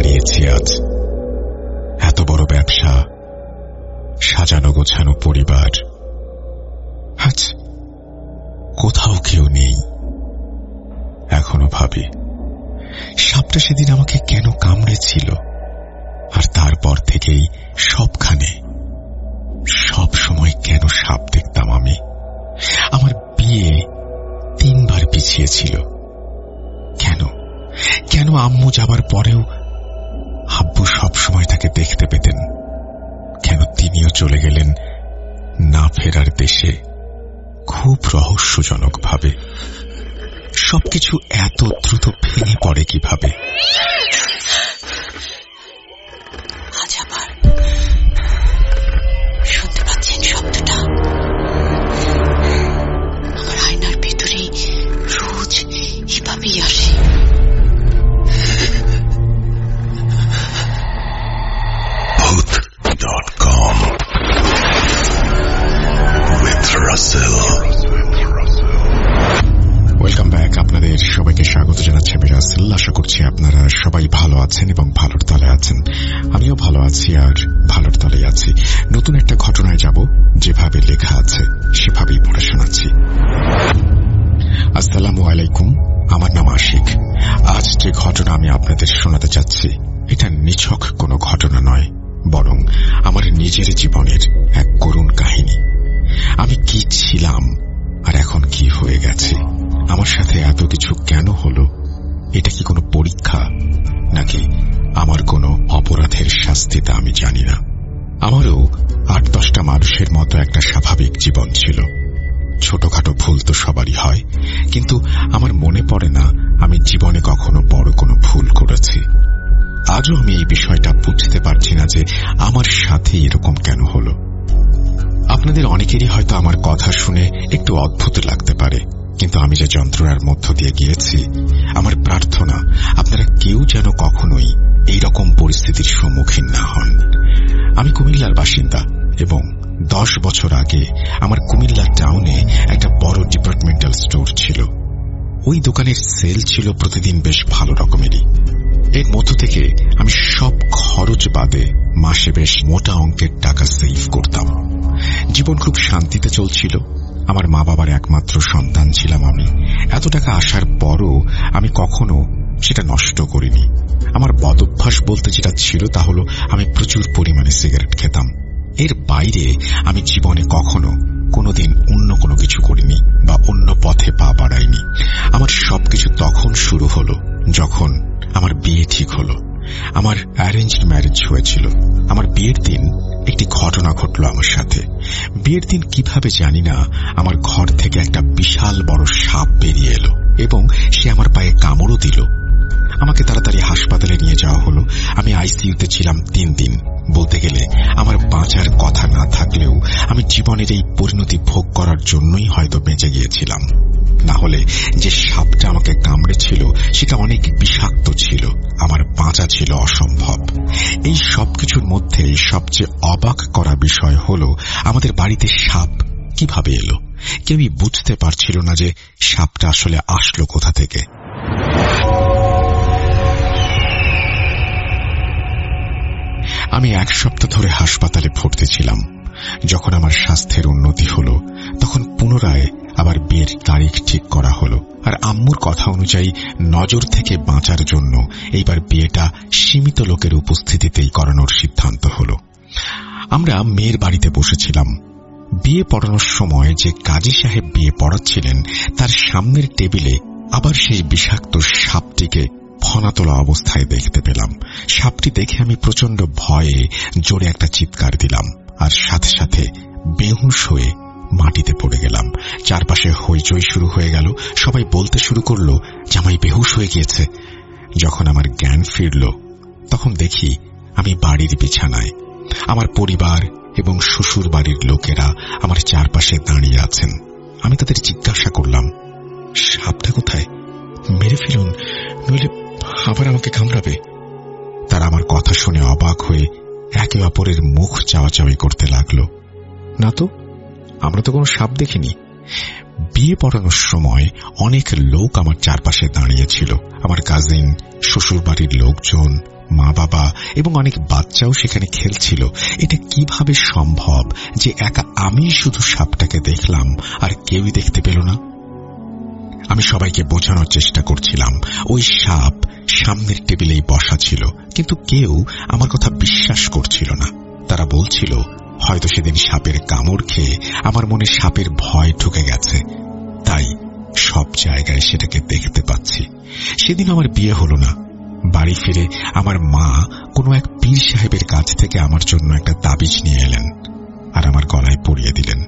হারিয়েছি আজ। এত বড় ব্যবসা, সাজানো গোছানো পরিবার, আজ কোথাও কেউ নেই। এখনো ভাবি সাপটা সেদিন আমাকে কেন কামড়েছিল, আর তারপর থেকেই সবখানে সব সময় কেন সাপ দেখতাম আমি। আমার বিয়ে 3 বার পিছিয়েছিল। কেন কেন আম্মু যাবার পরেও আব্বু সব সময় তাকে দেখতে পেতেন? কেন তিনিও চলে গেলেন না ফেরার দেশে খুব রহস্যজনক ভাবে? সবকিছু এত দ্রুত ভেঙে পড়ে কিভাবে? আজ আবার শুনতে পাচ্ছেন শব্দটা? আমার আয়নার ভেতরে রোজ এভাবেই আসে। Bhoot.com with Russell. Welcome back. আপনাদের সবাইকে স্বাগত জানাচ্ছি আমি রাসেল। আশা করছি আপনারা সবাই ভালো আছেন এবং ভালোর তলে আছেন। আমিও ভালো আছি আর ভালোর তলেই আছি। নতুন একটা ঘটনায় যাব, যেভাবে লেখা আছে সেভাবেই পড়ে শোনাচ্ছি। আসসালামু আলাইকুম, আমার নাম আশিক। আজ যে ঘটনা আমি আপনাদের শোনাতে চাচ্ছি এটা নিছক কোনো ঘটনা নয়, বরং আমার নিজের জীবনের এক করুণ কাহিনী। আমি কি ছিলাম আর এখন কি হয়ে গেছে, আমার সাথে এত কিছু কেন হলো? এটা কি কোনো পরীক্ষা নাকি আমার কোনো অপরাধের শাস্তি, তা আমি জানি না। আমারও 8-10টা মানুষের মতো একটা স্বাভাবিক জীবন ছিল। ছোটখাটো ভুল তো সবারই হয়, কিন্তু আমার মনে পড়ে না আমি জীবনে কখনো বড় কোনো ভুল করেছি। আজও আমি এই বিষয়টা বুঝতে পারছি না যে আমার সাথে এরকম কেন হলো। আপনাদের অনেকেরই হয়তো আমার কথা শুনে একটু অদ্ভুত লাগতে পারে, কিন্তু আমি যে যন্ত্রণার মধ্য দিয়ে গিয়েছি, আমার প্রার্থনা আপনারা কেউ যেন কখনোই এইরকম পরিস্থিতির সম্মুখীন না হন। আমি কুমিল্লার বাসিন্দা এবং 10 বছর আগে আমার কুমিল্লা টাউনে একটা বড় ডিপার্টমেন্টাল স্টোর ছিল। ওই দোকানের সেল ছিল প্রতিদিন বেশ ভালো রকমেরই। এর মধ্য থেকে আমি সব খরচ বাদে মাসে বেশ মোটা অঙ্কের টাকা সেভ করতাম। জীবন খুব শান্তিতে চলছিল। আমার মা বাবার একমাত্র সন্তান ছিলাম আমি। এত টাকা আসার পরও আমি কখনো সেটা নষ্ট করিনি। আমার বদভ্যাস বলতে যেটা ছিল তা হলো আমি প্রচুর পরিমাণে সিগারেট খেতাম। এর বাইরে আমি জীবনে কখনো কোনোদিন অন্য কোনো কিছু করিনি বা অন্য পথে পা বাড়াইনি। আমার সবকিছু তখন শুরু হলো যখন আমার বিয়ে ঠিক হলো। আমার অ্যারেঞ্জড ম্যারেজ হয়েছিল। আমার বিয়ের দিন একটি ঘটনা ঘটল আমার সাথে। বিয়ের দিন কিভাবে জানি না আমার ঘর থেকে একটা বিশাল বড় সাপ বেরিয়ে এলো এবং সে আমার পায়ে কামড়ও দিল। আমাকে তাড়াতাড়ি হাসপাতালে নিয়ে যাওয়া হলো। আমি আইসিইউতে ছিলাম 3 দিন। বলতে গেলে আমার বাঁচার কথা না থাকলেও আমি জীবনের এই পরিণতি ভোগ করার জন্যই হয়তো বেঁচে গিয়েছিলাম। না হলে যে সাপটা আমাকে কামড়েছিল সেটা অনেক বিষাক্ত ছিল, আমার বাঁচা ছিল অসম্ভব। এই সবকিছুর মধ্যে সবচেয়ে অবাক করা বিষয় হলো আমাদের বাড়িতে সাপ কিভাবে এলো। কেউই বুঝতে পারছিল না যে সাপটা আসলে আসলো কোথা থেকে। আমি 1 সপ্তাহ ধরে হাসপাতালে ভর্তি ছিলাম। যখন আমার স্বাস্থ্যের উন্নতি হলো তখন পুনরায় আবার বিয়ের তারিখ ঠিক করা হলো। আর আম্মুর কথা অনুযায়ী নজর থেকে বাঁচার জন্য এইবার বিয়েটা সীমিত লোকের উপস্থিতিতেই করানোর সিদ্ধান্ত হলো। আমরা মেয়ের বাড়িতে বসেছিলাম। বিয়ে পড়ানোর সময় যে কাজী সাহেব বিয়ে পড়াচ্ছিলেন তার সামনের টেবিলে আবার সেই বিষাক্ত সাপটিকে ফনা তোলা অবস্থায় দেখতে পেলাম। সাপটি দেখে আমি প্রচন্ড ভয়ে জোরে একটা চিৎকার দিলাম আর সাথে সাথে বেহুঁশ হয়ে মাটিতে পড়ে গেলাম। চারপাশে হইচই শুরু হয়ে গেল। সবাই বলতে শুরু করলো জামাই বেহুঁশ হয়ে গিয়েছে। যখন আমার জ্ঞান ফিরল তখন দেখি আমি বাড়ির বিছানায়। আমার পরিবার এবং শ্বশুর বাড়ির লোকেরা আমার চারপাশে দাঁড়িয়ে আছেন। আমি তাদের জিজ্ঞাসা করলাম, সাপটা কোথায়? মেরে ফেলুন, নইলে আবার আমাকে কামড়াবে। তারা আমার কথা শুনে অবাক হয়ে একে অপরের মুখ চাওয়াচাওয়ি করতে লাগলো। না তো, আমরা তো কোনো সাপ দেখিনি। বিয়ে পড়ানোর সময় অনেক লোক আমার চারপাশে দাঁড়িয়েছিল। আমার কাজিন, শ্বশুরবাড়ির লোকজন, মা বাবা এবং অনেক বাচ্চাও সেখানে খেলছিল। এটা কিভাবে সম্ভব যে একা আমি শুধু সাপটাকে দেখলাম আর কেউই দেখতে পেল না? আমি সবাইকে বোঝানোর চেষ্টা করছিলাম ওই সাপ সামনের টেবিলেই বসা ছিল, কিন্তু কেউ আমার কথা বিশ্বাস করছিল না। তারা বলছিল হয়তো সেদিন সাপের কামড় খেয়ে আমার মনে সাপের ভয় ঢুকে গেছে, তাই সব জায়গায় সেটাকে দেখতে পাচ্ছি। সেদিন আমার বিয়ে হলো না। বাড়ি ফিরে আমার মা কোনো এক পীর সাহেবের কাছ থেকে আমার জন্য একটা তাবিজ নিয়ে এলেন আর আমার গলায় পরিয়ে দিলেন।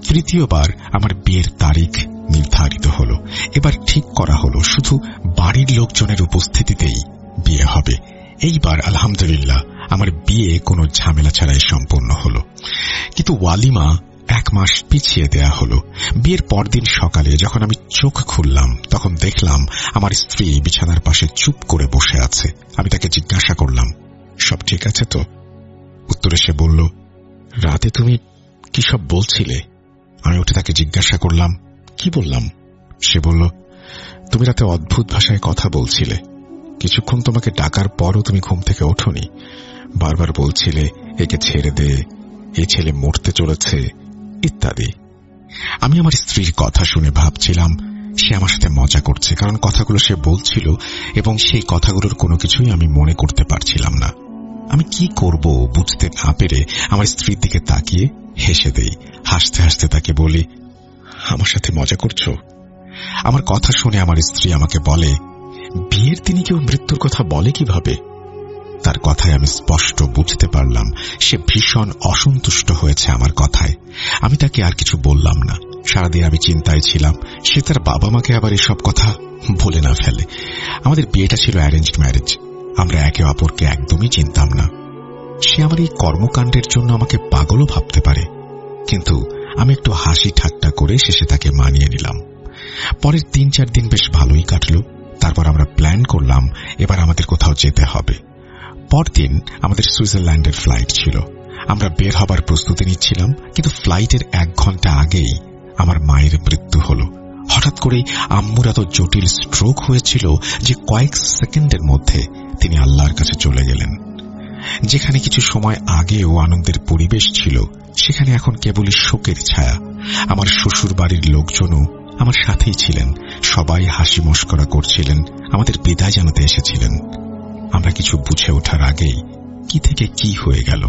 তৃতীয়বার আমার বিয়ের তারিখ নির্ধারিত হলো। এবার ঠিক করা হলো শুধু বাড়ির লোকজনের উপস্থিতিতেই বিয়ে হবে। এইবার আলহামদুলিল্লাহ আমার বিয়ে কোনো ঝামেলা ছাড়াই সম্পন্ন হলো। কিন্তু ওয়ালিমা 1 মাস পিছিয়ে দেয়া হলো। বিয়ের পরদিন সকালে যখন আমি চোখ খুললাম তখন দেখলাম আমার স্ত্রী বিছানার পাশে চুপ করে বসে আছে। আমি তাকে জিজ্ঞাসা করলাম, সব ঠিক আছে তো? উত্তরে সে বলল, রাতে তুমি কি সব বলছিলে? আমি উঠে তাকে জিজ্ঞাসা করলাম, কি বললাম? সে বলল, তুমি রাতে অদ্ভুত ভাষায় কথা বলছিলে। কিছুক্ষণ তোমাকে ডাকার পরও তুমি ঘুম থেকে ওঠোনি। বারবার বলছিলে একে ছেড়ে দে, এই ছেলে মরতে চলেছে, ইত্যাদি। আমি আমার স্ত্রীর কথা শুনে ভাবছিলাম সে আমার সাথে মজা করছে, কারণ কথাগুলো সে বলছিল এবং সেই কথাগুলোর কোনো কিছুই আমি মনে করতে পারছিলাম না। আমি কি করব বুঝতে না পেরে আমার স্ত্রীর দিকে তাকিয়ে হেসে দেই। হাসতে হাসতে তাকে বলি, আমার সাথে মজা করছো? আমার কথা শুনে আমার স্ত্রী আমাকে বলে, বিয়ের দিনে কেউ মৃত্যুর কথা বলে কিভাবে? তার কথায় আমি স্পষ্ট বুঝতে পারলাম সে ভীষণ অসন্তুষ্ট হয়েছে আমার কথায়। আমি তাকে আর কিছু বললাম না। সারাদিন আমি চিন্তায় ছিলাম সে তার বাবা মাকে আবার এসব কথা বলে না ফেলে। আমাদের বিয়েটা ছিল অ্যারেঞ্জড ম্যারেজ। আমরা একে অপরকে একদমই চিনতাম না। সে আমার এই কর্মকাণ্ডের জন্য আমাকে পাগলও ভাবতে পারে, কিন্তু আমি একটু হাসি ঠাট্টা করে শেষে তাকে মানিয়ে নিলাম। পরের 3-4 দিন বেশ ভালোই কাটল। তারপর আমরা প্ল্যান করলাম এবার আমাদের কোথাও যেতে হবে। পরদিন আমাদের সুইজারল্যান্ডের ফ্লাইট ছিল। আমরা বের হবার প্রস্তুতি নিচ্ছিলাম, কিন্তু ফ্লাইটের 1 ঘন্টা আগেই আমার মায়ের মৃত্যু হল। হঠাৎ করেই আম্মুর এত জটিল স্ট্রোক হয়েছিল যে কয়েক সেকেন্ডের মধ্যে তিনি আল্লাহর কাছে চলে গেলেন। যেখানে কিছু সময় আগেও আনন্দের পরিবেশ ছিল, সেখানে এখন কেবলই শোকের ছায়া। আমার শ্বশুর বাড়ির লোকজনও আমার সাথেই ছিলেন। সবাই হাসি মশকরা করছিলেন, আমাদের বিদায় জানাতে এসেছিলেন। আমরা কিছু বুঝে ওঠার আগেই কি থেকে কি হয়ে গেল।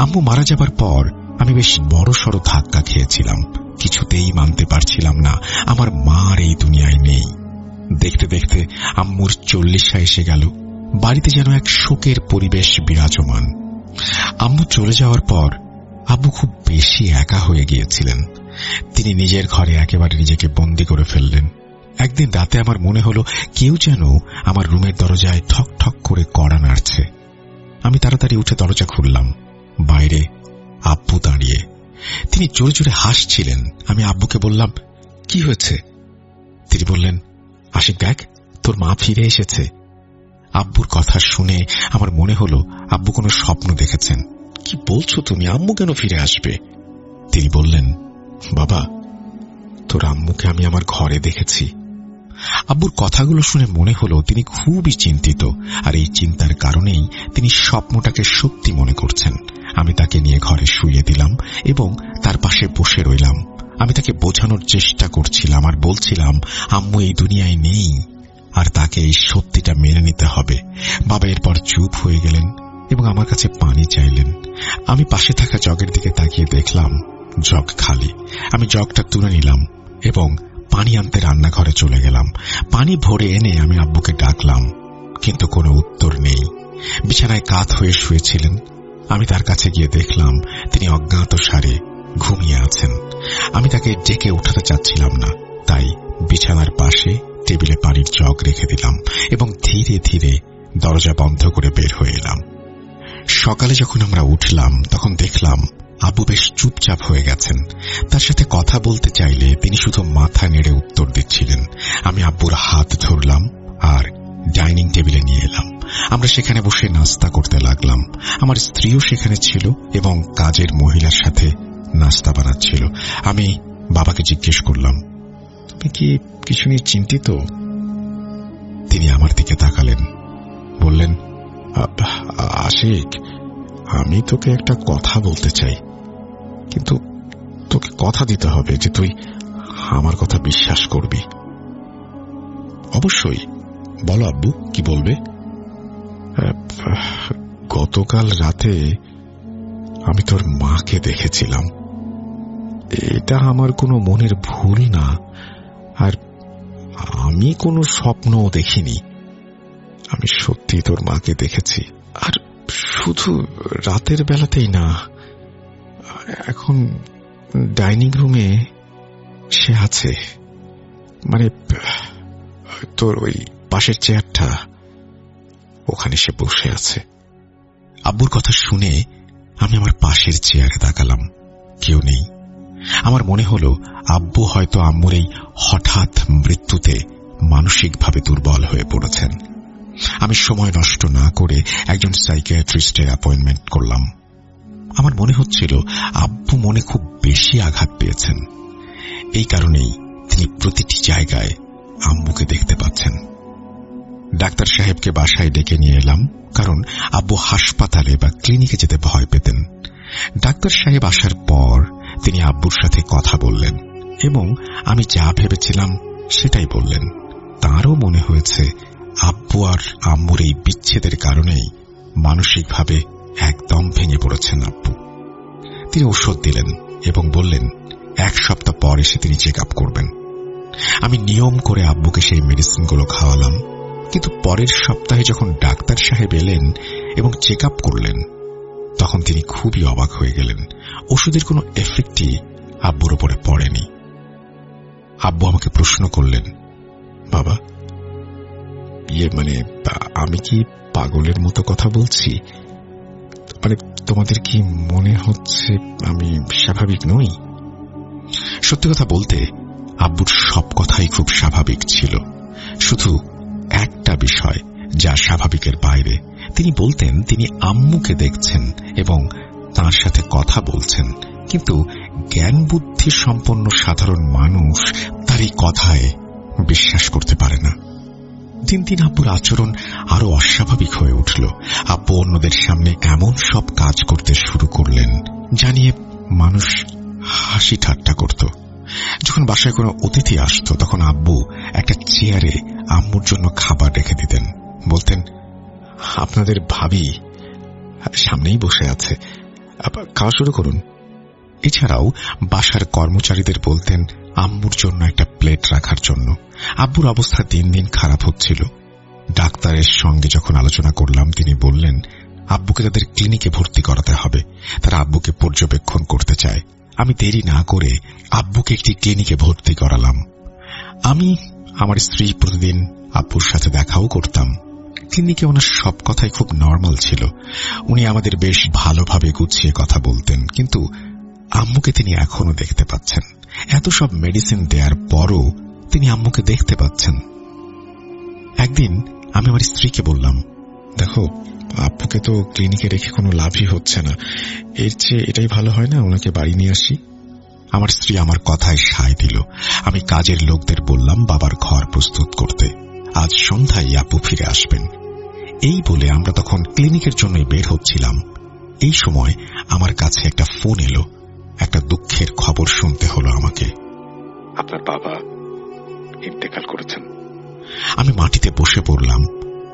আম্মু মারা যাবার পর আমি বেশ বড়সড় ধাক্কা খেয়েছিলাম। কিছুতেই মানতে পারছিলাম না আমার মা আর এই দুনিয়ায় নেই। দেখতে দেখতে আম্মুর 40 এসে গেল। বাড়িতে যেন এক শোকের পরিবেশ বিরাজমান। আম্মু চলে যাওয়ার পর আব্বু খুব বেশি একা হয়ে গিয়েছিলেন। তিনি নিজের ঘরে একেবারে নিজেকে বন্দী করে ফেললেন। একদিন রাতে আমার মনে হলো কেউ যেন আমার রুমের দরজায় ঠক ঠক করে কড়া নাড়ছে। আমি তাড়াতাড়ি উঠে দরজা খুললাম। বাইরে আব্বু দাঁড়িয়ে। তিনি জোরে জোরে হাসছিলেন। আমি আব্বুকে বললাম, কি হয়েছে? তিনি বললেন, আশিক দেখ, তোর মা ফিরে এসেছে। আব্বুর কথা শুনে আমার মনে হলো আব্বু কোনো স্বপ্ন দেখেছেন। কি বলছো তুমি? আম্মু কেন ফিরে আসবে? তিনি বললেন, বাবা, তোর আম্মুকে আমি আমার ঘরে দেখেছি। আব্বুর কথাগুলো শুনে মনে হলো তিনি খুবই চিন্তিত, আর এই চিন্তার কারণেই তিনি স্বপ্নটাকে সত্যি মনে করছেন। আমি তাকে নিয়ে ঘরে শুইয়ে দিলাম এবং তার পাশে বসে রইলাম। আমি তাকে বোঝানোর চেষ্টা করছিলাম আর বলছিলাম আম্মু এই দুনিয়ায় নেই আর তাকে এই সত্যিটা মেনে নিতে হবে। বাবা এরপর চুপ হয়ে গেলেন এবং আমার কাছে পানি চাইলেন। আমি পাশে থাকা জগের দিকে তাকিয়ে দেখলাম জগ খালি। আমি জগটা তুলে নিলাম এবং পানি আনতে রান্নাঘরে চলে গেলাম। পানি ভরে এনে আমি আব্বুকে ডাকলাম, কিন্তু কোনো উত্তর নেই। বিছানায় কাত হয়ে শুয়েছিলেন। আমি তার কাছে গিয়ে দেখলাম তিনি অজ্ঞাত সারে ঘুমিয়ে আছেন। আমি তাকে ডেকে উঠাতে চাচ্ছিলাম না, তাই বিছানার পাশে টেবিলে পানির জগ রেখে দিলাম এবং ধীরে ধীরে দরজা বন্ধ করে বের হয়ে এলাম। সকালে যখন আমরা উঠলাম তখন দেখলাম আব্বু বেশ চুপচাপ হয়ে গেছেন। তার সাথে কথা বলতে চাইলে তিনি শুধু মাথা নেড়ে উত্তর দিচ্ছিলেন। আমি আব্বুর হাত ধরলাম আর ডাইনিং টেবিলে নিয়ে এলাম। আমরা সেখানে বসে নাস্তা করতে লাগলাম। আমার স্ত্রীও সেখানে ছিল এবং কাজের মহিলার সাথে নাস্তা বানাচ্ছিল। আমি বাবাকে জিজ্ঞেস করলাম, আপনি কি কিছু নিয়ে চিন্তিত? তিনি আমার দিকে তাকালেন, বললেন, আশিক, আমি তোকে একটা কথা বলতে চাই, কিন্তু তোকে কথা দিতে হবে যে তুই আমার কথা বিশ্বাস করবি। অবশ্যই, বলো আব্বু, কি বলবে? গতকাল রাতে আমি তোর মাকে দেখেছিলাম। এটা আমার কোনো মনের ভুল না, আর আমি কোনো স্বপ্নও দেখিনি। আমি সত্যি তোর মাকে দেখেছি, আর শুধু রাতের বেলাতেই না, এখন ডাইনিং রুমে সে আছে, মানে তোর ওই পাশের চেয়ারটা, ওখানে সে বসে আছে। আব্বুর কথা শুনে আমি আমার পাশের চেয়ারে তাকালাম, কেউ নেই। আমার মনে হলো আব্বু হয়তো আম্মুর এই হঠাৎ মৃত্যুতে মানসিকভাবে দুর্বল হয়ে পড়েছেন। আমি সময় নষ্ট না করে একজন সাইকিয়াট্রিস্টের অ্যাপয়েন্টমেন্ট করলাম। আমার মনে হচ্ছিল আব্বু মনে খুব বেশি আঘাত পেয়েছেন, এই কারণেই তিনি প্রতিটি জায়গায় আম্মুকে দেখতে পাচ্ছেন। ডাক্তার সাহেবকে বাসায় ডেকে নিয়ে এলাম, কারণ আব্বু হাসপাতালে বা ক্লিনিকে যেতে ভয় পেতেন। ডাক্তার সাহেব আসার পর তিনি আব্বুর সাথে কথা বললেন এবং আমি যা ভেবেছিলাম সেটাই বললেন। তাঁরও মনে হয়েছে আব্বু আর আম্মুর এই বিচ্ছেদের কারণেই মানসিকভাবে একদম ভেঙে পড়েছেন আব্বু। তিনি ওষুধ দিলেন এবং বললেন 1 সপ্তাহ পর এসে তিনি চেক আপ করবেন। আমি নিয়ম করে আব্বুকে সেই মেডিসিনগুলো খাওয়ালাম, কিন্তু পরের সপ্তাহে যখন ডাক্তার সাহেব এলেন এবং চেক আপ করলেন, তখন তিনি খুবই অবাক হয়ে গেলেন। ওষুধের কোনো এফেক্টই আব্বুর উপরে পড়েনি। আব্বু আমাকে প্রশ্ন করলেন, বাবা, মানে আমি কি পাগলের মতো কথা বলছি? মানে তোমাদের কি মনে হচ্ছে আমি স্বাভাবিক নই? সত্যি কথা বলতে আব্বুর সব কথাই খুব স্বাভাবিক ছিল, শুধু একটা বিষয় যা স্বাভাবিকের বাইরে। তিনি বলতেন তিনি আম্মুকে দেখছেন এবং তার সাথে কথা বলছেন, কিন্তু জ্ঞান বুদ্ধি সম্পন্ন সাধারণ মানুষ তার এই কথায় বিশ্বাস করতে পারে না। দিন দিন আব্বুর আচরণ আরো অস্বাভাবিক হয়ে উঠল। আব্বু অন্যদের সামনে এমন সব কাজ করতে শুরু করলেন জানিয়ে মানুষ হাসি ঠাট্টা করত। যখন বাসায় কোনো অতিথি আসত, তখন আব্বু একটা চেয়ারে আম্মুর জন্য খাবার রেখে দিতেন, বলতেন, আপনাদের ভাবি সামনেই বসে আছে, খাওয়া শুরু করুন। এছাড়াও বাসার কর্মচারীদের বলতেন আম্মুর জন্য একটা প্লেট রাখার জন্য। আব্বুর অবস্থা দিন দিন খারাপ হচ্ছিল। ডাক্তারের সঙ্গে যখন আলোচনা করলাম, তিনি বললেন আব্বুকে তাদের ক্লিনিকে ভর্তি করাতে হবে, তারা আব্বুকে পর্যবেক্ষণ করতে চায়। আমি দেরি না করে আব্বুকে একটি ক্লিনিকে ভর্তি করালাম। আমি আমার স্ত্রী প্রতিদিন আব্বুর সাথে দেখাও করতাম। ক্লিনিকে ওনার সব কথাই খুব নর্মাল ছিল। উনি আমাদের বেশ ভালোভাবে গুছিয়ে কথা বলতেন, কিন্তু আম্মুকে তিনি এখনো দেখতে পাচ্ছেন। এত সব মেডিসিন দেওয়ার পরও তিনি আম্মুকে দেখতে পাচ্ছেন। একদিন আমি আমার স্ত্রীকে বললাম, দেখো, আব্বুকে তো ক্লিনিকে রেখে কোনো লাভই হচ্ছে না, এর চেয়ে এটাই ভালো হয় না ওনাকে বাড়ি নিয়ে আসি। আমার স্ত্রী আমার কথায় সায় দিল। আমি কাজের লোকদের বললাম বাবার ঘর প্রস্তুত করতে, আজ সন্ধ্যায় আব্বু ফিরে আসবেন। এই বলে আমরা তখন ক্লিনিকের জন্যই বের হচ্ছিলাম। এই সময় আমার কাছে একটা ফোন এলো। একটা দুঃখের খবর শুনতে হলো আমাকে, আপনার বাবা ইন্তেকাল করেছেন। আমি মাটিতে বসে পড়লাম।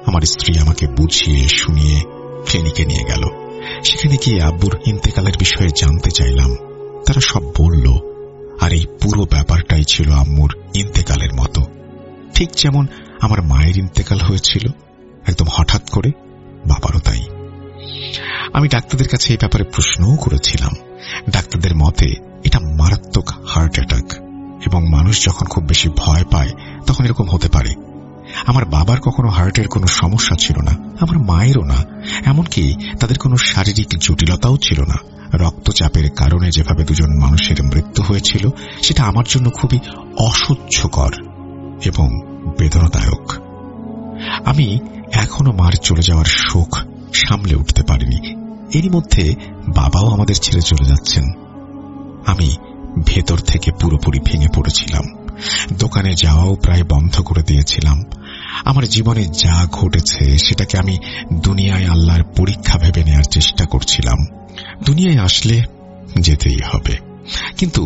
আমার স্ত্রী আমাকে বুঝিয়ে শুনিয়ে ক্লিনিকে নিয়ে গেল। সেখানে গিয়ে আব্বুর ইন্তেকালের বিষয়ে জানতে চাইলাম। তারা সব বলল, আর এই পুরো ব্যাপারটাই ছিল আম্মুর ইন্তেকালের মতো, ঠিক যেমন আমার মায়ের ইন্তেকাল হয়েছিল একদম হঠাৎ করে, বাবারও তাই। আমি ডাক্তারদের কাছে এই ব্যাপারে প্রশ্নও করেছিলাম। ডাক্তারদের মতে এটা মারাত্মক হার্ট অ্যাটাক, এবং মানুষ যখন খুব বেশি ভয় পায় তখন এরকম হতে পারে। আমার বাবার কখনো হার্টের কোনো সমস্যা ছিল না, আমার মায়েরও না, এমনকি তাদের কোনো শারীরিক জটিলতাও ছিল না। রক্তচাপের কারণে যেভাবে দুজন মানুষের মৃত্যু হয়েছিল, সেটা আমার জন্য খুবই অসহ্যকর এবং বেদনাদায়ক। আমি এখনো মার চলে যাওয়ার শোক সামলে উঠতে পারিনি। এরই মধ্যে বাবাও আমাদের ছেড়ে চলে যাচ্ছেন। আমি ভেতর থেকে পুরোপুরি ভেঙে পড়েছিলাম। দোকানে যাওয়াও প্রায় বন্ধ করে দিয়েছিলাম। আমার জীবনে যা ঘটেছে সেটাকে আমি দুনিয়ায় আল্লাহর পরীক্ষা ভেবে নেওয়ার চেষ্টা করছিলাম। দুনিয়ায় আসলে যেতেই হবে, কিন্তু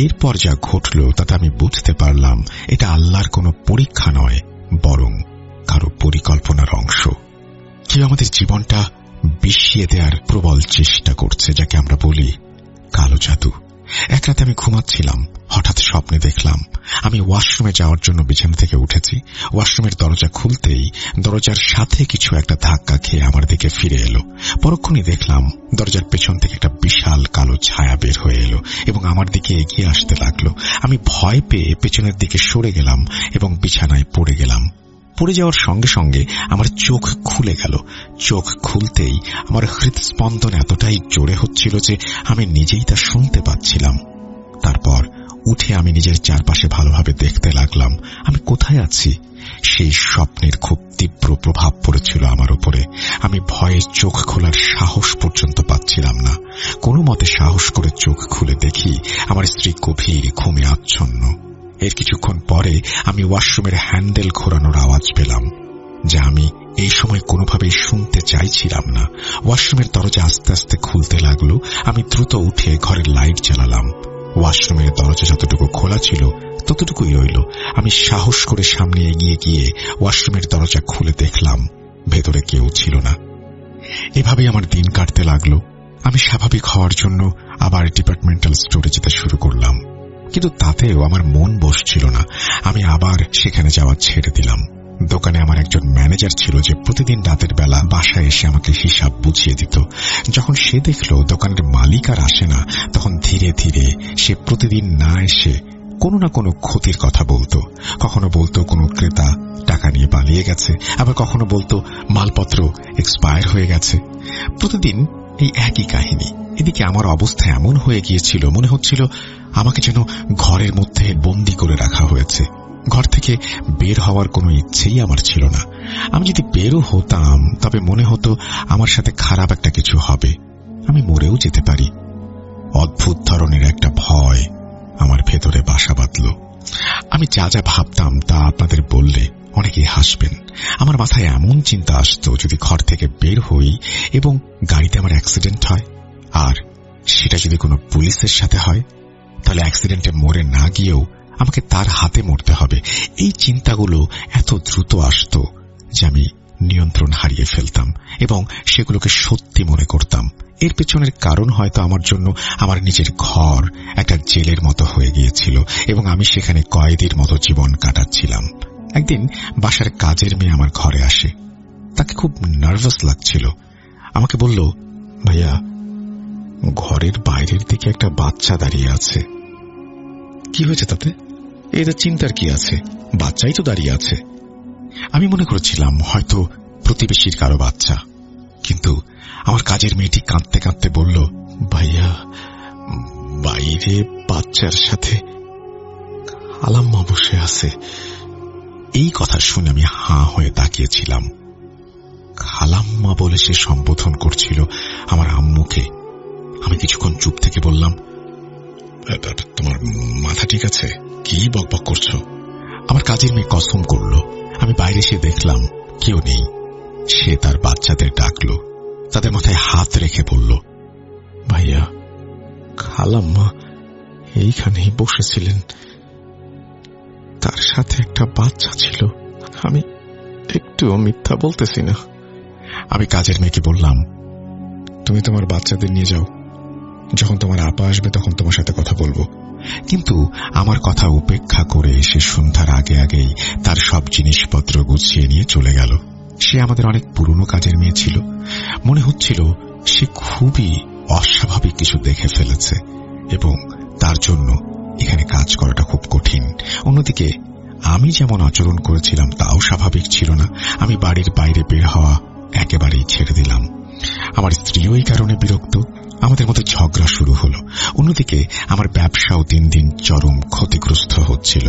এরপর যা ঘটল তাতে আমি বুঝতে পারলাম এটা আল্লাহর কোনো পরীক্ষা নয়, বরং কারো পরিকল্পনার অংশ। কেউ আমাদের জীবনটা বিষিয়ে দেওয়ার প্রবল চেষ্টা করছে, যাকে আমরা বলি কালো জাদু। এক রাতে আমি ঘুমাচ্ছিলাম, হঠাৎ স্বপ্নে দেখলাম আমি ওয়াশরুমে যাওয়ার জন্য বিছানা থেকে উঠেছি। ওয়াশরুমের দরজা খুলতেই দরজার সাথে কিছু একটা ধাক্কা খেয়ে আমার দিকে ফিরে এলো। পরক্ষণই দেখলাম দরজার পেছন থেকে একটা বিশাল কালো ছায়া বের হয়ে এলো এবং আমার দিকে এগিয়ে আসতে লাগলো। আমি ভয় পেয়ে পেছনের দিকে সরে গেলাম এবং বিছানায় পড়ে গেলাম। পড়ে যাওয়ার সঙ্গে সঙ্গে আমার চোখ খুলে গেল। চোখ খুলতেই আমার হৃদস্পন্দন এতটাই জোরে হচ্ছিল যে আমি নিজেই তা শুনতে পাচ্ছিলাম। তারপর উঠে আমি নিজের চারপাশে ভালোভাবে দেখতে লাগলাম আমি কোথায় আছি। সেই স্বপ্নের খুব তীব্র প্রভাব পড়েছিল আমার উপরে। আমি ভয়ে চোখ খোলার সাহস পর্যন্ত পাচ্ছিলাম না। কোনো মতে সাহস করে চোখ খুলে দেখি আমার স্ত্রী গভীর ঘুমে আচ্ছন্ন। এর কিছুক্ষণ পরে আমি ওয়াশরুমের হ্যান্ডেল ঘোরানোর আওয়াজ পেলাম, যা আমি এই সময় কোনোভাবেই শুনতে চাইছিলাম না। ওয়াশরুমের দরজা আস্তে আস্তে খুলতে লাগলো। আমি দ্রুত উঠে ঘরের লাইট জ্বালালাম। ওয়াশরুমের দরজা যতটুকু খোলা ছিল ততটুকুই রইল। আমি সাহস করে সামনে এগিয়ে গিয়ে ওয়াশরুমের দরজা খুলে দেখলাম ভেতরে কেউ ছিল না। এভাবেই আমার দিন কাটতে লাগলো। আমি স্বাভাবিক হওয়ার জন্য আবার ডিপার্টমেন্টাল স্টোরে যেতে শুরু করলাম, কিন্তু তাতেও আমার মন বসছিল না। আমি আবার সেখানে যাওয়া ছেড়ে দিলাম। দোকানে আমার একজন ম্যানেজার ছিল যে প্রতিদিন রাতের বেলা বাসায় এসে আমাকে হিসাব বুঝিয়ে দিত। যখন সে দেখল দোকানের মালিক আর আসে না, তখন ধীরে ধীরে সে প্রতিদিন না এসে কোনো না কোনো ক্ষতির কথা বলতো। কখনো বলতো কোনো ক্রেতা টাকা নিয়ে পালিয়ে গেছে, আবার কখনো বলতো মালপত্র এক্সপায়ার হয়ে গেছে। প্রতিদিন এই একই কাহিনী। এদিকে আমার অবস্থা এমন হয়ে গিয়েছিল, মনে হচ্ছিল আমাকে যেন ঘরের মধ্যে বন্দী করে রাখা হয়েছে। ঘর থেকে বের হওয়ার কোনো ইচ্ছেই আমার ছিল না। আমি যদি বেরও হতাম তবে মনে হতো আমার সাথে খারাপ একটা কিছু হবে, আমি মরেও যেতে পারি। অদ্ভুত ধরনের একটা ভয় আমার ভেতরে বাসা বাঁধল। আমি যা যা ভাবতাম তা আপনাদের বললে অনেকেই হাসবেন। আমার মাথায় এমন চিন্তা আসতো, যদি ঘর থেকে বের হই এবং গাড়িতে আমার অ্যাক্সিডেন্ট হয়, আর সেটা যদি কোনো পুলিশের সাথে হয়, তাহলে অ্যাক্সিডেন্টে মরে না গিয়েও আমাকে তার হাতে মরতে হবে। এই চিন্তাগুলো এত দ্রুত আসতো যে আমি নিয়ন্ত্রণ হারিয়ে ফেলতাম এবং সেগুলোকে সত্যি মনে করতাম। এর পেছনের কারণ হয়তো আমার জন্য আমার নিজের ঘর একটা জেলের মতো হয়ে গিয়েছিল এবং আমি সেখানে কয়েদির মতো জীবন কাটাচ্ছিলাম। একদিন বাসার কাজের মেয়ে আমার ঘরে আসে। তাকে খুব নার্ভাস লাগছিল। আমাকে বলল, ভাইয়া, ঘরের বাইরের দিকে একটা বাচ্চা দাঁড়িয়ে আছে। কি হয়েছে তাতে? এদের চিন্তার কি আছে? বাচ্চাই তো দাঁড়িয়ে আছে। আমি মনে করেছিলাম হয়তো প্রতিবেশীর কারো বাচ্চা, কিন্তু আমার কাজের মেয়েটি কাঁদতে কাঁদতে বলল, ভাইয়া, বাইরে বাচ্চার সাথে খালাম্মা বসে আছে। এই কথা শুনে আমি হাঁ হয়ে তাকিয়েছিলাম। খালাম্মা বলে সে সম্বোধন করছিল আমার আম্মুকে। আমি কিছুক্ষণ চুপ থেকে বললাম, তোমার মাথা ঠিক আছে? কি বকবক করছো? আমার কাজের মেয়ে কসম করল। আমি বাইরে এসে দেখলাম কেউ নেই। সে তার বাচ্চাদের ডাকলো, তাদের মাথায় হাত রেখে বলল, ভাইয়া, খালাম্মা এইখানেই বসেছিলেন, তার সাথে একটা বাচ্চা ছিল। আমি একটুও মিথ্যা বলতেছি না। আমি কাজের মেয়েকে বললাম, তুমি তোমার বাচ্চাদের নিয়ে যাও, যখন তোমার আপা আসবে তখন তোমার সাথে কথা বলবো। কিন্তু আমার কথা উপেক্ষা করে সে সন্ধ্যার আগে আগেই তার সব জিনিসপত্র গুছিয়ে নিয়ে চলে গেল। সে আমাদের অনেক পুরনো কাজের মেয়ে ছিল। মনে হচ্ছিল সে খুবই অস্বাভাবিক কিছু দেখে ফেলেছে এবং তার জন্য এখানে কাজ করাটা খুব কঠিন। অন্যদিকে আমি যেমন আচরণ করেছিলাম তাও স্বাভাবিক ছিল না। আমি বাড়ির বাইরে বের হওয়া একেবারেই ছেড়ে দিলাম। আমার স্ত্রীও এই কারণে বিরক্ত। আমাদের মধ্যে ঝগড়া শুরু হলো। অন্যদিকে আমার ব্যবসাও দিন দিন চরম ক্ষতিগ্রস্ত হচ্ছিল।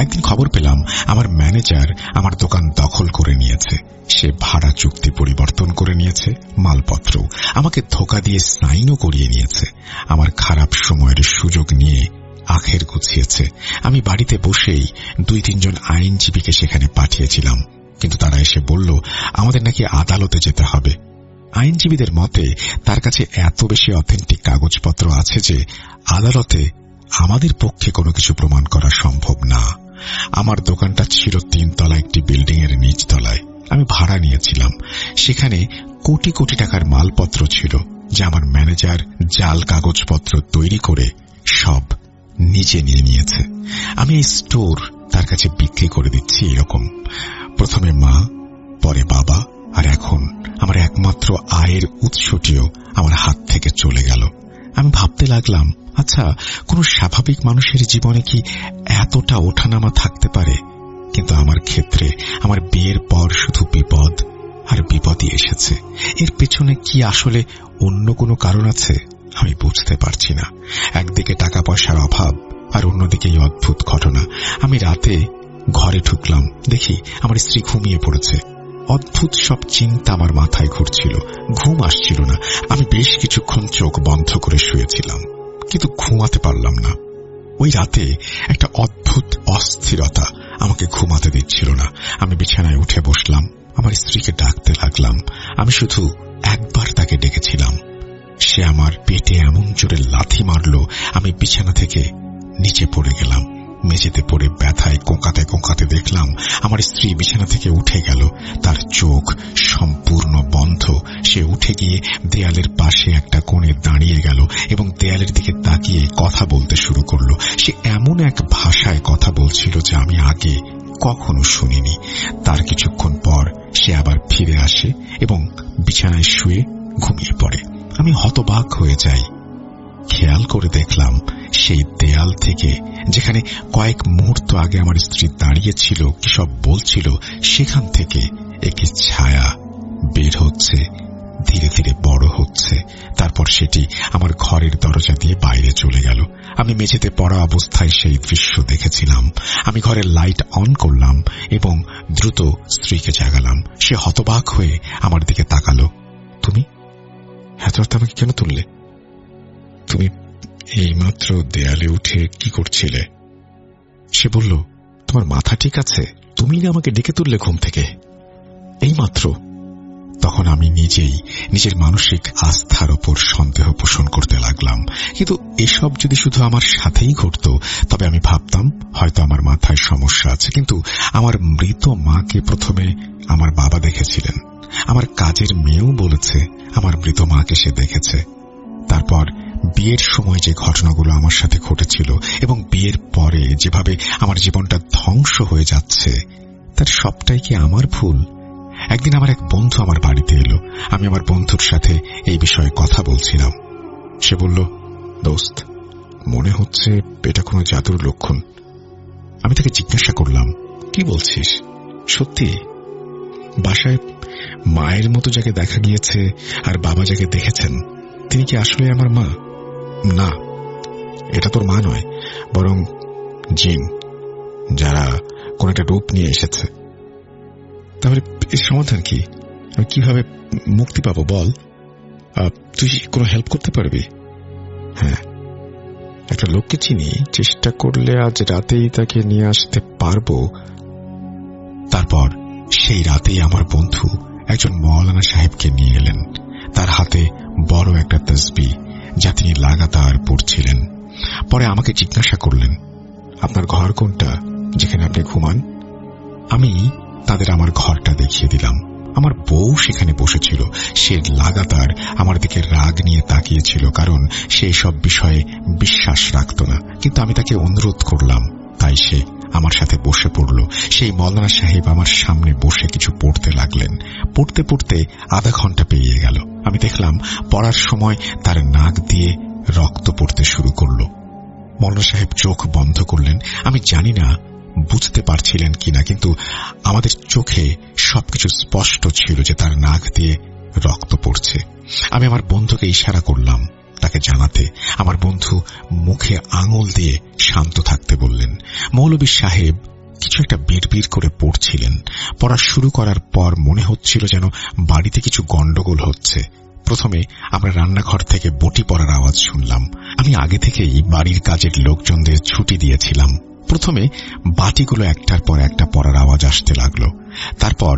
একদিন খবর পেলাম আমার ম্যানেজার আমার দোকান দখল করে নিয়েছে। সে ভাড়া চুক্তি পরিবর্তন করে নিয়েছে, মালপত্র আমাকে ধোঁকা দিয়ে সাইনও করিয়ে নিয়েছে। আমার খারাপ সময়ের সুযোগ নিয়ে আখের গুছিয়েছে। আমি বাড়িতে বসেই 2-3 জন আইনজীবীকে সেখানে পাঠিয়েছিলাম, কিন্তু তারা এসে বলল আমাদের নাকি আদালতে যেতে হবে। আইনজীবীদের মতে তার কাছে এত বেশি অথেন্টিক কাগজপত্র আছে যে আদালতে আমাদের পক্ষে কোনো কিছু প্রমাণ করা সম্ভব না। আমার দোকানটা ছিল 3 তলা একটি বিল্ডিং এর নিচ তলায়। আমি ভাড়া নিয়েছিলাম। সেখানে কোটি কোটি টাকার মালপত্র ছিল, যা আমার ম্যানেজার জাল কাগজপত্র তৈরি করে সব নিজে নিয়ে নিয়েছে। আমি এই স্টোর তার কাছে বিক্রি করে দিচ্ছি এরকম। প্রথমে মা, পরে বাবা, আর এখন আমার একমাত্র আয়ের উৎসটিও আমার হাত থেকে চলে গেল। আমি ভাবতে লাগলাম, আচ্ছা, কোন স্বাভাবিক মানুষের জীবনে কি এতটা ওঠানামা থাকতে পারে? কিন্তু আমার ক্ষেত্রে আমার বিয়ের পর শুধু বিপদ আর বিপদই এসেছে। এর পেছনে কি আসলে অন্য কোনো কারণ আছে? আমি বুঝতে পারছি না। একদিকে টাকা পয়সার অভাব, আর অন্যদিকে এই অদ্ভুত ঘটনা। আমি রাতে ঘরে ঢুকলাম, দেখি আমার স্ত্রী ঘুমিয়ে পড়েছে। অদ্ভুত সব চিন্তা আমার মাথায় ঘুরছিল, ঘুম আসছিল না। আমি বেশ কিছুক্ষণ চোখ বন্ধ করে শুয়েছিলাম, কিন্তু ঘুমাতে পারলাম না। ওই রাতে একটা অদ্ভুত অস্থিরতা আমাকে ঘুমাতে দিচ্ছিল না। আমি বিছানায় উঠে বসলাম, আমার স্ত্রীকে ডাকতে লাগলাম। আমি শুধু একবার তাকে ডেকেছিলাম। সে আমার পেটে এমন জোরে লাথি মারল, আমি বিছানা থেকে নিচে পড়ে গেলাম। মেঝেতে পড়ে ব্যথায় কোঁকাতে কোঁকাতে দেখলাম আমার স্ত্রী বিছানা থেকে উঠে গেল। তার চোখ সম্পূর্ণ বন্ধ। সে উঠে গিয়ে দেয়ালের পাশে একটা কোণে দাঁড়িয়ে গেল এবং দেয়ালের দিকে তাকিয়ে কথা বলতে শুরু করল। সে এমন এক ভাষায় কথা বলছিল যা আমি আগে কখনো শুনিনি। তার কিছুক্ষণ পর সে আবার ফিরে আসে এবং বিছানায় শুয়ে ঘুমিয়ে পড়ে। আমি হতবাক হয়ে যাই। খেয়াল করে দেখলাম সেই দেয়াল থেকে, যেখানে কয়েক মুহূর্ত আগে আমার স্ত্রী দাঁড়িয়েছিল কি সব বলছিল, সেখান থেকে একটি ছায়া বের হচ্ছে, ধীরে ধীরে বড় হচ্ছে। তারপর সেটি আমার ঘরের দরজা দিয়ে বাইরে চলে গেল। আমি মেঝেতে পড়া অবস্থায় সেই দৃশ্য দেখেছিলাম। আমি ঘরের লাইট অন করলাম এবং দ্রুত স্ত্রীকে জাগালাম। সে হতবাক হয়ে আমার দিকে তাকালো। তুমি এত রাতে আমাকে কেন তুললে? তুমি এইমাত্র দেয়ালে উঠে কি করছিলে? সে বলল, তোমার মাথা ঠিক আছে? তুমি না আমাকে ডেকে তুললে ঘুম থেকে এইমাত্র? তখন আমি নিজেই নিজের মানসিক আস্থার ওপর সন্দেহ পোষণ করতে লাগলাম। কিন্তু এসব যদি শুধু আমার সাথেই ঘটত, তবে আমি ভাবতাম হয়তো আমার মাথায় সমস্যা আছে। কিন্তু আমার মৃত মাকে প্রথমে আমার বাবা দেখেছিলেন। আমার কাজের মেয়েও বলেছে আমার মৃত মাকে সে দেখেছে। তারপর বিয়ের সময় যে ঘটনাগুলো আমার সাথে ঘটেছিল এবং বিয়ের পরে যেভাবে আমার জীবনটা ধ্বংস হয়ে যাচ্ছে, তার সবটাই কি আমার ভুল? একদিন আমার এক বন্ধু আমার বাড়িতে এলো। আমি আমার বন্ধুর সাথে এই বিষয়ে কথা বলছিলাম। সে বলল, দোস্ত, মনে হচ্ছে এটা কোনো জাদুর লক্ষণ। আমি তাকে জিজ্ঞাসা করলাম, কি বলছিস? সত্যি? বাসায় মায়ের মতো যাকে দেখা গিয়েছে আর বাবা যাকে দেখেছেন, তিনি কি আসলে আমার মা? না, এটা তোর মা নয়, বরং জিন, যারা কোন একটা রূপ নিয়ে এসেছে। তাহলে এর সমাধান কি? আমি কিভাবে মুক্তি পাবো বল? তুই কোনো হেল্প করতে পারবি? হ্যাঁ, একটা লোককে চিনি, চেষ্টা করলে আজ রাতেই তাকে নিয়ে আসতে পারবো। তারপর সেই রাতেই আমার বন্ধু একজন মওলানা সাহেবকে নিয়ে এলেন। তার হাতে বড় একটা তসবিহ, যা তিনি লাগাতার পড়ছিলেন। পরে আমাকে জিজ্ঞাসা করলেন, আপনার ঘর কোনটা, যেখানে আপনি ঘুমান? আমি তাদের আমার ঘরটা দেখিয়ে দিলাম। আমার বউ সেখানে বসেছিল। সে লাগাতার আমার দিকে রাগ নিয়ে তাকিয়েছিল, কারণ সে সব বিষয়ে বিশ্বাস রাখত না। কিন্তু আমি তাকে অনুরোধ করলাম, তাই সে আমার সাথে বসে পড়ল। সেই মওলানা সাহেব আমার সামনে বসে কিছু পড়তে লাগলেন। পড়তে পড়তে আধা ঘন্টা পেরিয়ে গেল। আমি দেখলাম পড়ার সময় তার নাক দিয়ে রক্ত পড়তে শুরু করল। মওলানা সাহেব চোখ বন্ধ করলেন। আমি জানি না বুঝতে পারছিলেন কিনা, কিন্তু আমাদের চোখে সবকিছু স্পষ্ট ছিল যে তার নাক দিয়ে রক্ত পড়ছে। আমি আমার বন্ধুকে ইশারা করলাম তাকে জানাতে। আমার বন্ধু মুখে আঙুল দিয়ে শান্ত থাকতে বললেন। মৌলভী সাহেব কিছু একটা বিড়বিড় করে পড়ছিলেন। পড়া শুরু করার পর মনে হচ্ছিল যেন বাড়িতে কিছু গন্ডগোল হচ্ছে। প্রথমে আমরা রান্নাঘর থেকে বটি পড়ার আওয়াজ শুনলাম। আমি আগে থেকেই বাড়ির কাজের লোকজনদের ছুটি দিয়েছিলাম। প্রথমে বাটিগুলো একটার পর একটা পড়ার আওয়াজ আসতে লাগলো। তারপর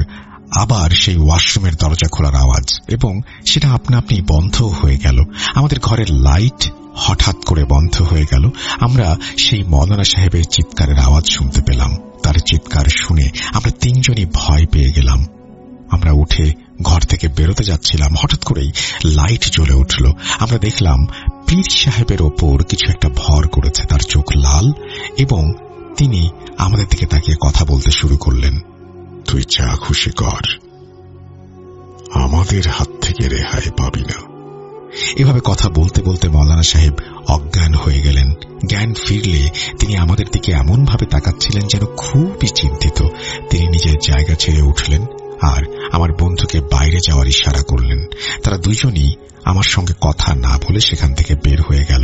আবার সেই ওয়াশরুমের দরজা খোলার আওয়াজ, এবং সেটা আপনা আপনি বন্ধ হয়ে গেল। আমাদের ঘরের লাইট হঠাৎ করে বন্ধ হয়ে গেল। আমরা সেই মৌলানা সাহেবের চিৎকারের আওয়াজ শুনতে পেলাম। তার চিৎকার শুনে আমরা তিনজনই ভয় পেয়ে গেলাম। আমরা উঠে ঘর থেকে বেরোতে যাচ্ছিলাম, হঠাৎ করেই লাইট জ্বলে উঠল। আমরা দেখলাম পীর সাহেবের ওপর কিছু একটা ভর করেছে। তার চোখ লাল এবং তিনি আমাদের দিকে তাকিয়ে কথা বলতে শুরু করলেন। তুই যা খুশি কর, আমাদের হাত থেকে রেহাই পাবি না। এভাবে কথা বলতে বলতে মৌলানা সাহেব অজ্ঞান হয়ে গেলেন। জ্ঞান ফিরলে তিনি আমাদের দিকে এমন ভাবে তাকাচ্ছিলেন যেন খুবই চিন্তিত। তিনি নিজের জায়গা ছেড়ে উঠলেন আর আমার বন্ধুকে বাইরে যাওয়ার ইশারা করলেন। তারা দুজনই আমার সঙ্গে কথা না বলে সেখান থেকে বের হয়ে গেল।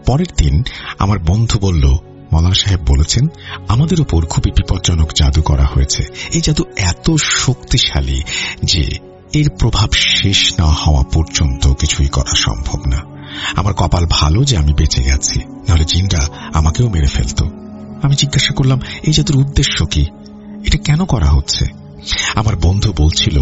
পরের দিন আমার বন্ধু বলল, মৌলানা সাহেব বলেছেন আমাদের উপর খুবই বিপজ্জনক জাদু করা হয়েছে। এই জাদু এত শক্তিশালী যে এর প্রভাব শেষ না হওয়া পর্যন্ত কিছুই করা সম্ভব না। আমার কপাল ভালো যে আমি বেঁচে গেছি, নাহলে জিনরা আমাকেও মেরে ফেলত। আমি জিজ্ঞাসা করলাম, এই জাদুর উদ্দেশ্য কি? এটা কেন করা হচ্ছে? আমার বন্ধু বলছিল,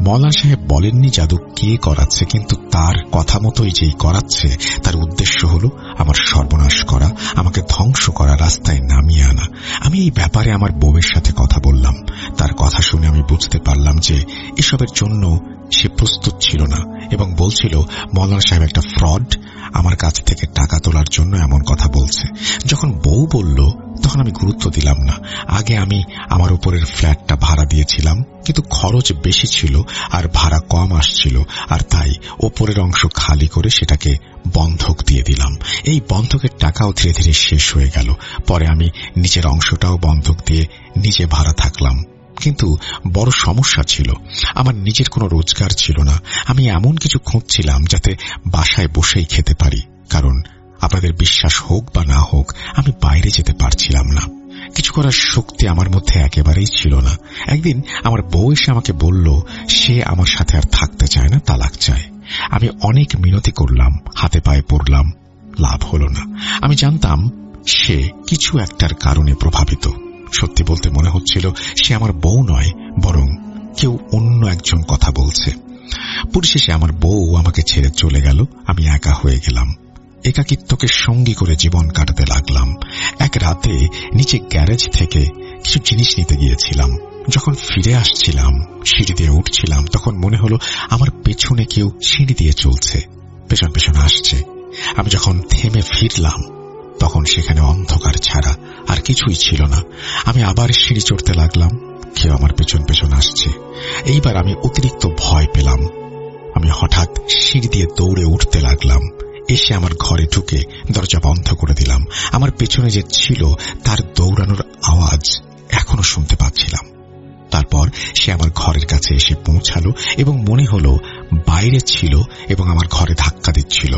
মৌলানা সাহেব বলেননি জাদু কে করাচ্ছে, কিন্তু তার কথা মতোই যেই করাচ্ছে তার উদ্দেশ্য হল আমার সর্বনাশ করা, আমাকে ধ্বংস করা, রাস্তায় নামিয়ে আনা। আমি এই ব্যাপারে আমার বউয়ের সাথে কথা বললাম। তার কথা শুনে আমি বুঝতে পারলাম যে এসবের জন্য সে প্রস্তুত ছিল না এবং বলছিল মৌলানা সাহেব একটা ফ্রড, আমার কাছ থেকে টাকা তোলার জন্য এমন কথা বলছে। যখন বউ বলল তখন আমি গুরুত্ব দিলাম না। আগে আমি আমার উপরের ফ্ল্যাটটা ভাড়া দিয়েছিলাম, কিন্তু খরচ বেশি ছিল আর ভাড়া কম আসছিল, আর তাই ওপরের অংশ খালি করে সেটাকে বন্ধক দিয়ে দিলাম। এই বন্ধকের টাকাও ধীরে ধীরে শেষ হয়ে গেল। পরে আমি নিচের অংশটাও বন্ধক দিয়ে নিজে ভাড়া থাকলাম। কিন্তু বড় সমস্যা ছিল, আমার নিজের কোনো রোজগার ছিল না। আমি এমন কিছু খুঁজছিলাম যাতে বাসায় বসেই খেতে পারি, কারণ আপনাদের বিশ্বাস হোক বা না হোক আমি বাইরে যেতে পারছিলাম না। কিছু করার শক্তি আমার মধ্যে একেবারেই ছিল না। একদিন আমার বউ এসে আমাকে বলল সে আমার সাথে আর থাকতে চায় না, তালাক চায়। আমি অনেক মিনতি করলাম, হাতে পায়ে পড়লাম, লাভ হল না। আমি জানতাম সে কিছু একটার কারণে প্রভাবিত। সত্যি বলতে মনে হচ্ছিল সে আমার বউ নয়, বরং কেউ অন্য একজন কথা বলছে। পরিশেষে আমার বউ আমাকে ছেড়ে চলে গেল। আমি একা হয়ে গেলাম। একাকিত্বকে সঙ্গী করে জীবন কাটাতে লাগলাম। এক রাতে নিচে গ্যারেজ থেকে কিছু জিনিস নিতে গিয়েছিলাম। যখন ফিরে আসছিলাম, সিঁড়ি দিয়ে উঠছিলাম, তখন মনে হলো আমার পেছনে কেউ সিঁড়ি দিয়ে চলছে, পেছন পেছন আসছে। আমি যখন থেমে ফিরলাম তখন সেখানে অন্ধকার ছাড়া আর কিছুই ছিল না। আমি আবার সিঁড়ি চড়তে লাগলাম, কেউ আমার পেছন পেছন আসছে। এইবার আমি অতিরিক্ত ভয় পেলাম। আমি হঠাৎ সিঁড়ি দিয়ে দৌড়ে উঠতে লাগলাম। এসে আমার ঘরে ঢুকে দরজা বন্ধ করে দিলাম। আমার পেছনে যে ছিল তার দৌড়ানোর আওয়াজ এখনো শুনতে পাচ্ছিলাম। তারপর সে আমার ঘরের কাছে এসে পৌঁছালো এবং মনে হলো বাইরে ছিল এবং আমার ঘরে ধাক্কা দিচ্ছিল।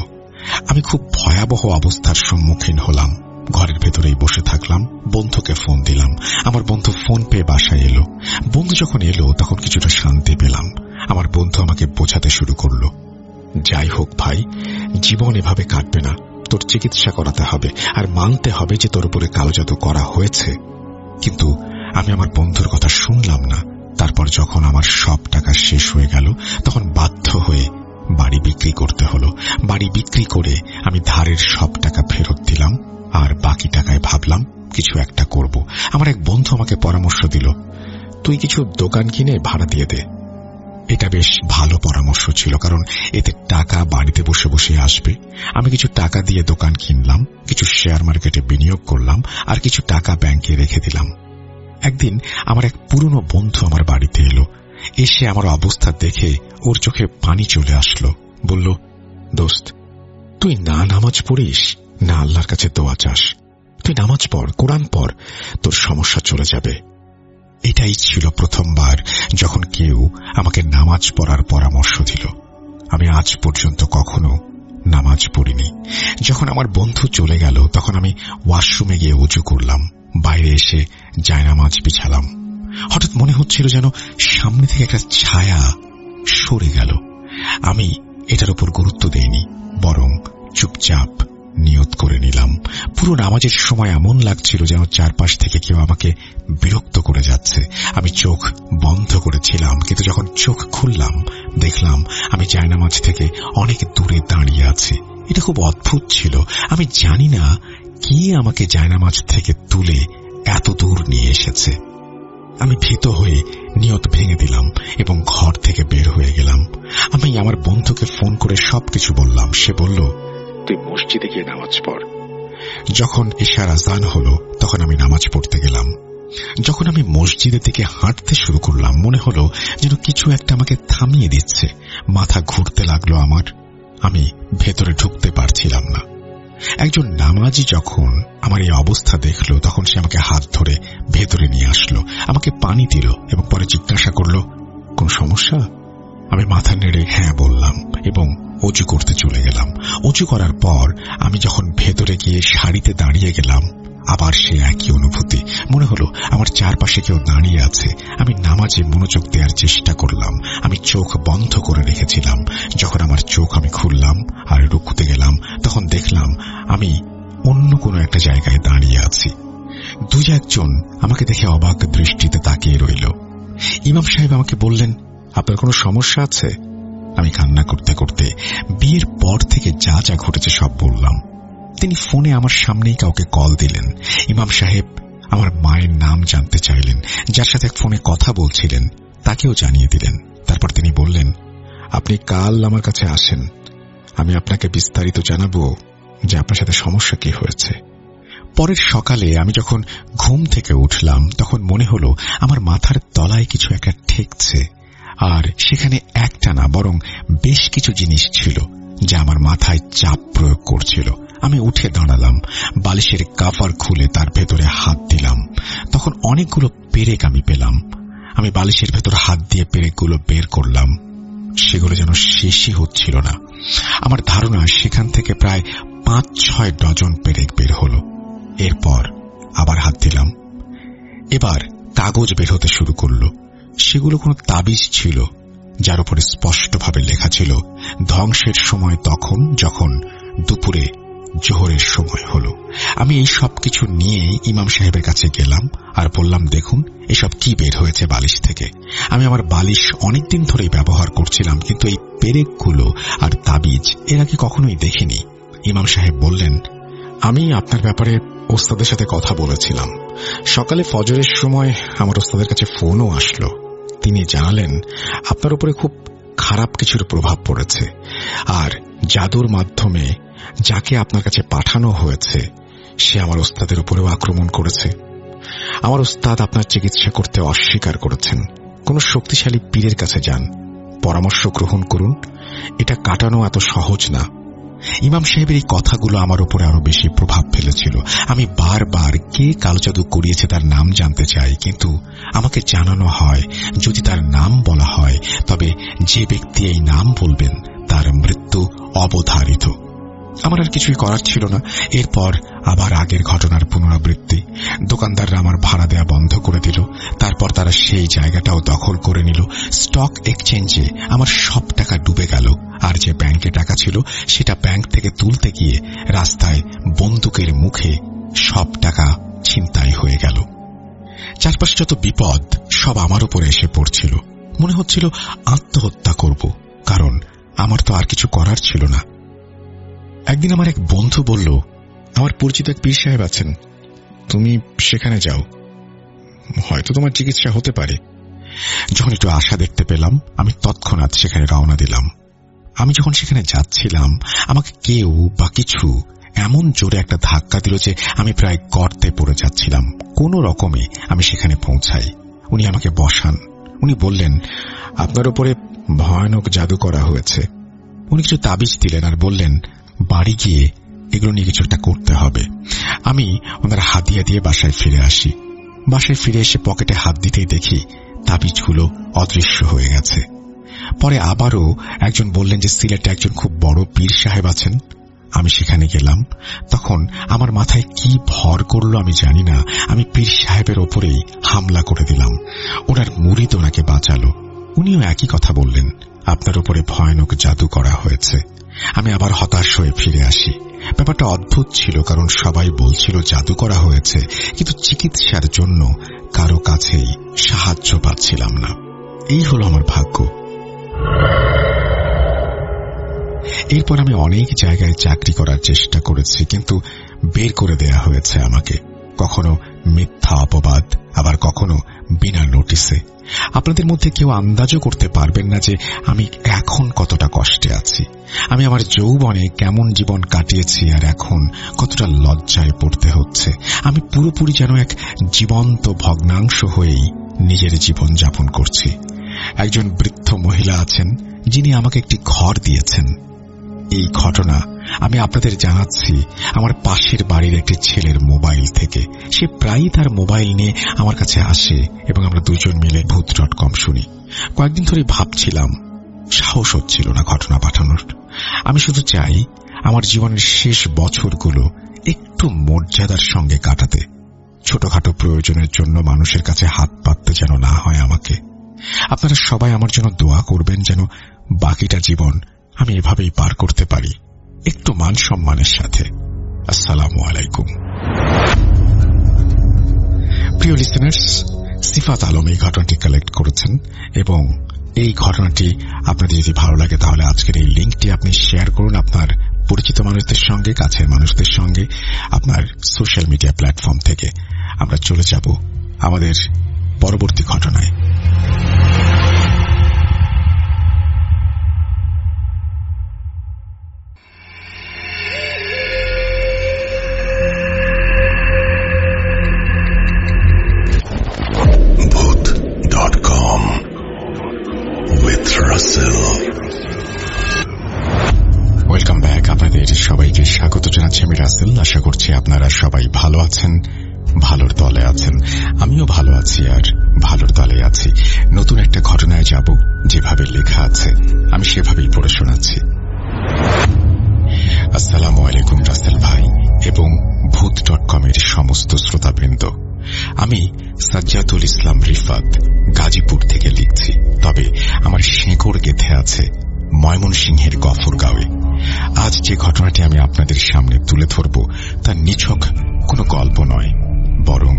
আমি খুব ভয়াবহ অবস্থার সম্মুখীন হলাম। ঘরের ভেতরেই বসে থাকলাম। বন্ধুকে ফোন দিলাম। আমার বন্ধু ফোন পেয়ে বাসায় এলো। বন্ধু যখন এলো তখন কিছুটা শান্তি পেলাম। আমার বন্ধু আমাকে বোঝাতে শুরু করলো, যাই হোক ভাই, জীবন এভাবে কাটবে না, তোর চিকিৎসা করাতে হবে আর মানতে হবে যে তোর উপরে কালো জাদু করা হয়েছে। কিন্তু আমি আমার বন্ধুর কথা শুনলাম না। তারপর যখন আমার সব টাকা শেষ হয়ে গেল তখন বাধ্য হয়ে বাড়ি বিক্রি করতে হলো। বাড়ি বিক্রি করে আমি ধারের সব টাকা ফেরত দিলাম আর বাকি টাকায় ভাবলাম কিছু একটা করব। আমার এক বন্ধু আমাকে পরামর্শ দিল, তুই কিছু দোকান কিনে ভাড়া দিয়ে দে। এটা বেশ ভালো পরামর্শ ছিল, কারণ এতে টাকা বাড়িতে বসে বসে আসবে। আমি কিছু টাকা দিয়ে দোকান কিনলাম, কিছু শেয়ার মার্কেটে বিনিয়োগ করলাম আর কিছু টাকা ব্যাংকে রেখে দিলাম। একদিন আমার এক পুরনো বন্ধু আমার বাড়িতে এলো। এসে আমার অবস্থা দেখে ওর চোখে পানি চলে আসলো। বলল, দোস্ত, তুই না নামাজ পড়িস না আল্লাহর কাছে দোয়া চাস, তুই নামাজ পড়, কোরআন পড়, তোর সমস্যা চলে যাবে। এটাই ছিল প্রথমবার যখন কেউ আমাকে নামাজ পড়ার পরামর্শ দিল। আমি আজ পর্যন্ত কখনো নামাজ পড়িনি। যখন আমার বন্ধু চলে গেল তখন আমি ওয়াশরুমে গিয়ে ওযু করলাম। বাইরে এসে জায়নামাজ বিছালাম। হঠাৎ মনে হচ্ছিল যেন সামনে থেকে একটা ছায়া সরে গেল। আমি এটার উপর গুরুত্ব দেইনি, বরং চুপচাপ নিয়ত করে নিলাম। পুরো নামাজের সময় এমন লাগছিল যেন চারপাশ থেকে কেউ আমাকে বিরক্ত করে যাচ্ছে। আমি চোখ বন্ধ করেছিলাম, কিন্তু যখন চোখ খুললাম দেখলাম আমি জায়নামাজ থেকে অনেক দূরে দাঁড়িয়ে আছি। এটা খুব অদ্ভুত ছিল। আমি জানি না কে আমাকে জায়নামাজ থেকে তুলে এত দূর নিয়ে এসেছে। আমি ভীত হয়ে নিয়ত ভেঙে দিলাম এবং ঘর থেকে বের হয়ে গেলাম। আমি আমার বন্ধুকে ফোন করে সবকিছু বললাম। সে বলল, তুই মসজিদে গিয়ে নামাজ পড়। যখন ইশার আযান হলো তখন আমি নামাজ পড়তে গেলাম। যখন আমি মসজিদের দিকে হাঁটতে শুরু করলাম মনে হলো যেন কিছু একটা আমাকে থামিয়ে দিচ্ছে। মাথা ঘুরতে লাগলো আমার। আমি ভেতরে ঢুকতে পারছিলাম না। একজন নামাজি যখন আমার এই অবস্থা দেখলো তখন সে আমাকে হাত ধরে ভেতরে নিয়ে আসলো, আমাকে পানি দিল এবং পরে জিজ্ঞাসা করলো, কোন সমস্যা? আমি মাথা নেড়ে হ্যাঁ বললাম এবং অজু করতে চলে গেলাম। অজু করার পর আমি যখন ভেতরে গিয়ে সারিতে দাঁড়িয়ে গেলাম আবার সে একই অনুভূতি। মনে হলো আমার চারপাশে কেউ দাঁড়িয়ে আছে। আমি নামাজে মনোযোগ দেওয়ার চেষ্টা করলাম। আমি চোখ বন্ধ করে রেখেছিলাম। যখন আমার চোখ আমি খুললাম আর রুকুতে গেলাম তখন দেখলাম আমি অন্য কোনো একটা জায়গায় দাঁড়িয়ে আছি। দুই একজন আমাকে দেখে অবাক দৃষ্টিতে তাকিয়ে রইল। ইমাম সাহেব আমাকে বললেন, আপনার কোনো সমস্যা আছে? আমি কান্না করতে করতে বিয়ের পর থেকে যা যা ঘটেছে সব বললাম। তিনি ফোনে আমার সামনেই কাউকে কল দিলেন। ইমাম সাহেব আমার মায়ের নাম জানতে চাইলেন। যার সাথে ফোনে কথা বলছিলেন তাকেও জানিয়ে দিলেন। তারপর তিনি বললেন, আপনি কাল আমার কাছে আসেন, আমি আপনাকে বিস্তারিত জানাবো যে আপনার সাথে সমস্যা কি হয়েছে। পরের সকালে আমি যখন ঘুম থেকে উঠলাম তখন মনে হলো আমার মাথার তলায় কিছু একটা ঠেকছে, আর সেখানে একটা না বরং বেশ কিছু জিনিস ছিল যা আমার মাথায় চাপ প্রয়োগ করছিল। আমি উঠে দাঁড়ালাম, বালিশের কাভার খুলে তার ভেতরে হাত দিলাম। তখন অনেকগুলো পেরেক আমি পেলাম। আমি বালিশের ভেতর হাত দিয়ে পেরেকগুলো বের করলাম। সেগুলো যেন শেষই হচ্ছিল না। আমার ধারণা সেখান থেকে প্রায় ৫-৬ ডজন পেরেক বের হলো। এরপর আবার হাত দিলাম। এবার কাগজ বের হতে শুরু করলো। সেগুলো কোনো তাবিজ ছিল যার উপরে স্পষ্টভাবে লেখা ছিল, ধ্বংসের সময় তখন যখন দুপুরে জোহরের সময় হলো। আমি এই সব কিছু নিয়ে ইমাম সাহেবের কাছে গেলাম আর বললাম, দেখুন এসব কি বের হয়েছে বালিশ থেকে। আমি আমার বালিশ অনেকদিন ধরেই ব্যবহার করছিলাম, কিন্তু এই পেরেকগুলো আর তাবিজ এর আগে কখনোই দেখিনি। ইমাম সাহেব বললেন, আমি আপনার ব্যাপারে ওস্তাদের সাথে কথা বলেছিলাম। সকালে ফজরের সময় আমার ওস্তাদের কাছে ফোনও আসলো। তিনি জানালেন আপনার উপরে খুব খারাপ কিছুর প্রভাব পড়েছে, আর জাদুর মাধ্যমে যাকে আপনার কাছে পাঠানো হয়েছে সে আমার ওস্তাদের উপরেও আক্রমণ করেছে। আমার ওস্তাদ আপনার চিকিৎসা করতে অস্বীকার করেছেন। কোন শক্তিশালী পীরের কাছে যান, পরামর্শ গ্রহণ করুন। এটা কাটানো এত সহজ না। ইমাম সাহেবের এই কথাগুলো আমার উপরে আরো বেশি প্রভাব ফেলেছিল। আমি বারবার কে কালো জাদু করিয়েছে তার নাম জানতে চাই, কিন্তু আমাকে জানানো হয় যদি তার নাম বলা হয় তবে যে ব্যক্তি এই নাম বলবেন তার মৃত্যু অবধারিত। আমার আর কিছুই করার ছিল না। এরপর আবার আগের ঘটনার পুনরাবৃত্তি। দোকানদাররা আমার ভাড়া দেয়া বন্ধ করে দিল। তারপর তারা সেই জায়গাটাও দখল করে নিল। স্টক এক্সচেঞ্জে আমার সব টাকা ডুবে গেল, আর যে ব্যাংকে টাকা ছিল সেটা ব্যাংক থেকে তুলতে গিয়ে রাস্তায় বন্দুকের মুখে সব টাকা ছিনতাই হয়ে গেল। চারপাশে যত বিপদ সব আমার উপরে এসে পড়ছিল। মনে হচ্ছিল আত্মহত্যা করব, কারণ আমার তো আর কিছু করার ছিল না। একদিন আমার এক বন্ধু বলল, আমার পরিচিত এক পীর সাহেব আছেন, তুমি সেখানে যাও, হয়তো তোমার চিকিৎসা হতে পারে। যখন একটু আশা দেখতে পেলাম আমি তৎক্ষণাৎ সেখানে রওনা দিলাম। আমি যখন সেখানে যাচ্ছিলাম আমাকে কেউ বা কিছু এমন জোরে একটা ধাক্কা দিল যে আমি প্রায় গর্তে পড়ে যাচ্ছিলাম। কোনো রকমে আমি সেখানে পৌঁছাই। উনি আমাকে বসান। উনি বললেন, আপনার উপরে ভয়ানক জাদু করা হয়েছে। উনি কিছু তাবিজ দিলেন আর বললেন, বাড়ি গিয়ে এগুলো নিয়ে কিছু একটা করতে হবে। আমি ওনার হাদিয়া দিয়ে বাসায় ফিরে আসি। বাসায় ফিরে এসে পকেটে হাত দিতেই দেখি তাবিজগুলো অদৃশ্য হয়ে গেছে। পরে আবারও একজন বললেন যে সিলেটে একজন খুব বড় পীর সাহেব আছেন। আমি সেখানে গেলাম। তখন আমার মাথায় কি ভর করলো আমি জানি না, আমি পীর সাহেবের ওপরেই হামলা করে দিলাম। ওনার মুরিদ ওনাকে বাঁচালো। উনিও একই কথা বললেন, আপনার উপরে ভয়ানক জাদু করা হয়েছে। আমি আবার হতাশ হয়ে ফিরে আসি। ব্যাপারটা অদ্ভুত ছিল, কারণ সবাই বলছিল জাদু করা হয়েছে, কিন্তু চিকিৎসার জন্য কারো কাছেই সাহায্য পাচ্ছিলাম না। এই হলো আমার ভাগ্য। এরপর আমি অনেক জায়গায় চাকরি করার চেষ্টা করেছি, কিন্তু বের করে দেয়া হয়েছে আমাকে, কখনো মিথ্যা অপবাদ, আবার কখনো বিনা নোটিসে। আপনাদের মধ্যে কেউ আন্দাজও করতে পারবেন না যে আমি এখন কতটা কষ্টে আছি। আমি আমার যৌবনে কেমন জীবন কাটিয়েছি, আর এখন কতটা লজ্জায় পড়তে হচ্ছে। আমি পুরোপুরি যেন এক জীবন্ত ভগ্নাংশ হয়েই নিজের জীবন যাপন করছি। একজন বৃদ্ধ মহিলা আছেন যিনি আমাকে একটি ঘর দিয়েছেন। এই ঘটনা আমি আপনাদের জানাচ্ছি আমার পাশের বাড়ির একটি ছেলের মোবাইল থেকে। সে প্রায়ই তার মোবাইল নিয়ে আমার কাছে আসে এবং আমরা দুজন মিলে ভূত.com শুনি। কয়েকদিন ধরে ভাবছিলাম, সাহস হচ্ছিল না ঘটনা পাঠানোর। আমি শুধু চাই আমার জীবনের শেষ বছরগুলো একটু মর্যাদার সঙ্গে কাটাতে। ছোটখাটো প্রয়োজনের জন্য মানুষের কাছে হাত পাততে যেন না হয় আমাকে। আপনারা সবাই আমার জন্য দোয়া করবেন, যেন বাকিটা জীবন আমি এভাবেই পার করতে পারি, একটু মান সম্মানের সাথে। আসসালামু আলাইকুম। প্রিয় লিসেনার্স, সিফাত আলম এই ঘটনাটি কালেক্ট করেছেন, এবং এই ঘটনাটি আপনাদের যদি ভালো লাগে তাহলে আজকের এই লিঙ্কটি আপনি শেয়ার করুন আপনার পরিচিত মানুষদের সঙ্গে, কাছের মানুষদের সঙ্গে, আপনার সোশ্যাল মিডিয়া প্ল্যাটফর্ম থেকে। আমরা চলে যাব আমাদের পরবর্তী ঘটনায়। Bhoot.com with Russell. Welcome back. আপনাদের সবাইকে স্বাগত জানাচ্ছি। আমি রাসেল। আশা করছি আপনারা সবাই ভালো আছেন, ভালোর দলে আছেন। আমিও ভালো আছি আর ভালোর দলে আছি। নতুন একটা ঘটনায় যাব, যেভাবে লেখা আছে আমি সেভাবেই পড়ে শোনাচ্ছি। আসসালামু আলাইকুম রাসেল ভাই এবং ভূত.com এর সমস্ত শ্রোতাবৃন্দ। আমি সাজ্জাতুল ইসলাম রিফাত গাজীপুর থেকে লিখছি, তবে আমার শেকড় গেঁথে আছে ময়মনসিংহের গফরগাঁওয়ে। আজ যে ঘটনাটি আমি আপনাদের সামনে তুলে ধরব তা নিছক কোনো গল্প নয়, বরং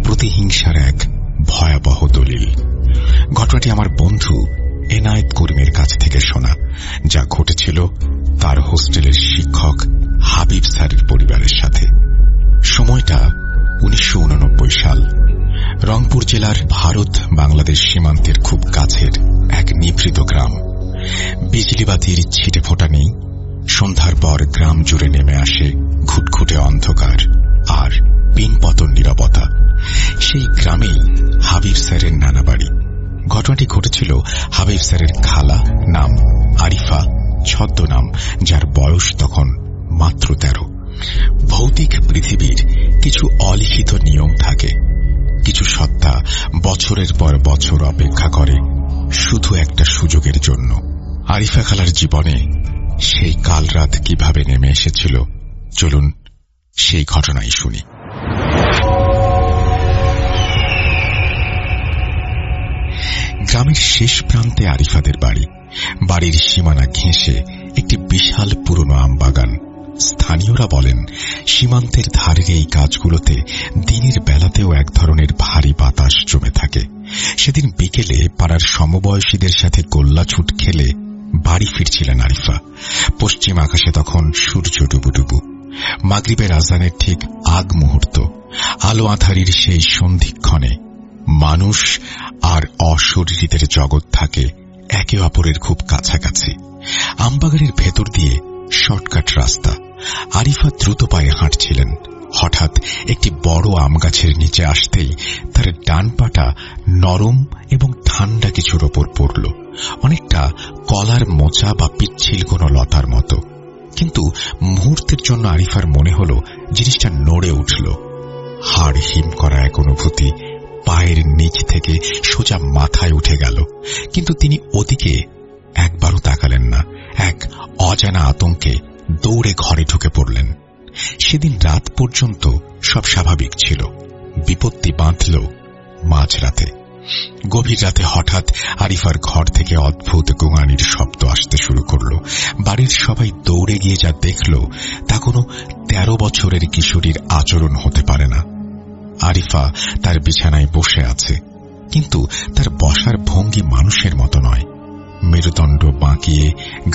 প্রতিহিংসার এক ভয়াবহ দলিল। ঘটনাটি আমার বন্ধু এনায়েত করিমের কাছ থেকে শোনা, যা ঘটেছিল তার হোস্টেলের শিক্ষক হাবিব স্যারের পরিবারের সাথে। সময়টা 1989 সাল। রংপুর জেলার ভারত বাংলাদেশ সীমান্তের খুব কাছের এক নিভৃত গ্রাম। বিজলিবাতির ছিটে ফোঁটা নেই। সন্ধ্যার পর গ্রাম জুড়ে নেমে আসে ঘুটঘুটে অন্ধকার আর পিনপতন নীরবতা। সেই গ্রামেই হাবিব স্যারের নানা বাড়ি। ঘটনাটি ঘটেছিল হাবিব স্যারের খালা, নাম আরিফা, ছদ্মনাম, যার বয়স তখন মাত্র 13। ভৌতিক পৃথিবীর কিছু অলিখিত নিয়ম থাকে। কিছু সত্তা বছরের পর বছর অপেক্ষা করে শুধু একটা সুযোগের জন্য। আরিফা খালার জীবনে সেই কাল রাত কিভাবে নেমে এসেছিল, চলুন সেই ঘটনাই শুনি। গ্রামের শেষ প্রান্তে আরিফাদের বাড়ি। বাড়ির সীমানা ঘেঁষে একটি বিশাল পুরনো আমবাগান। স্থানীয়রা বলেন, সীমান্তের ধারের এই গাছগুলোতে দিনের বেলাতেও এক ধরনের ভারী বাতাস জমে থাকে। সেদিন বিকেলে পাড়ার সমবয়সীদের সাথে গোল্লাছুট খেলে বাড়ি ফিরছিলেন আরিফা। পশ্চিম আকাশে তখন সূর্য ডুবুডুবু। মাগরিবের আজানের ঠিক আগ মুহূর্ত। আলো আঁধারির সেই সন্ধিক্ষণে মানুষ আর অশরীরীদের জগৎ থাকে একে অপরের খুব কাছাকাছি। আমবাগানের ভেতর দিয়ে শর্টকাট রাস্তা। আরিফা দ্রুত পায়ে হাঁটছিলেন। হঠাৎ একটি বড় আম গাছের নিচে আসতেই তার ডান পাটা নরম এবং ঠান্ডা কিছুর ওপর পড়ল, অনেকটা কলার মোচা বা পিচ্ছিল কোনো লতার মতো। কিন্তু মুহূর্তের জন্য আরিফার মনে হল জিনিসটা নড়ে উঠল। হাড় হিম করা এক অনুভূতি পায়ের নিচ থেকে সোজা মাথায় উঠে গেল, কিন্তু তিনি ওদিকে একবারও তাকালেন না। এক অজানা আতঙ্কে দৌড়ে ঘরে ঢুকে পড়লেন। সেদিন রাত পর্যন্ত সব স্বাভাবিক ছিল। বিপত্তি বাঁধল মাঝরাতে। গভীর রাতে হঠাৎ আরিফার ঘর থেকে অদ্ভুত গোঙানির শব্দ আসতে শুরু করল। বাড়ির সবাই দৌড়ে গিয়ে যা দেখল তা কোনো 13 বছরের কিশোরীর আচরণ হতে পারে না। আরিফা তার বিছানায় বসে আছে, কিন্তু তার বসার ভঙ্গি মানুষের মতো নয়। মেরুদণ্ড বাঁকিয়ে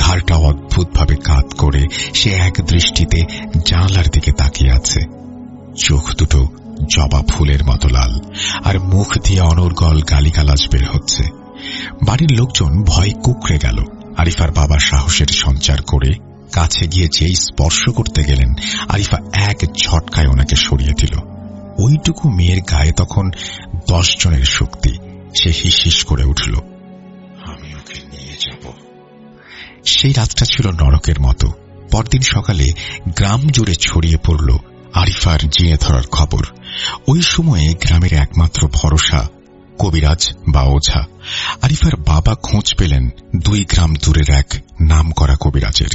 ঘাড়টা অদ্ভুতভাবে কাত করে সে এক দৃষ্টিতে জানলার দিকে তাকিয়ে আছে। চোখ দুটো জবা ফুলের মতো লাল, আর মুখ দিয়ে অনর্গল গালিগালাজ বের হচ্ছে। বাড়ির লোকজন ভয়ে কুঁকড়ে গেল। আরিফার বাবা সাহসের সঞ্চার করে কাছে গিয়ে যেই স্পর্শ করতে গেলেন, আরিফা এক ঝটকায় ওনাকে সরিয়ে দিল। ওইটুকু মেয়ের গায়ে তখন 10 জনের শক্তি। সে হিস হিস করে উঠল, আমি ওকে নিয়ে যাব। সেই রাতটা ছিল নরকের মতো। পরদিন সকালে গ্রাম জুড়ে ছড়িয়ে পড়ল আরিফার জিয়ে ধরার খবর। ওই সময়ে গ্রামের একমাত্র ভরসা কবিরাজ বা ওঝা। আরিফার বাবা খোঁজ পেলেন 2 গ্রাম দূরের এক নামকরা কবিরাজের।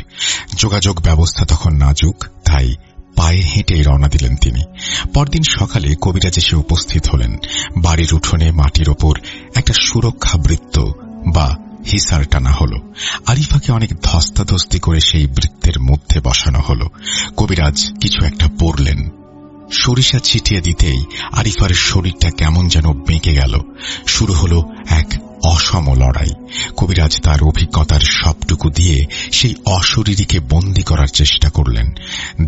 যোগাযোগ ব্যবস্থা তখন নাজুক, তাই পায়ে হেঁটে রওনা দিলেন তিনি। পরদিন সকালে কবিরাজ এসে উপস্থিত হলেন। বাড়ির উঠোনে মাটির ওপর একটা সুরক্ষা বৃত্ত বা হিসার টানা হল। আরিফাকে অনেক ধস্তাধস্তি করে সেই বৃত্তের মধ্যে বসানো হল। কবিরাজ কিছু একটা পড়লেন। সরিষা ছিটিয়ে দিতেই আরিফার শরীরটা কেমন যেন বেঁকে গেল। শুরু হল এক অসম লড়াই। কবিরাজ তার অভিজ্ঞতার সবটুকু দিয়ে সেই অশরীরীকে বন্দী করার চেষ্টা করলেন।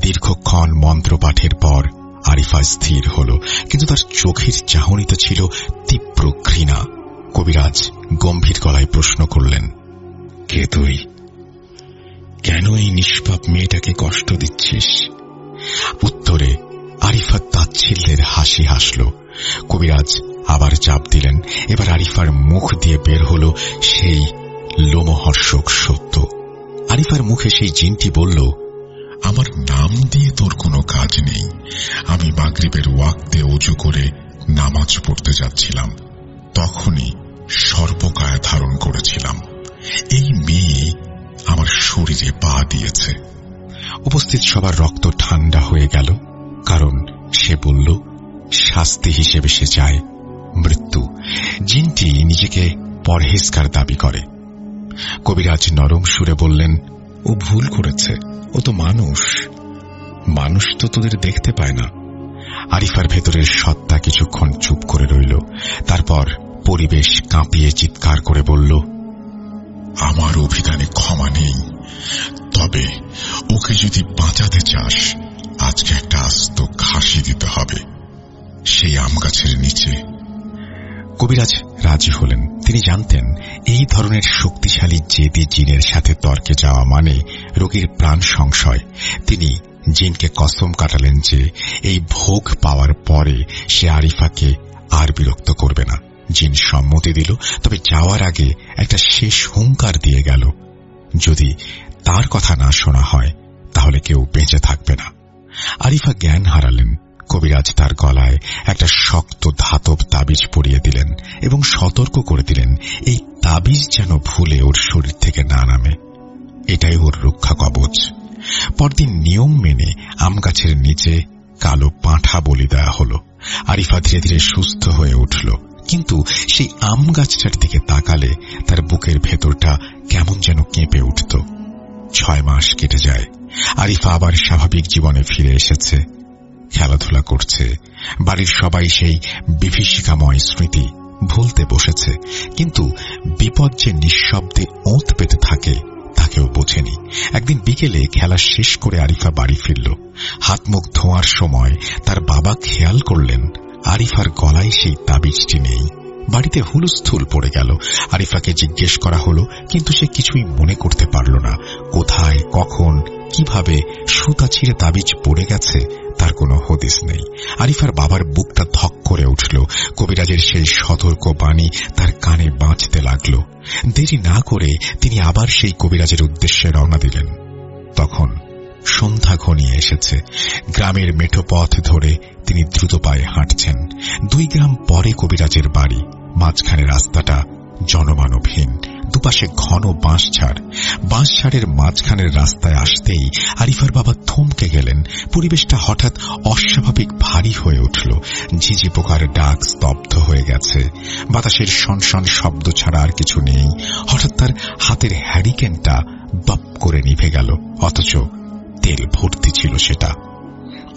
দীর্ঘক্ষণ মন্ত্রপাঠের পর আরিফা স্থির হল, কিন্তু তার চোখের চাহনিতে ছিল তীব্র ঘৃণা। কবিরাজ গম্ভীর গলায় প্রশ্ন করলেন, কে তুই? কেন এই নিষ্পাপ মেয়েটাকে কষ্ট দিচ্ছিস? উত্তরে আরিফা তাচ্ছিল্যের হাসি হাসল। কবিরাজ আবার চাপ দিলেন। এবার আরিফার মুখ দিয়ে বের হল সেই লোমহর্ষক সত্য। আরিফার মুখে সেই জিনটি বলল, আমার নাম দিয়ে তোর কোনো কাজ নেই। আমি মাগরিবের ওয়াক্তে ওযু করে নামাজ পড়তে যাচ্ছিলাম, তখনই সর্বকায়া ধারণ করেছিলাম। এই মেয়ে আমার শরীরে পা দিয়েছে। উপস্থিত সবার রক্ত ঠান্ডা হয়ে গেল, কারণ সে বলল শাস্তি হিসেবে সে চায় মৃত্যু। জিনটি নিজেকে পরহেজগার দাবি করে। কবিরাজ নরম সুরে বললেন, ও ভুল করেছে, ও তো মানুষ। মানুষ তো তোদের দেখতে পায় না। আরিফার ভেতরের সত্তা কিছুক্ষণ চুপ করে রইল। তারপর পরিবেশ কাঁপিয়ে চিৎকার করে বলল, আমার অভিধানে ক্ষমা নেই, তবে ওকে যদি বাঁচাতে চাস আজকে একটা আস্ত ঘাসি দিতে হবে সেই আম গাছের নিচে। কবিরাজ রাজি হলেন। তিনি জানতেন এই ধরনের শক্তিশালী জেদি জিনের সাথে তর্কে যাওয়া মানে রোগীর প্রাণ সংশয়। তিনি জিনকে কসম কাটালেন যে এই ভোগ পাওয়ার পরে সে আরিফাকে আর বিরক্ত করবে না। জিন সম্মতি দিল, তবে যাওয়ার আগে একটা শেষ হুঙ্কার দিয়ে গেল, যদি তার কথা না শোনা হয় তাহলে কেউ বেঁচে থাকবে না। আরিফা জ্ঞান হারালেন। কবিরাজ তার গলায় একটা শক্ত ধাতব তাবিজ পরিয়ে দিলেন এবং সতর্ক করে দিলেন এই তাবিজ যেন ভুলে ওর শরীর থেকে না নামে। এটাই ওর রক্ষা কবচ। পরদিন নিয়ম মেনে আম গাছের নিচে কালো পাঁঠা বলি দেওয়া হল। আরিফা ধীরে ধীরে সুস্থ হয়ে উঠল, কিন্তু সেই আম গাছটার দিকে তাকালে তার বুকের ভেতরটা কেমন যেন কেঁপে উঠত। 6 মাস কেটে যায়। আরিফা আবার স্বাভাবিক জীবনে ফিরে এসেছে, খেলাধুলা করছে। বাড়ির সবাই সেই বিভীষিকাময় স্মৃতি ভুলতে বসেছে, কিন্তু বিপদ যে নিঃশব্দে ওঁত পেতে থাকে তা কেউ বোঝেনি। একদিন বিকেলে খেলা শেষ করে আরিফা বাড়ি ফিরল। হাত মুখ ধোয়ার সময় তার বাবা খেয়াল করলেন আরিফার গলায় সেই তাবিজটি নেই। বাড়িতে হুলস্থুল পড়ে গেল। আরিফাকে জিজ্ঞেস করা হলো, কিন্তু সে কিছুই মনে করতে পারল না। কোথায়, কখন, কিভাবে সুতা ছিঁড়ে তাবিজ পড়ে গেছে তার কোনো হদিস নেই। আরিফার বাবার বুকটা ধক করে উঠল। কবিরাজের সেই সতর্ক বাণী তার কানে বাজতে লাগল। দেরি না করে তিনি আবার সেই কবিরাজের উদ্দেশ্যে রওনা দিলেন। তখন সন্ধ্যা ঘনিয়ে এসেছে। গ্রামের মেঠো পথ ধরে তিনি দ্রুত পায়ে হাঁটছেন। 2 গ্রাম পরে কবিরাজের বাড়ি। মাঝখানে রাস্তাটা জনমানবহীন। দুপাশে ঘন বাঁশঝাড়ের মাঝখানের রাস্তায় আসতেই আরিফার বাবা থমকে গেলেন। পরিবেশটা হঠাৎ অস্বাভাবিক ভারী হয়ে উঠল। ঝিঁঝি পোকার ডাক স্তব্ধ হয়ে গেছে। বাতাসের সনসন শব্দ ছাড়া আর কিছু নেই। হঠাৎ তার হাতের হ্যারিকেনটা বাপ করে নিভে গেল, অথচ তেল ভর্তি ছিল সেটা।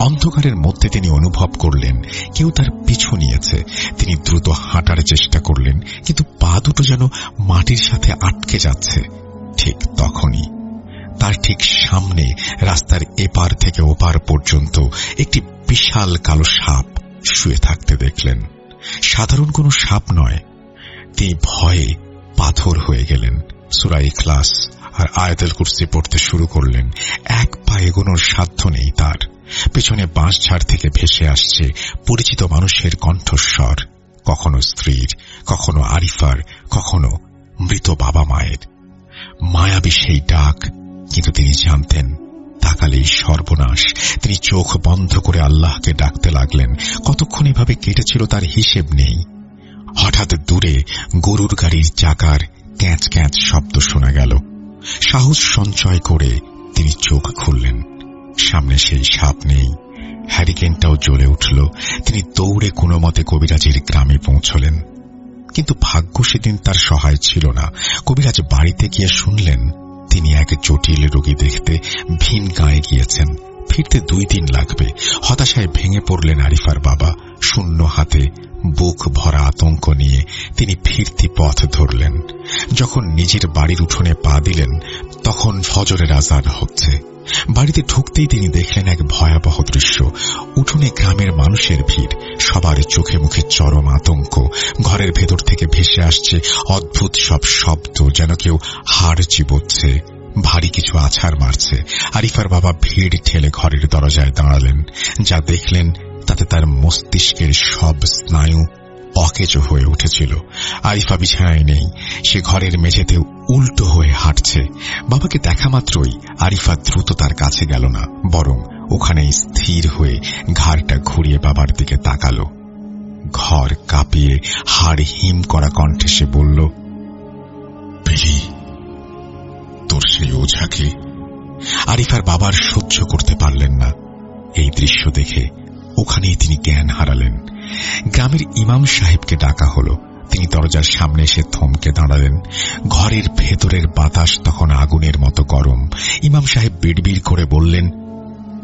অন্ধকারের মধ্যে তিনি অনুভব করলেন কেউ তার পিছু নিয়েছে। তিনি দ্রুত হাঁটার চেষ্টা করলেন, কিন্তু পা দুটো যেন মাটির সাথে আটকে যাচ্ছে। ঠিক তখনই তার ঠিক সামনে রাস্তার এপার থেকে ওপার পর্যন্ত একটি বিশাল কালো সাপ শুয়ে থাকতে দেখলেন। সাধারণ কোনো সাপ নয়। তিনি ভয়ে পাথর হয়ে গেলেন। সূরা ইখলাস আর আয়াতুল কুরসি পড়তে শুরু করলেন। এক পা এগোনোর সাধ্য নেই তার। পেছনে বাঁশঝাড় থেকে ভেসে আসছে পরিচিত মানুষের কণ্ঠস্বর, কখনো স্ত্রীর, কখনো আরিফার, কখনো মৃত বাবা মায়ের। মায়াবী সেই ডাক, কিন্তু তিনি জানতেন তাকালেই সর্বনাশ। তিনি চোখ বন্ধ করে আল্লাহকে ডাকতে লাগলেন। কতক্ষণ এভাবে কেটেছিল তার হিসেব নেই। হঠাৎ দূরে গরুর গাড়ির চাকার ক্যাঁচ ক্যাঁচ শব্দ শোনা গেল। সাহস সঞ্চয় করে তিনি চোখ খুললেন। সামনে সেই সাপ নেই। হ্যারিকেনটাও জ্বলে উঠল। তিনি দৌড়ে কোনো মতে কবিরাজের গ্রামে পৌঁছলেন। কিন্তু ভাগ্য সেদিন তার সহায় ছিল না। কবিরাজ বাড়িতে গিয়ে শুনলেন তিনি এক জটিল রোগী দেখতে ভিন গাঁয়ে গিয়েছেন। ফিরতে 2 দিন লাগবে। হতাশায় ভেঙে পড়লেন আরিফার বাবা। শূন্য হাতে, বুক ভরা আতঙ্ক নিয়ে তিনি ফিরতি পথ ধরলেন। যখন নিজের বাড়ির উঠোনে পা দিলেন, তখন ফজরের আজান হচ্ছে। বাড়িতে ঢুকতেই তিনি দেখলেন এক ভয়াবহ দৃশ্য। উঠোনে গ্রামের মানুষের ভিড়, সবার চোখে মুখে চরম আতঙ্ক। ঘরের ভেতর থেকে ভেসে আসছে অদ্ভুত সব শব্দ, যেন কেউ হাড় চিবোচ্ছে, ভারী কিছু আছাড় মারছে। আরিফার বাবা ভিড় ঠেলে ঘরের দরজায় দাঁড়ালেন। যা দেখলেন তাতে তার মস্তিষ্কের সব স্নায়ু অকেজো হয়ে উঠেছিল। আরিফা বিছানায় নেই। সে ঘরের মেঝেতে উল্টো হয়ে হাঁটছে। বাবাকে দেখা মাত্রই আরিফা দ্রুত তার কাছে গেল না, বরং ওখানেই স্থির হয়ে ঘাড়টা ঘুরিয়ে বাবার দিকে তাকাল। ঘর কাঁপিয়ে হাড় হিম করা কণ্ঠে সে বলল, বিলি, তোর সেই ওঝাকে? আরিফার বাবার সহ্য করতে পারলেন না। এই দৃশ্য দেখে ওখানেই তিনি জ্ঞান হারালেন। গ্রামের ইমাম সাহেবকে ডাকা হলো। তিনি দরজার সামনে এসে থমকে দাঁড়ালেন। ঘরের ভেতরের বাতাস তখন আগুনের মতো গরম। ইমাম সাহেব বিড়বিড় করে বললেন,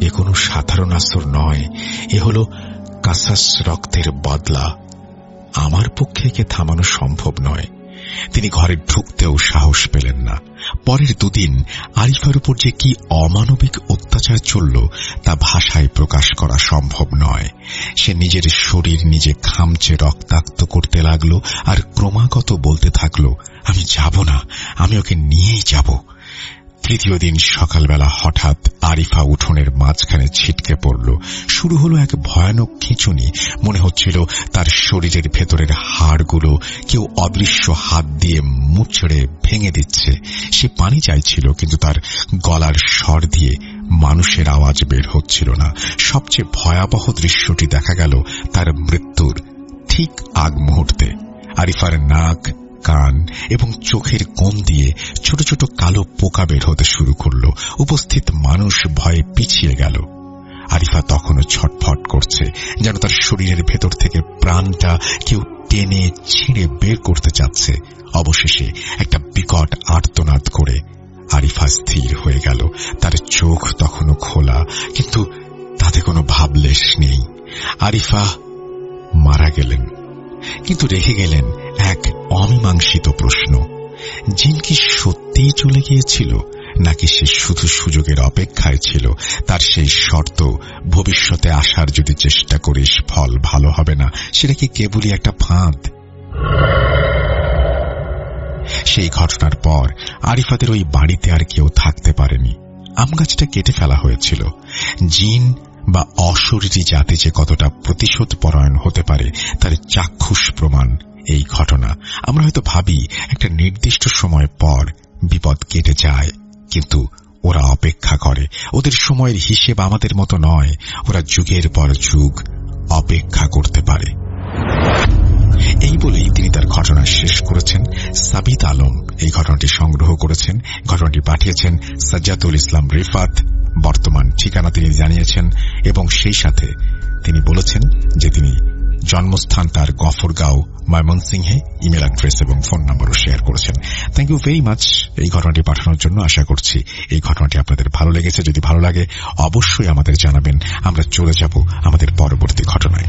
এ কোনো সাধারণ আসর নয়, এ হল কাসাস রক্তের বদলা। আমার পক্ষে একে থামানো সম্ভব নয়। তিনি ঘরে ঢুকতেও সাহস পেলেন না। পরের 2 দিন আরিফার উপর যে কি অমানবিক অত্যাচার চলল তা ভাষায় প্রকাশ করা সম্ভব নয়। সে নিজের শরীর নিজে খামচে রক্তাক্ত করতে লাগলো আর ক্রমাগত বলতে থাকলো, আমি যাব না, আমি ওকে নিয়েই যাব। 3য় দিন সকালবেলা হঠাৎ আরিফা উঠোনের মাঝখানে ছিটকে পড়ল। শুরু হলো এক ভয়ানক খিঁচুনি। মনে হচ্ছিল তার শরীরের ভেতরের হাড়গুলো কেউ অদৃশ্য হাত দিয়ে মুচড়ে ভেঙে দিচ্ছে। সে পানি চাইছিল, কিন্তু তার গলার স্বর দিয়ে মানুষের আওয়াজ বের হচ্ছিল না। সবচেয়ে ভয়াবহ দৃশ্যটি দেখা গেল তার মৃত্যুর ঠিক আগ মুহূর্তে। আরিফার নাক, কান এবং চোখের কোণ দিয়ে ছোট ছোট কালো পোকা বের হতে শুরু করল। উপস্থিত মানুষ ভয়ে পিছিয়ে গেল। আরিফা তখনও ছটফট করছে, যেন তার শরীরের ভেতর থেকে প্রাণটা কেউ টেনে ছিঁড়ে বের করতে চাচ্ছে। অবশেষে একটা বিকট আর্তনাদ করে আরিফা স্থির হয়ে গেল। তার চোখ তখনও খোলা, কিন্তু তাতে কোনো ভাবলেশ নেই। আরিফা মারা গেলেন, কিন্তু রেখে গেলেন এক অমীমাংসিত প্রশ্ন। জিন কি সত্যিই চলে গিয়েছিল, নাকি সে শুধু সুযোগের অপেক্ষায় ছিল? তার সেই শর্ত, ভবিষ্যতে আসার যদি চেষ্টা করিস ফল ভালো হবে না, সেটা কি কেবলই একটা ফাঁদ? সেই ঘটনার পর আরিফাদের ওই বাড়িতে আর কেউ থাকতে পারেনি। আম গাছটা কেটে ফেলা হয়েছিল। জিন বা অশরীরী জাতি যে কতটা প্রতিশোধ পরায়ণ হতে পারে তার চাক্ষুষ প্রমাণ এই ঘটনা। আমরা হয়তো ভাবি একটা নির্দিষ্ট সময় পর বিপদ কেটে যায়, কিন্তু ওরা অপেক্ষা করে। ওদের সময়ের হিসেব আমাদের মতো নয়। ওরা যুগের পর যুগ অপেক্ষা করতে পারে। এই বলেই তিনি তার ঘটনা শেষ করেছেন। সাবিত আলম এই ঘটনাটি সংগ্রহ করেছেন, ঘটনাটি পাঠিয়েছেন সাজ্জাতুল ইসলাম রিফাত, বর্তমান ঠিকানা তিনি জানিয়েছেন এবং সেই সাথে তিনি বলেছেন যে তিনি জন্মস্থান তার গফরগাঁও, ময়মনসিংহে, ইমেল অ্যাড্রেস এবং ফোন নম্বরও শেয়ার করেছেন। থ্যাংক ইউ ভেরি মাচ এই ঘটনাটি পাঠানোর জন্য। আশা করছি এই ঘটনাটি আপনাদের ভালো লেগেছে। যদি ভালো লাগে অবশ্যই আমাদের জানাবেন। আমরা চলে যাব আমাদের পরবর্তী ঘটনায়।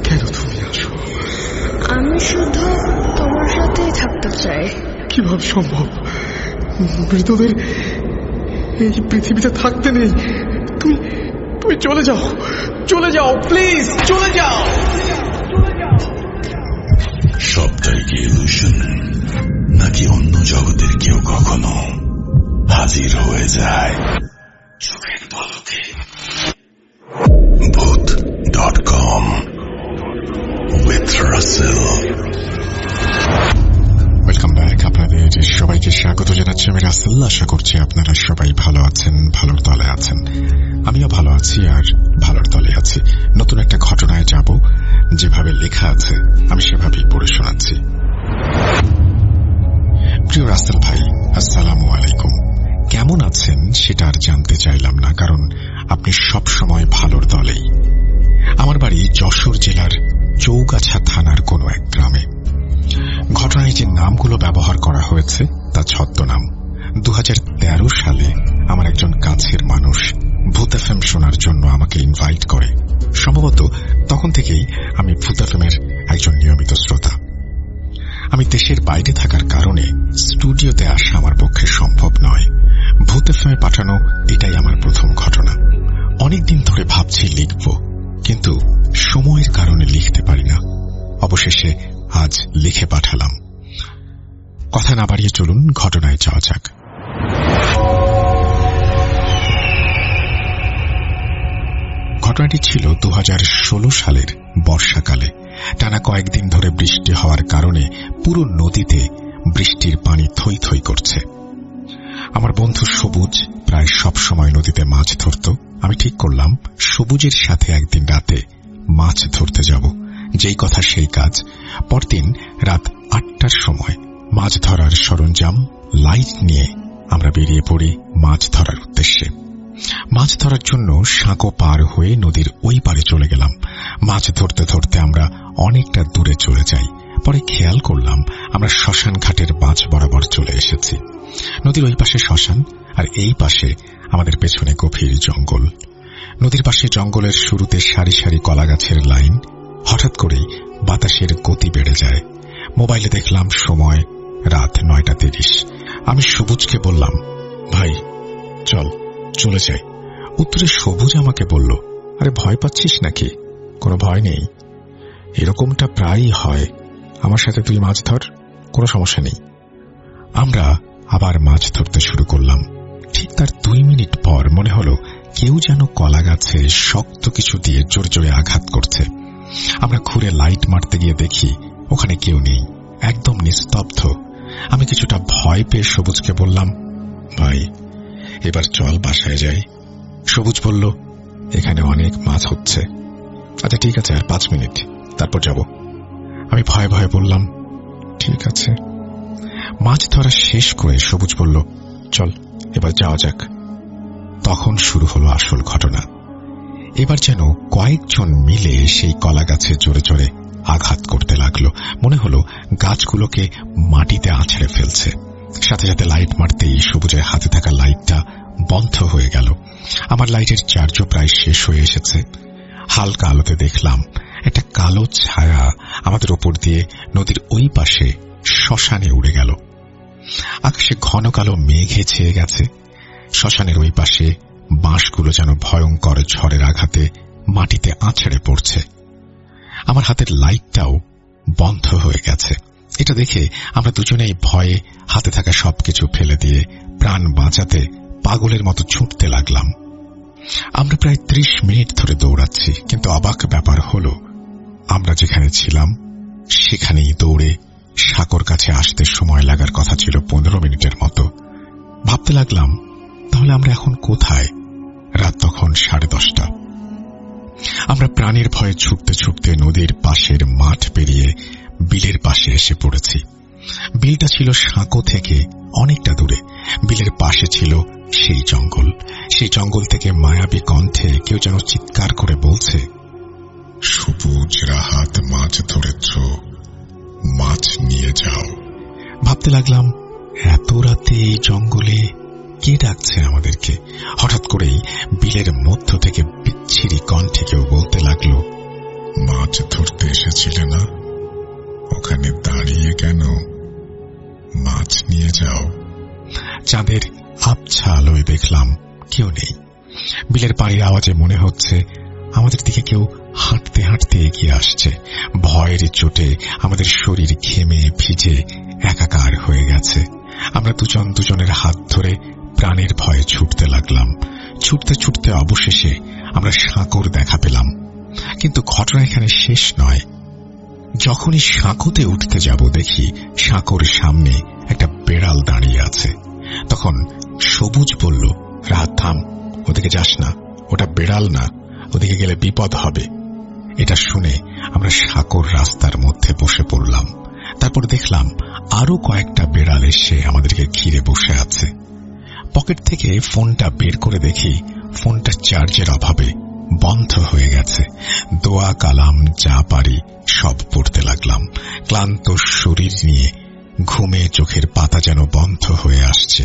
কেন তুমি আসো? আমি শুধু তোমার সাথেই থাকতে চাই। কিভাবে সম্ভব? মৃতদের এই পৃথিবীতে থাকতে নেই। তুমি তুমি চলে যাও, চলে যাও, প্লিজ চলে যাও। সবটাই কি ইলুশন, নাকি অন্য জগতের কেউ কখনো হাজির হয়ে যায় চোখের পলকে? ভূত.com with Russell। Welcome back. আপনাদের সবাইকে স্বাগত জানাচ্ছি আমি রাসেল। আশা করছি আপনারা সবাই ভালো আছেন, ভালোর তলে আছেন। আমিও ভালো আছি আর ভালোর তলে আছি। নতুন একটা ঘটনায় যাব, যেভাবে লেখা আছে আমি সেভাবেই পড়ে শোনাচ্ছি। প্রিয় রাসেল ভাই, আসসালামু আলাইকুম। কেমন আছেন সেটা আর জানতে চাইলাম না, কারণ আপনি সব সময় ভালোর দলেই। আমার বাড়ি যশোর জেলার চৌগাছা থানার কোনো এক গ্রামে। ঘটনায় যে নামগুলো ব্যবহার করা হয়েছে তা ছদ্মনাম। 2013 সালে আমার একজন কাছের মানুষ ভূত এফএম শোনার জন্য আমাকে ইনভাইট করে। সম্ভবত তখন থেকেই আমি ভূত এফএমের একজন নিয়মিত শ্রোতা। আমি দেশের বাইরে থাকার কারণে স্টুডিওতে আসা আমার পক্ষে সম্ভব নয়। ভূত এফএমে পাঠানো এটাই আমার প্রথম ঘটনা। অনেকদিন ধরে ভাবছি লিখব, কিন্তু সময়ের কারণে লিখতে পারি না। অবশেষে আজ লিখে পাঠালাম। কথা না বাড়িয়ে চলুন ঘটনায় যাওয়া যাক। ঘটনাটি ছিল 2016 সালের বর্ষাকালে। টানা কয়েকদিন ধরে বৃষ্টি হওয়ার কারণে পুরো নদীতে বৃষ্টির পানি থই থই করছে। আমার বন্ধু সবুজ প্রায় সব সময় নদীতে মাছ ধরত। আমি ঠিক করলাম সবুজের সাথে একদিন রাতে মাছ ধরতে যাব। যেই কথা সেই কাজ। পরদিন রাত 8টার সময় মাছ ধরার সরঞ্জাম, লাইট নিয়ে আমরা বেরিয়ে পড়ি মাছ ধরার উদ্দেশ্যে। মাছ ধরার জন্য সাঁকো পার হয়ে নদীর ওই পারে চলে গেলাম। মাছ ধরতে ধরতে আমরা অনেকটা দূরে চলে যাই। পরে খেয়াল করলাম আমরা শ্মশান ঘাটের বাঁধ বরাবর চলে এসেছি। নদীর ওই পাশে শ্মশান আর এই পাশে আমাদের পেছনে গভীর জঙ্গল। নদীর পাশে জঙ্গলের শুরুতে সারি সারি কলা গাছের লাইন। হঠাৎ করেই বাতাসের গতি বেড়ে যায়। মোবাইলে দেখলাম সময় রাত 9:30। আমি সবুজকে বললাম, ভাই চল চলে যাই। উত্তরে সবুজ আমাকে বলল, আরে ভয় পাচ্ছিস নাকি? কোনো ভয় নেই, এরকমটা প্রায়ই হয়। আমার সাথে তুই মাছ ধর, কোনো সমস্যা নেই। আমরা আবার মাছ ধরতে শুরু করলাম। ঠিক তার 2 মিনিট পর মনে হলো কেউ যেন কলা গাছে শক্ত কিছু দিয়ে জোরে জোরে আঘাত করছে। আমরা ঘুরে লাইট মারতে গিয়ে দেখি ওখানে কেউ নেই, একদম নিস্তব্ধ। আমি কিছুটা ভয় পেয়ে সবুজকে বললাম, ভাই এবার চল বাসায় যাই। সবুজ বলল, এখানে অনেক মাছ হচ্ছে। আচ্ছা ঠিক আছে, আর 5 মিনিট, তারপর যাব। আমি ভয়ে ভয়ে বললাম, ঠিক আছে। মাছ ধরা শেষ করে সবুজ বলল, চল এবার যাওয়া যাক। তখন শুরু হলো আসল ঘটনা। এবার যেন কয়েকজন মিলে সেই কলা গাছে জোরে জোরে আঘাত করতে লাগলো। মনে হলো গাছগুলোকে মাটিতে আছড়ে ফেলছে। সাথে সাথে লাইট মারতেই সবুজের হাতে থাকা লাইটটা বন্ধ হয়ে গেল। আমার লাইটের চার্জও প্রায় শেষ হয়ে এসেছে। হালকা আলোতে দেখলাম একটা কালো ছায়া আমাদের ওপর দিয়ে নদীর ওই পাশে শ্মশানে উড়ে গেল। আকাশে ঘন কালো মেঘে ছেয়ে গেছে। শ্মশানের ওই পাশে বাঁশগুলো যেন ভয়ঙ্কর ঝড়ের আঘাতে মাটিতে আছড়ে পড়ছে। আমার হাতের লাইটটাও বন্ধ হয়ে গেছে। এটা দেখে আমরা দুজনেই ভয়ে হাতে থাকা সবকিছু ফেলে দিয়ে প্রাণ বাঁচাতে পাগলের মতো ছুটতে লাগলাম। আমরা প্রায় 30 মিনিট ধরে দৌড়াচ্ছি, কিন্তু অবাক ব্যাপার হলো আমরা যেখানে ছিলাম সেখানেই দৌড়ে সাঁকোর কাছে আসতে সময় লাগার কথা ছিল 15 মিনিটের মতো। ভাবতে লাগলাম, তাহলে আমরা এখন কোথায়? রাত তখন 10:30। আমরা প্রাণের ভয়ে ছুটতে ছুটতে নদীর পাশের মাঠ পেরিয়ে বিলের পাশে এসে পড়েছি। বিলটা ছিল সাঁকো থেকে অনেকটা দূরে। বিলের পাশে ছিল সেই জঙ্গল। সেই জঙ্গল থেকে মায়াবী কণ্ঠে কেউ যেন চিৎকার করে বলছে, সবুজ রাহাত মাছ ধরেছ, মাছ নিয়ে যাও। ভাবতে লাগলাম, এত রাতে এই জঙ্গলে কে ডাকছে আমাদেরকে? হঠাৎ করেই বিলের মধ্য থেকে বিচ্ছিরি কণ্ঠে কেউ বলতে লাগলো, মাছ ধরতে এসেছিলে না? ওখানে দাঁড়িয়ে কেন? মাছ নিয়ে যাও। চাঁদের আবছা আলোয় দেখলাম কেউ নেই। বিলের পাড়ির আওয়াজে মনে হচ্ছে আমাদের দিকে কেউ হাঁটতে হাঁটতে এগিয়ে আসছে। ভয়ের চোটে আমাদের শরীর ঘেমে ভিজে একাকার হয়ে গেছে। আমরা দুজন দুজনের হাত ধরে প্রাণের ভয়ে ছুটতে লাগলাম। ছুটতে ছুটতে অবশেষে আমরা সাঁকোর দেখা পেলাম। কিন্তু ঘটনা এখানে শেষ নয়। যখনই সাঁকোতে উঠতে যাব দেখি সাঁকোর সামনে একটা বেড়াল দাঁড়িয়ে আছে। তখন সবুজ বলল, রাত থাম, ওদিকে যাস না, ওটা বেড়াল না, ওদিকে গেলে বিপদ হবে। এটা শুনে আমরা সাঁকোর রাস্তার মধ্যে বসে পড়লাম। তারপর দেখলাম আরো কয়েকটা বেড়াল এসে আমাদেরকে ঘিরে বসে আছে। পকেট থেকে ফোনটা বের করে দেখি ফোনটা চার্জের অভাবে বন্ধ হয়ে গেছে। দোয়া কালাম যা পারি সব পড়তে লাগলাম। ক্লান্ত শরীর নিয়ে ঘুমে চোখের পাতা যেন বন্ধ হয়ে আসছে।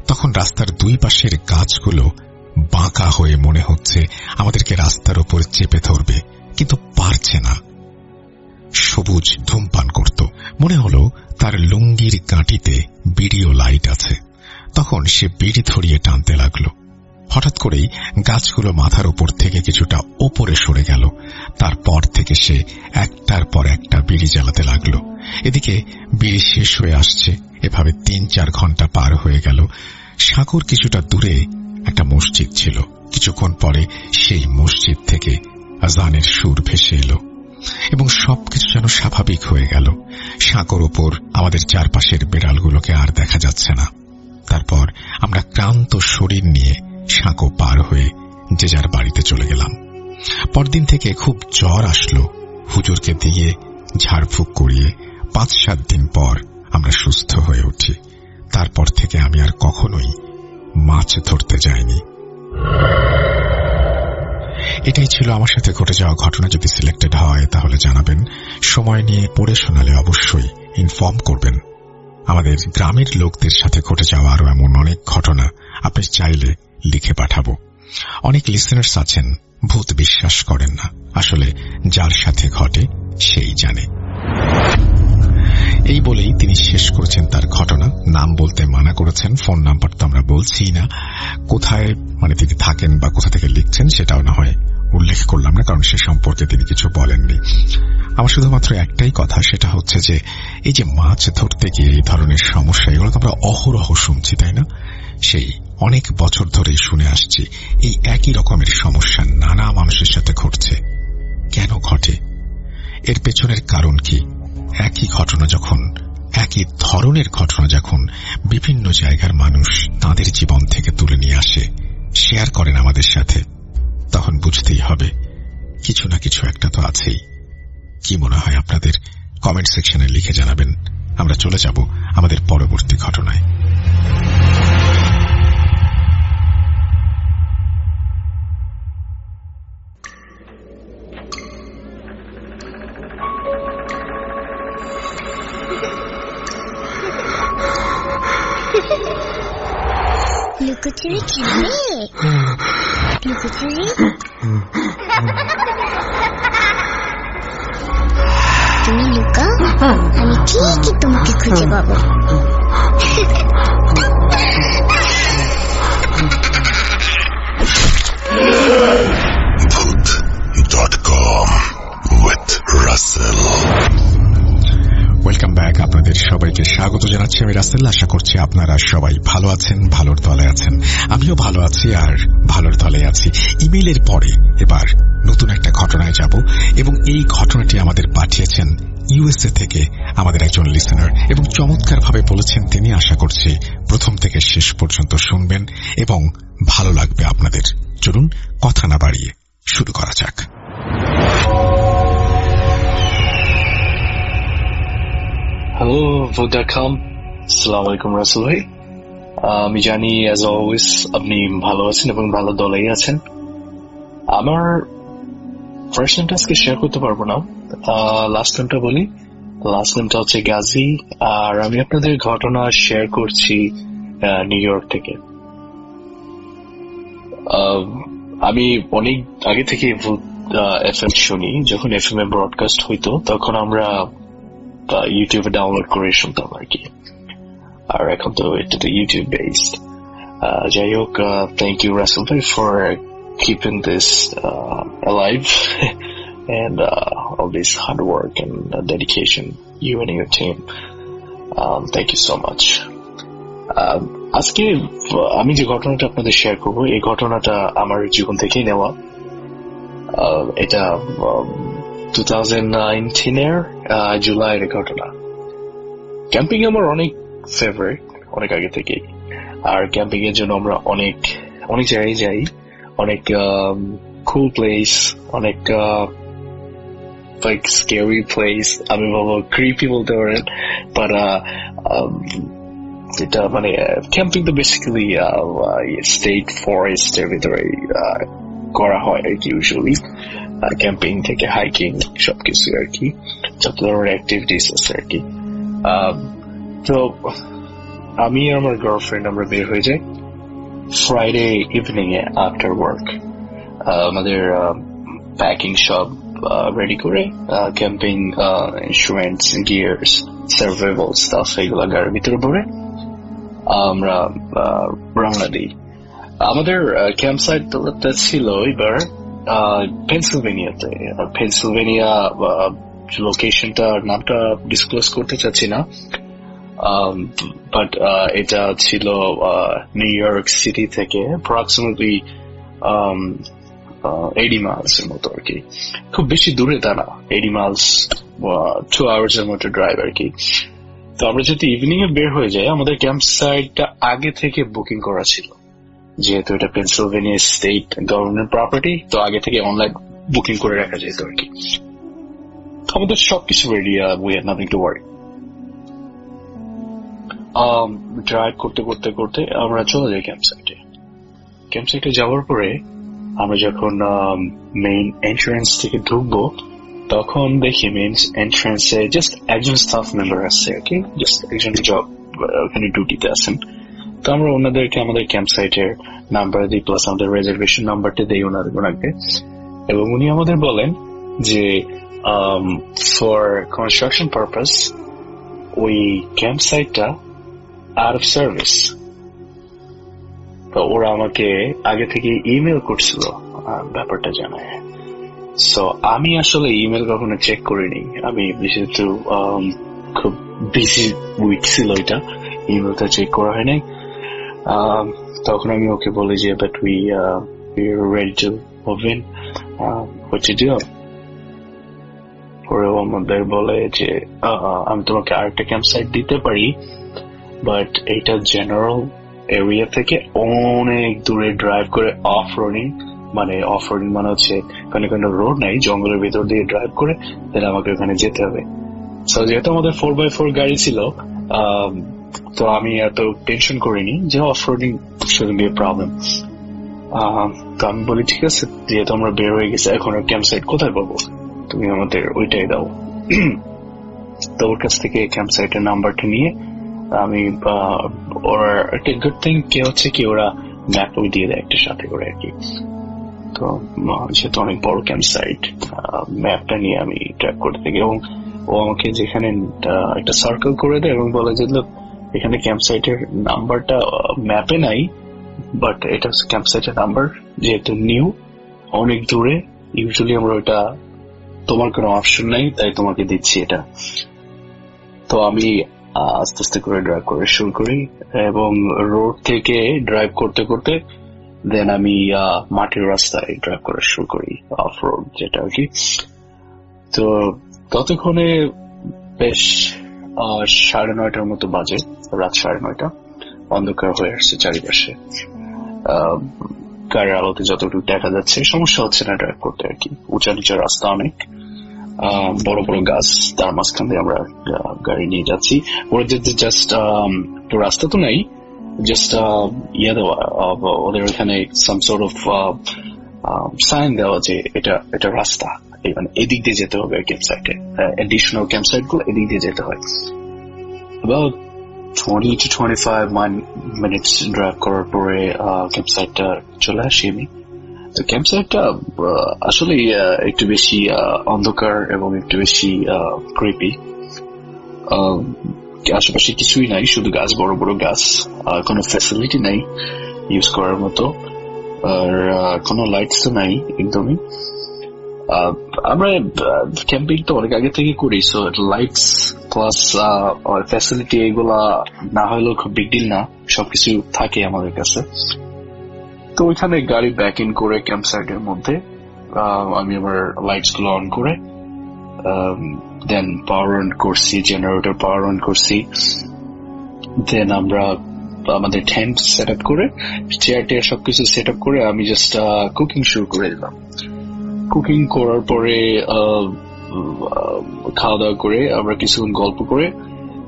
তখন রাস্তার দুই পাশের গাছগুলো বাঁকা হয়ে মনে হচ্ছে আমাদেরকে রাস্তার উপর চেপে ধরবে, কিন্তু পারছে না। সবুজ ধূমপান করত। মনে হলো তার লুঙ্গির গাঁটিতে বিড়িও লাইট আছে। তখন সে বিড়ি ধরিয়ে টানতে লাগলো। হঠাৎ করেই গাছগুলো মাথার উপর থেকে কিছুটা ওপরে সরে গেল। তারপর থেকে সে একটার পর একটা বিড়ি জ্বালাতে লাগলো। এদিকে বিড়ি শেষ হয়ে আসছে। এভাবে 3-4 ঘন্টা পার হয়ে গেল। সাঁকোর কিছুটা দূরে একটা মসজিদ ছিল। কিছুক্ষণ পরে সেই মসজিদ থেকে আজানের সুর ভেসে এলো এবং সবকিছু যেন স্বাভাবিক হয়ে গেল। সাঁকোর ওপর আমাদের চারপাশের বেড়ালগুলোকে আর দেখা যাচ্ছে না। তারপর আমরা ক্লান্ত শরীর নিয়ে সাঁকো পার হয়ে যে যার বাড়িতে চলে গেলাম। পরদিন থেকে খুব জ্বর আসলো। হুজুরকে দিয়ে ঝাড়ফুঁক করিয়ে 5-7 দিন পর আমরা সুস্থ হয়ে উঠি। তারপর থেকে আমি আর কখনোই মাছ ধরতে যাইনি। এটাই ছিল আমার সাথে ঘটে যাওয়া ঘটনা। যদি সিলেক্টেড হয় তাহলে জানাবেন। সময় নিয়ে পড়ে শোনালে অবশ্যই ইনফর্ম করবেন। আমাদের গ্রামের লোকদের সাথে ঘটে যাওয়া আরো এমন অনেক ঘটনা আপনি চাইলে লিখে পাঠাবো। অনেক লিসেনার্স আছেন ভূত বিশ্বাস করেন না। আসলে যার সাথে ঘটে সেই জানে। এই বলেই তিনি শেষ করেছেন তার ঘটনা। নাম বলতে মানা করেছেন। ফোন নাম্বার তো আমরা বলছি না। কোথায় তিনি থাকেন বা কোথা থেকে লিখছেন সেটাও না হয় উল্লেখ করলাম না, কারণ সে সম্পর্কে তিনি কিছু বলেননি। আমার শুধুমাত্র একটাই কথা, সেটা হচ্ছে যে এই যে মাছ ধরতে গিয়ে এই ধরনের সমস্যা, এগুলো আমরা অহরহ শুনছি, তাই না? সেই অনেক বছর ধরেই শুনে আসছি এই একই রকমের সমস্যা নানা মানুষের সাথে ঘটছে। কেন ঘটে? এর পেছনের কারণ কি? একই ঘটনা যখন, একই ধরনের ঘটনা যখন বিভিন্ন জায়গার মানুষ তাদের জীবন থেকে তুলে নিয়ে আসে, শেয়ার করেন আমাদের সাথে, তখন বুঝতেই হবে কিছু না কিছু একটা তো আছেই। কি মনে হয় আপনাদের? কমেন্ট সেকশনে লিখে জানাবেন। আমরা চলে যাব আমাদের পরবর্তী ঘটনায়। লুকোচুরি খেলবে? লুকোচুরি তুমি লুকাও, আমি ঠিকই তোমাকে খুঁজে পাবো। Voot.com with Russell. Welcome back. আপনাদের সবাইকে স্বাগত জানাচ্ছি। আমি রাসেল। আশা করছি আপনারা সবাই ভালো আছেন, ভালোর তলে আছেন। আমিও ভালো আছি আর ভালোর তলে আছি। ইমেইলের পরে এবার নতুন একটা ঘটনায় যাব এবং এই ঘটনাটি আমাদের পাঠিয়েছেন ইউএসএ থেকে আমাদের একজন লিসেনার, এবং চমৎকারভাবে বলেছেন তিনি আশা করছি প্রথম থেকে শেষ পর্যন্ত শুনবেন এবং ভালো লাগবে আপনাদের। চলুন কথা না বাড়িয়ে শুরু করা যাক। হ্যালো ভোট.com, আসসালামু আলাইকুম রাসেল ভাই। আমি জানি অ্যাজ অলওয়েজ আপনি ভালো আছেন এবং ভালো দলেই আছেন। আমার ফার্স্ট নেমটা আজকে শেয়ার করতে পারবো না, লাস্ট নেমটা বলি। লাস্ট নেমটা হচ্ছে গাজী, আর আমি আপনাদের ঘটনা শেয়ার করছি নিউ ইয়র্ক থেকে। আমি অনেক আগে থেকে ভূত এফএম শুনি। যখন এফএম এ ব্রডকাস্ট হইতো তখন আমরা ইউটিউবে ডাউনলোড করে শুনতাম আর কি, আর এখন তো এটা তো ইউটিউব বেসড। যাই হোক, থ্যাংক ইউ রাসেল ভাই for keeping this alive and all this hard work and dedication, you and your team. Thank you so much. আজকে আমি যে ঘটনাটা আপনাদের শেয়ার করবো, এই ঘটনাটা আমার জীবন থেকেই নেওয়া। এটা 2019 জুলাইয়ের ঘটনা। ক্যাম্পিং আমার অনেক ফেভারিট, অনেক আগে থেকেই। আর ক্যাম্পিং এর জন্য আমরা অনেক জায়গায় যাই, অনেক কুল প্লেস, অনেক লাইক স্কেরি প্লেস, আমি বলবো ক্রিপি বলতে পারেন, বাট এটা মানে ক্যাম্পিং তো বেসিক্যালি স্টেট ফরেস্টের ভিতরে করা হয় আর কি। ইউজুয়ালি ক্যাম্পিং থেকে হাইকিং সবকিছু আর কি, যত ধরনের অ্যাক্টিভিটিস আছে আর কি। তো আমি আর আমার গার্লফ্রেন্ড আমরা বের হয়ে যাই ফ্রাইডে ইভিনিং এ আফটার ওয়ার্ক। আমাদের প্যাকিং সব রেডি করে, camping instruments, gears, survival staff এগুলো গাড়ির ভিতরে ভরে আমরা রওনা দিই। আমাদের ক্যাম্প সাইটটা ছিল এবার পেনসিলভেনিয়াতে। পেনসিলভেনিয়া লোকেশনটা নামটা ডিসক্লোজ করতে চাচ্ছি না, বাট এটা ছিল নিউ ইয়র্ক সিটি থেকে অ্যাপ্রক্সিমেটলি 80 মাইলস এর মতো আর কি। খুব বেশি দূরে তা না, 80 মাইলস 2 আওয়ার্স এর মতো ড্রাইভ আর কি। তো আমরা যদি ইভিনিং এ বের হয়ে যাই, আমাদের ক্যাম্প সাইটটা আগে থেকে বুকিং করা ছিল, যেহেতু এটা পেনসিলভেনিয়া স্টেট গভর্নমেন্ট প্রপার্টি, তো আগে থেকে অনলাইন বুকিং করে রাখা যেত আর কি। আমাদের সবকিছু ready, we have nothing to worry. Drive করতে করতে করতে আমরা চলে যাই ক্যাম্প সাইটে। ক্যাম্প সাইটে যাওয়ার পরে আমরা যখন মেইন এন্ট্রান্স থেকে ঢুকবো, তখন দেখি মেইন এন্ট্রান্সে জাস্ট একজন স্টাফ মেম্বার আছে আর কি, জাস্ট একজন জব ওখানে ডিউটিতে আছেন। তো আমরা ওনাদেরকে আমাদের ক্যাম্প সাইটের নাম্বার দিই, প্লাস আমাদের রিজার্ভেশন নাম্বারটা দিই ওনাকে, এবং উনি আমাদের বলেন যে ফর কনস্ট্রাকশন পারপাস ওই ক্যাম্প সাইটটা আউট অফ সার্ভিস। তো ওরা আমাকে আগে থেকে ইমেল করছিল ব্যাপারটা জানায়। সো আমি আসলে ইমেল কখনো চেক করিনি, আমি যেহেতু খুব বিজি উইক ছিল এটা, ইমেলটা চেক করা হয় নাই। তখন আমি ওকে বলি যে but we are ready to move in, what to do. ওরা আমাদের বলে যে আমি তোমাকে আরেকটা ক্যাম্প সাইট দিতে পারি, বাট এটা জেনারেল এরিয়া থেকে অনেক দূরে ড্রাইভ করে অফ রোডিং মানে হচ্ছে কোনো রোড নাই, জঙ্গলের ভিতর দিয়ে ড্রাইভ করে দেন আমাকে ওখানে যেতে হবে। সো যেহেতু আমাদের 4x4 গাড়ি ছিল, তো আমি এত টেনশন করিনি যে off roading shouldn't B A problem. তো আমি বলি ঠিক আছে, যেহেতু আমরা বের হয়ে গেছি, এখন ক্যাম্প সাইট কোথায় পাবো, তুমি আমাদের ওইটাই দাও। তো ওর কাছ থেকে ক্যাম্প সাইটের নাম্বারটা নিয়ে আমি ওরা একটা গুড থিং কে হচ্ছে কি ওরা ম্যাপ দিয়ে দেয় একটা সাথে করে আর কি। তো যেহেতু অনেক বড় ক্যাম্প সাইট, ম্যাপটা নিয়ে আমি ট্র্যাক করতে থাকি, এবং ও আমাকে যেখানে একটা সার্কেল করে দেয় এবং বলে যে লোক এখানে ক্যাম্প সাইটের নাম্বারটা ম্যাপে নাই, বাট এটা ক্যাম্প সাইটের নাম্বার যেহেতু নিউ, অনেক দূরে, ইউজুয়ালি আমরা ওইটা তোমার কোনো অপশন নাই, তাই তোমাকে দিচ্ছি এটা। তো আমি আস্তে আস্তে করে ড্রাইভ করে শুরু করি, এবং রোড থেকে ড্রাইভ করতে করতে দেন আমি মাটির রাস্তায় ড্রাইভ করা শুরু করি, অফ রোড যেটা আর কি। তো ততক্ষণে বেশ 9:30 মতো বাজে, রাত 9:30। অন্ধকার হয়ে আসছে চারিপাশে। গাড়ির আলোতে যতটুকু দেখা যাচ্ছে সমস্যা হচ্ছে না ড্রাইভ করতে আর কি। উঁচা নিচা রাস্তা অনেক, বড় বড় গাছ, তার মাঝখান দিয়ে আমরা গাড়ি নিয়ে যাচ্ছি। ওরা যে জাস্ট রাস্তা তো নাই, জাস্ট ইয়ে দেওয়া, ওদের ওখানে সাম সর্ট অফ সাইন দেওয়া যে এটা রাস্তা, মানে এদিক দিয়ে যেতে হবে ক্যাম্প সাইটে। এডিশনাল ক্যাম্প সাইট গুলো এদিক দিয়ে যেতে হয়। About 20 to 25 minutes ড্রাইভ করার পরে ক্যাম্প সাইটটা চলে আসি আমি। তো ক্যাম্প সাইটটা আসলে একটু বেশি অন্ধকার এবং একটু বেশি ক্রিপি। আশেপাশে কিছুই নাই, শুধু গাছ, বড় বড় গাছ, কোনো ফ্যাসিলিটি নাই ইউজ করার মতো, আর কোনো লাইটস তো নাই একদমই। আমরা ক্যাম্পিং তো অনেক আগে থেকে করি, সো লাইটস প্লাস ফ্যাসিলিটি এগুলা না হলেও খুব বিগ ডিল না, সবকিছু থাকে আমাদের কাছে। তো ওইখানে গাড়ি ব্যাক ইন করে ক্যাম্প সাইটের মধ্যে আমি আমার লাইটস গুলো অন করে দেন পাওয়ার অন করছি, জেনারেটর পাওয়ার অন করছি। দেন আমরা আমাদের টেন্ট সেট আপ করে, চেয়ার টেয়ার সবকিছু সেট আপ করে আমি জাস্ট কুকিং শুরু করে দিলাম। কুকিং করার পরে খাওয়া দাওয়া করে আমরা কিছুক্ষণ গল্প করে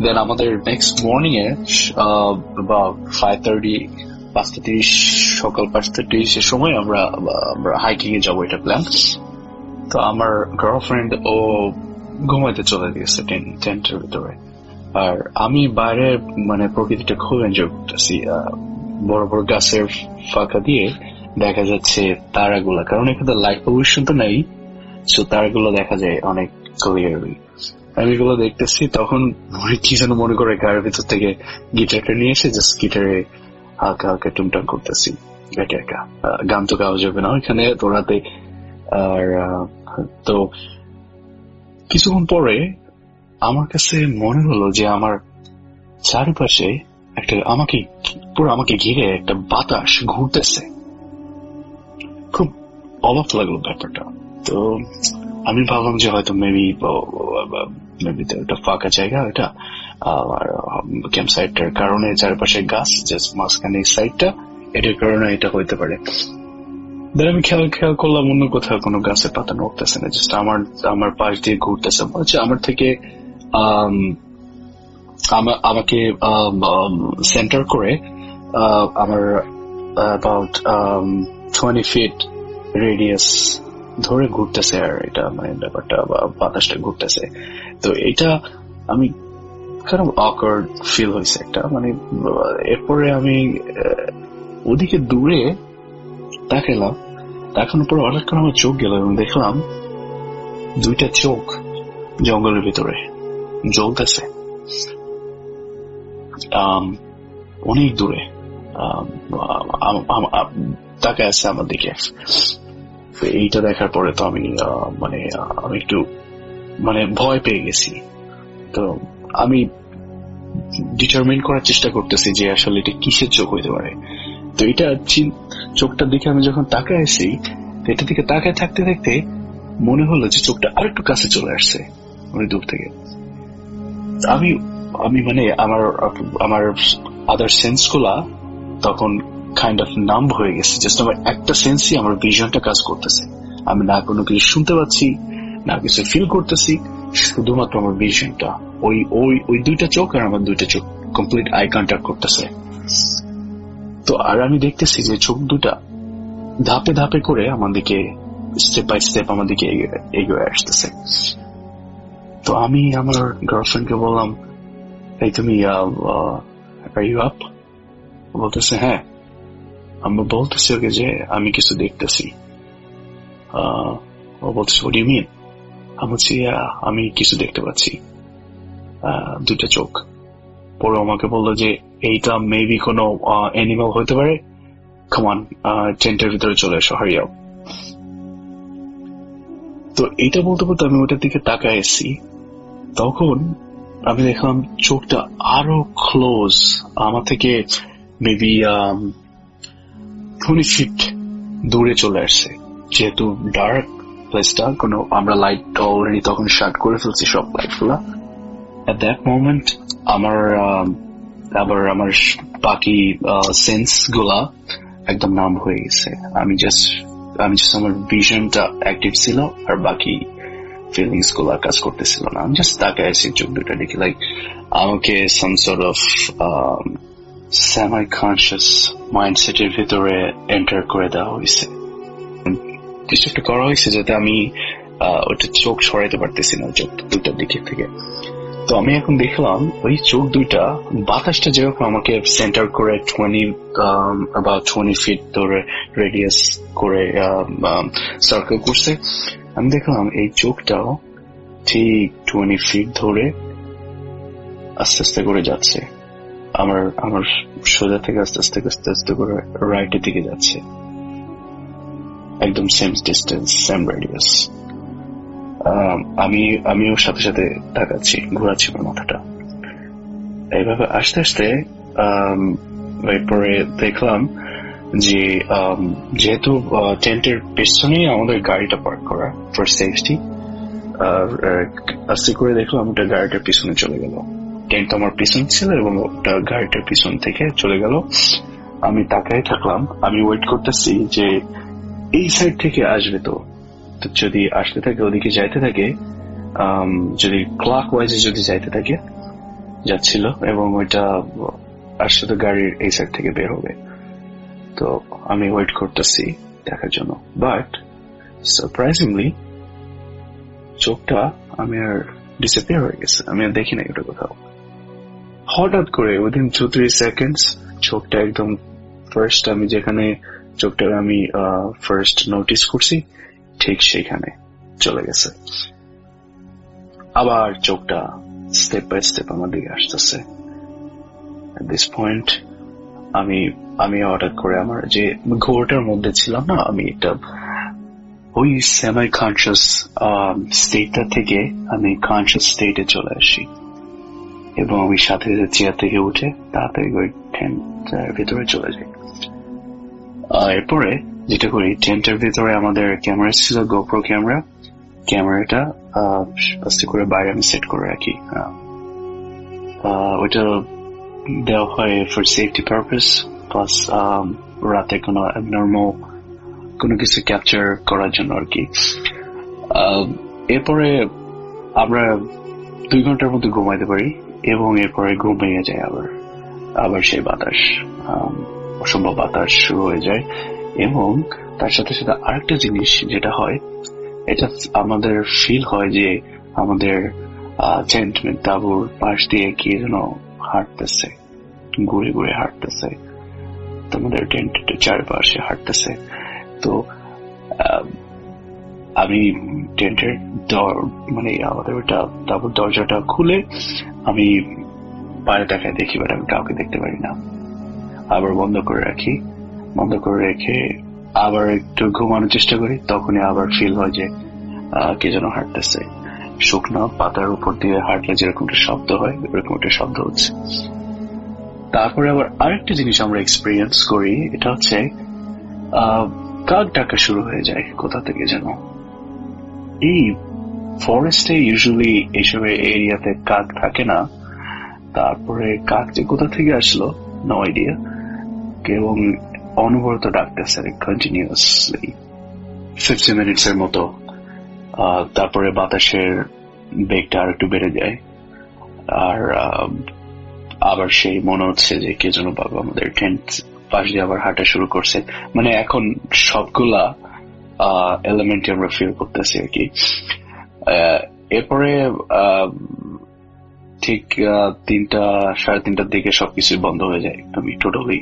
দেন আমাদের নেক্সট মর্নিং এ বা 5:30 সকাল 5:30 সময় আমরা হাইকিং এ যাবো, এটা প্ল্যান। তো আমার গার্লফ্রেন্ড ও ঘুমাইতে চলে গেছে টেন্টের ভিতরে, আর আমি বাইরে মানে প্রকৃতিটা খুব এনজয় করতেছি। বড় বড় গাছের ফাঁকা দিয়ে দেখা যাচ্ছে তারাগুলা, কারণ এখানে লাইট পলিউশন তো নাই, সো তারাগুলো দেখা যায় অনেক ক্লিয়ারলি। আমি এগুলো দেখতেছি, তখন কি যেন মনে করে গাড়ির ভিতর থেকে গিটারটা নিয়ে এসে জাস্ট গিটারে হালকা হালকা টুমটাম করতেছি একা একা। গান তো গাওয়া যাবে না ওইখানে তোরাতে। আর তো কিছুক্ষণ পরে আমার কাছে মনে হলো যে আমার চারিপাশে একটা আমাকে ঘিরে একটা বাতাস ঘুরতেছে। খুব অবাক লাগলো ব্যাপারটা। তো আমি ভাবলাম যে হয়তো মেবি একটা ফাঁকা জায়গা এটা, ক্যাম্প সাইটটার কারণে চারপাশে গাছ, জাস্ট মাঝখানে সাইডটা, এটার কারণে এটা হইতে পারে। দেন আমি খেয়াল করলাম অন্য কোথাও কোনো গাছের পাতা নড়তেছে না, জাস্ট আমার পাশ দিয়ে ঘুরতেছে। আমার থেকে আমাকে সেন্টার করে আমার about 20 feet রেডিয়াস ধরে ঘুরতেছে, আর এটা মানে ব্যাপারটা বাতাসটা ঘুরতেছে। তো এটা আমি kind of awkward ফিল হয়েছে একটা, মানে এরপরে আমি ওদিকে দূরে তাকালাম, তাকানোর পর হঠাৎ করে আমার চোখ গেল এবং দেখলাম দুইটা চোখ জঙ্গলের ভিতরে জ্বলতেছে অনেক দূরে, তাকায় আছে আমার দিকে। এইটা দেখার পরে তো আমি একটু ভয় পেয়ে গেছি। তো আমি ডিটারমিন করার চেষ্টা করতেছি যে আসলে এটা কিসের চোখ হইতে পারে। তো এটা চোখটার দিকে আমি যখন তাকায় আছি, এটা দিকে তাকায় থাকতে থাকতে মনে হলো যে চোখটা আরেকটু কাছে চলে আসছে অনেক দূর থেকে। আমি আমার আদার সেন্স গুলা তখন কাইন্ড অফ নাম্ব হয়ে গেছে। জাস্ট আমার একটা সেন্সই আমার ভিশনটা কাজ করতেছে। আমি না কোনো কিছু শুনতে পাচ্ছি, না কিছু ফিল করতেছি, শুধুমাত্র আমার ভিশনটা, ওই দুইটা চোখ আর আমার দুইটা চোখ কমপ্লিট আই কন্ট্যাক্ট করতেছে। তো আর আমি দেখতেছি যে চোখ দুটা ধাপে ধাপে করে আমার দিকে স্টেপ বাই স্টেপ আমার দিকে এগিয়ে আসতেছে। তো আমি আমার গার্লফ্রেন্ডকে বললাম, এই তুমি আর ইউ আপ? বলতেছে হ্যাঁ। আমি বলতেছি ওকে যে আমি কিছু দেখতেছি। ও বলতেছে what do you mean? আমি বলছি আমি কিছু দেখতে পাচ্ছি, দুইটা চোখ। পরে আমাকে বললো যে এইটা মেবি কোনো অ্যানিমাল হতে পারে, কাম অন, টেন্টের ভিতরে চলে এসো, হারি আপ। তো এইটা বলতে বলতে আমি ওটার দিকে তাকায় এসেছি, তখন আমি দেখলাম চোখটা আরো ক্লোজ আমার থেকে মেবি 20 feet দূরে চলে আসছে। যেহেতু ডার্ক প্লেসটা, আমরা লাইট অলরেডি তখন শার্ট করে ফেলছি সব লাইট গুলা, at that moment আমার আবার আমার বাকি সেন্স গুলা একদম নাম হয়ে গেছে। আমি জাস্ট আমার ভিশনটা অ্যাক্টিভ ছিল আর বাকি ফিলিংস গুলা কাজ করতেছিল না। আমি জাস্ট তাকায় আছি চোখ দুটা দেখি, লাইক আমাকে some sort of semi conscious মাইন্ডসেটের ভিতরে এন্টার করে দেওয়া হয়েছে। কিছু একটা করা হয়েছে যাতে আমি ওটা চোখ সরাইতে পারতেছি না চোখ দুটার দিকে থেকে। তো আমি এখন দেখলাম ওই চোখ দুইটা বাতাসটা যেরকম আমাকে সেন্টার করে 20 ফিট ধরে রেডিয়াস করে সার্কেল করছে, আমি দেখলাম এই চোখটাও ঠিক 20 ফিট ধরে আস্তে আস্তে করে যাচ্ছে। আমার সোজা থেকে আস্তে আস্তে আস্তে আস্তে করে রাইটের দিকে যাচ্ছে, একদম সেম ডিস্টেন্স, সেম রেডিয়াস। আমি ওর সাথে সাথে তাকাচ্ছি, ঘোরাচ্ছি আমার মাথাটা এইভাবে আস্তে আস্তে। এরপরে দেখলাম যে যেহেতু টেন্টের পেছনেই আমাদের গাড়িটা পার্ক করা ফর সেফটি, আস্তে করে দেখলাম ওটা গাড়িটার পিছনে চলে গেল। টেন্ট আমার পিছন ছিল এবং ওটা গাড়িটার পিছন থেকে চলে গেল। আমি তাকাই থাকলাম, আমি ওয়েট করতেছি যে এই সাইড থেকে আসবে, তো যদি আসতে থাকে ওদিকে যাইতে থাকে, যদি ক্লক ওয়াইজে যদি যাইতে থাকে যাচ্ছিল, এবং ওইটা আসলে তো গাড়ির এই সাইড থেকে বের হবে। তো আমি ওয়েট করতেছি দেখার জন্য, বাট সারপ্রাইজিংলি চোখটা আমি আর ডিসঅ্যাপিয়ার হয়ে গেছে, আমি আর দেখি নাই ওটা কোথাও। হঠাৎ করে উইদিন 2-3 সেকেন্ডস চোখটা একদম ফার্স্ট আমি যেখানে চোখটা আমি ফার্স্ট নোটিস করছি ঠিক সেখানে চলে গেছে। আবার চোখটা স্টেপ বাই স্টেপ আমার দিকে আসতেছে। এট দিস পয়েন্ট আমি হঠাৎ করে আমার যে ঘোরটার মধ্যে ছিলাম না, আমি এটা ওই সেমি কনসিয়াস স্টেটটা থেকে আমি কনসিয়াস স্টেটে চলে আসি, এবং আমি সাথে চেয়ার থেকে উঠে তাড়াতাড়ি ওই টেন্টের ভিতরে চলে যাই। এরপরে যেটা করি, টেন্টের ভিতরে আমাদের ক্যামেরা ছিল, গোপ্রো ক্যামেরাটা আস্তে করে বাইরে আমি সেট করে রাখি। ওইটা দেওয়া হয় ফর সেফটি পারপাস, প্লাস রাতে কোনো অ্যাবনর্মাল কোনো কিছু ক্যাপচার করার জন্য আর কি। এরপরে আমরা 2 ঘন্টার মধ্যে ঘুমাইতে পারি, এবং এরপরে ঘুম ভেঙে যায় আবার সেই বাতাস, অসম্ভব বাতাস শুরু হয়ে যায়। এবং তার সাথে সাথে আরেকটা জিনিস যেটা হয়, এটা আমাদের ফিল হয় যে আমাদের টেন্ট তাঁবুর পাশ দিয়ে কি যেন হাঁটতেছে, ঘুরে ঘুরে হাঁটতেছে, আমাদের টেন্টের চারপাশে হাঁটতেছে। তো আমি টেন্টের মানে আমাদের ওটা তাঁবুর দরজাটা খুলে আমি বাইরে তাকায় দেখি, বাট আমি কাউকে দেখতে পারি না। আবার বন্ধ করে রেখে আবার একটু ঘুমানোর চেষ্টা করি, তখনই আবার ফিল হয় যে কে যেন হাঁটতেছে। শুকনো পাতার উপর দিয়ে হাঁটলে যেরকম একটা শব্দ হয়, এরকম একটা শব্দ হচ্ছে। তারপরে আবার আরেকটা জিনিস আমরা এক্সপিরিয়েন্স করি, এটা হচ্ছে কাক ডাকা শুরু হয়ে যায় কোথা থেকে যেন। এই ফরেস্টে ইউজুয়ালি এইসব এরিয়াতে কাক থাকে না, তারপরে কাক যে কোথা থেকে আসলো নো আইডিয়া, এবং অনবরত ডাকতেছে কন্টিনিউয়াসলি 50 মিনিটসের মতো। তারপরে বাতাসের বেগটা আর একটু বেড়ে যায়, আর আবার সেই মনে হচ্ছে যে কে যেন বাবা আমাদের টেন্ট পাশ দিয়ে আবার হাঁটা শুরু করছে। মানে এখন সবগুলা এলিমেন্টই আমরা ফিল করতেছি আর কি। এরপরে ঠিক 3-3:30 দিকে সবকিছু বন্ধ হয়ে যায়, একদমই টোটালি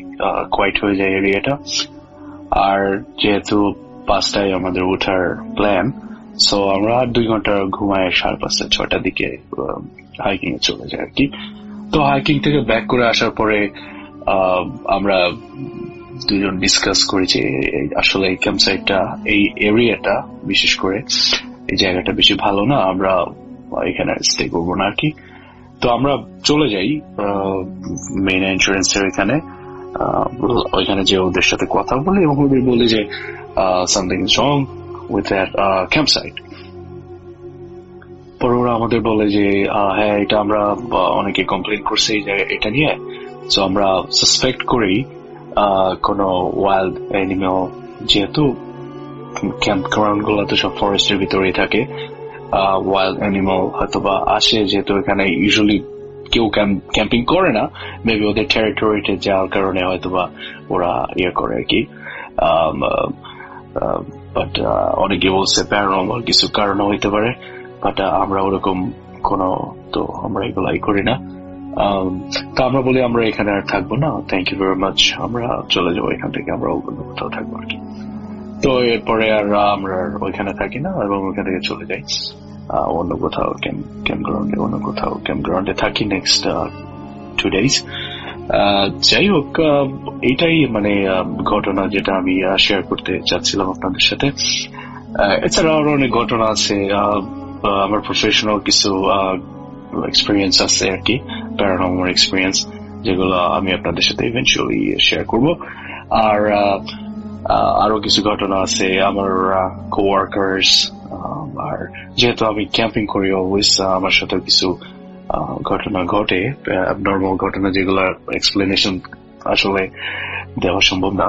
কোয়াইট হয়ে যায় এরিয়াটা। আর যেহেতু 5টায় আমাদের ওঠার প্ল্যান, সো আমরা 2 ঘন্টা ঘুমায় 5:30-6টার দিকে হাইকিং এ চলে যায় আর কি। তো হাইকিং থেকে ব্যাক করে আসার পরে আমরা দুজন ডিসকাস করি যে আসলে এই ক্যাম্প সাইটটা, এই এরিয়াটা বিশেষ করে এই জায়গাটা বেশি ভালো না, আমরা এখানে স্টে করবো না আর কি। তো আমরা চলে যাই মেইন এন্ট্রান্সের এখানে, ওইখানে যে ওদের সাথে কথা বলি এবং ওদের বলি যে something is wrong with that camp site. পরে ওরা আমাদের বলে যে হ্যাঁ এটা আমরা অনেকে কমপ্লেন করছে এটা নিয়ে, তো আমরা সাসপেক্ট করি কোন ওয়াইল্ড অ্যানিমেল, যেহেতু ক্যাম্প গ্রাউন্ড গুলো তো সব ফরেস্টের ভিতরেই থাকে, ওয়াইল্ড অ্যানিমাল হয়তোবা আসে, যেহেতু এখানে ইউজুয়ালি কেউ ক্যাম্পিং করে না, মেবি ওদের টেরিটরিতে যাওয়ার কারণে হয়তোবা ওরা ইয়ে করে আর কি। বাট অনেকে বলছে প্যারানর্মাল কিছু কারণ হইতে পারে, বাট আমরা ওরকম তো আমরা এগুলো করি না। তো আমরা বলি আমরা এখানে আর থাকবো না, থ্যাংক ইউ ভেরি মাচ, আমরা চলে যাবো এখান থেকে, আমরা অন্য কোথাও থাকবো আর কি। তো এরপরে আর আমরা ওইখানে থাকি না এবং ওইখান থেকে চলে যাই অন্য কোথাও ক্যাম্প গ্রাউন্ডে থাকি নেক্সট 2 days। যাই হোক, এটাই মানে ঘটনা যেটা আমি শেয়ার করতে চাচ্ছিলাম আপনাদের সাথে। এছাড়া আরো অনেক ঘটনা আছে, আমার প্রফেশনাল কিছু এক্সপিরিয়েন্স আছে আর কি, প্যারানর্মাল এক্সপিরিয়েন্স, যেগুলো আমি আপনাদের সাথে ইভেন্চুয়ালি শেয়ার করব। আর আরো কিছু ঘটনা আছে আমার কোয়ার্কার্স, আর যেহেতু আমি ক্যাম্পিং করি অলওয়েজ, আমার সাথে কিছু ঘটনা ঘটে, অ্যাবনর্মাল ঘটনা, যেগুলো এক্সপ্লেনেশন আসলে দেওয়া সম্ভব না,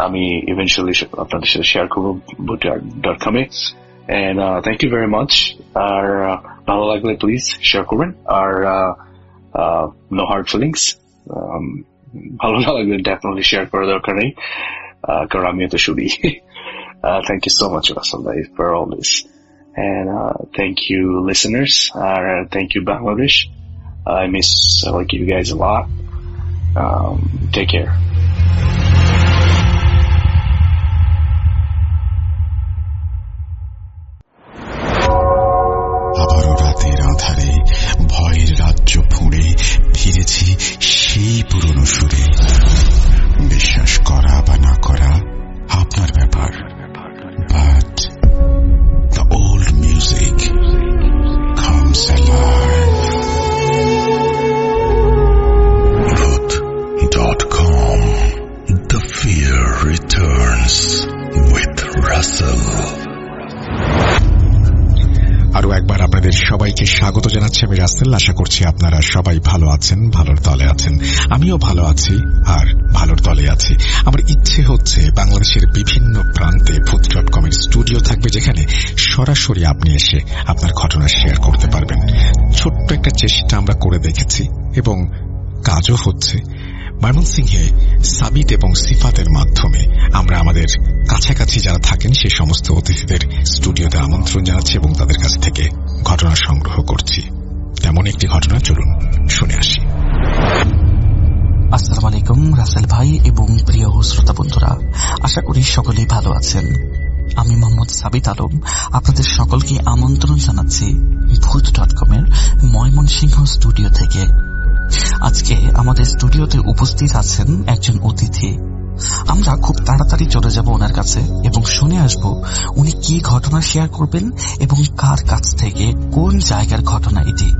আমি ইভেন্চুয়ালি আপনাদের সাথে শেয়ার করবো bootart.com-এ। And thank you very much. আর ভালো লাগলে প্লিজ শেয়ার করবেন, আর নো হার্ড ফিলিংস, ভালো না লাগলে ডেফিনেটলি শেয়ার করার দরকার নেই, কারণ আমিও তো শুনি। Thank you so much, Russell, for all this. And thank you, listeners. Thank you, Bangladesh. I miss you guys a lot. Take care. আবারও রাতের আঁধারে ভয়ের রাজ্য ফুঁড়ে ফিরেছি সেই পুরনো সুরে। বিশ্বাস করা বা না করা আপনার ব্যাপার, but the old music comes alive. Booth.com. The fear returns with Russell. আরো একবার আপনাদের সবাইকে স্বাগত জানাচ্ছি আমি রাসেল। আশা করছি আপনারা সবাই ভালো আছেন, ভালোর তলে আছেন। আমিও ভালো আছি আর ভালোর তলে আছি। আমার ইচ্ছে হচ্ছে বাংলাদেশের বিভিন্ন প্রান্তে Booth.com-এর স্টুডিও থাকবে, যেখানে সরাসরি আপনি এসে আপনার ঘটনা শেয়ার করতে পারবেন। ছোট্ট একটা চেষ্টা আমরা করে দেখেছি এবং কাজও হচ্ছে। ময়মনসিংহে সাবিত এবং সিফাতের মাধ্যমে আমরা আমাদের কাছাকাছি যারা থাকেন সেই সমস্ত অতিথিদের স্টুডিওতে আমন্ত্রণ জানাচ্ছি এবং তাদের কাছ থেকে ঘটনা সংগ্রহ করছি। তেমন একটি ঘটনা চলুন শুনে আসি। আসসালামু আলাইকুম রাসেল ভাই এবং প্রিয় শ্রোতা বন্ধুরা, আশা করি সকলেই ভালো আছেন। আমি মোহাম্মদ সাবিত আলম আপনাদের সকলকে আমন্ত্রণ জানাচ্ছি Booth.com-এর ময়মনসিংহ স্টুডিও থেকে। আজকে আমাদের স্টুডিওতে উপস্থিত আছেন একজন অতিথি। আমরা খুব তাড়াতাড়ি চলে যাব ওনার কাছে এবং শুনে আসব উনি কি ঘটনা শেয়ার করবেন এবং কার কাছ থেকে, কোন জায়গার ঘটনা এটি।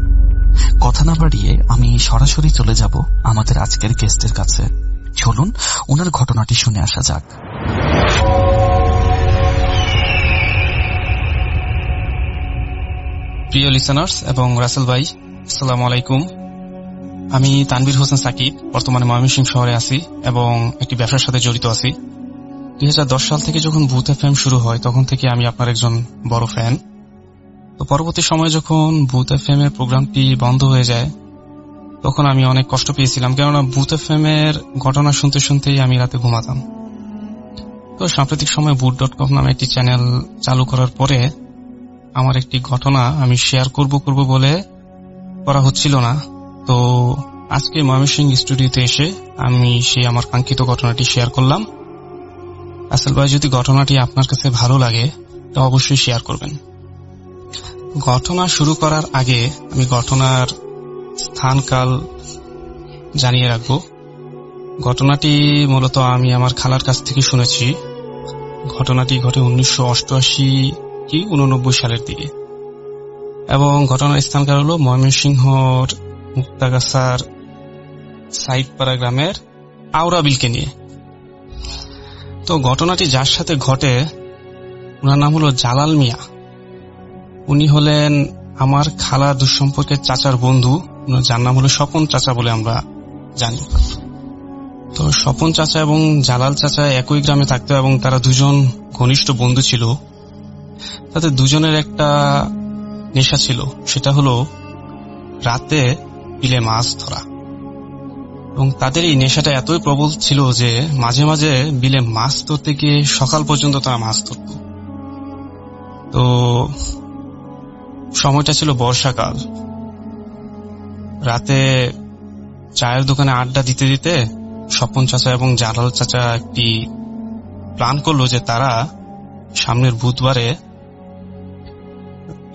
কথা না বাড়িয়ে আমি সরাসরি চলে যাব আমাদের আজকের গেস্টের কাছে। চলুন ওনার ঘটনাটি শুনে আসা যাক। প্রিয় লিসেনার্স এবং রাসেল ভাই, আসসালামু আলাইকুম। আমি তানভীর হোসেন সাকিব, বর্তমানে ময়মনসিংহ শহরে আছি এবং একটি ব্যবসার সাথে জড়িত আছি। 2010 সাল থেকে যখন বুথ এফএম শুরু হয় তখন থেকে আমি আপনার একজন বড় ফ্যান। তো পরবর্তী সময়ে যখন বুথ এফএম এর প্রোগ্রামটি বন্ধ হয়ে যায় তখন আমি অনেক কষ্ট পেয়েছিলাম, কেননা বুথ এফএম এর ঘটনা শুনতে শুনতেই আমি রাতে ঘুমাতাম। তো সাম্প্রতিক সময়ে Booth.com নামে একটি চ্যানেল চালু করার পরে আমার একটি ঘটনা আমি শেয়ার করব বলে করা হচ্ছিল না। তো আজকে ময়মনসিংহ স্টুডিওতে এসে আমি সেই আমার কাঙ্ক্ষিত ঘটনাটি শেয়ার করলাম। রাসেল ভাই, যদি ঘটনাটি আপনার কাছে ভালো লাগে তো অবশ্যই শেয়ার করবেন। ঘটনা শুরু করার আগে আমি ঘটনার স্থানকাল জানিয়ে রাখব। ঘটনাটি মূলত আমি আমার খালার কাছ থেকে শুনেছি। ঘটনাটি ঘটে 1988 কি 89 সালের দিকে এবং ঘটনার স্থানকাল হল ময়মনসিংহর মুক্তাগাছার সাইডপাড়া গ্রামের আওরা বিলকে নিয়ে। তো ঘটনাটি যার সাথে ঘটে ওনার নাম হলো জালাল মিয়া। উনি হলেন আমার খালা দুঃসম্পর্কের চাচার বন্ধু, যার নাম হলো স্বপন চাচা বলে আমরা জানি। তো স্বপন চাচা এবং জালাল চাচা একই গ্রামে থাকতো এবং তারা দুজন ঘনিষ্ঠ বন্ধু ছিল। তাদের দুজনের একটা নেশা ছিল, সেটা হলো রাতে বিলে মাছ ধরা। এবং তাদের এই নেশাটা এতই প্রবল ছিল যে মাঝে মাঝে বিলে মাছ ধরতে গিয়ে সকাল পর্যন্ত তারা মাছ ধরত। তো সময়টা ছিল বর্ষাকাল। রাতে চায়ের দোকানে আড্ডা দিতে দিতে স্বপন চাচা এবং জালাল চাচা একটি প্ল্যান করলো যে তারা সামনের বুধবারে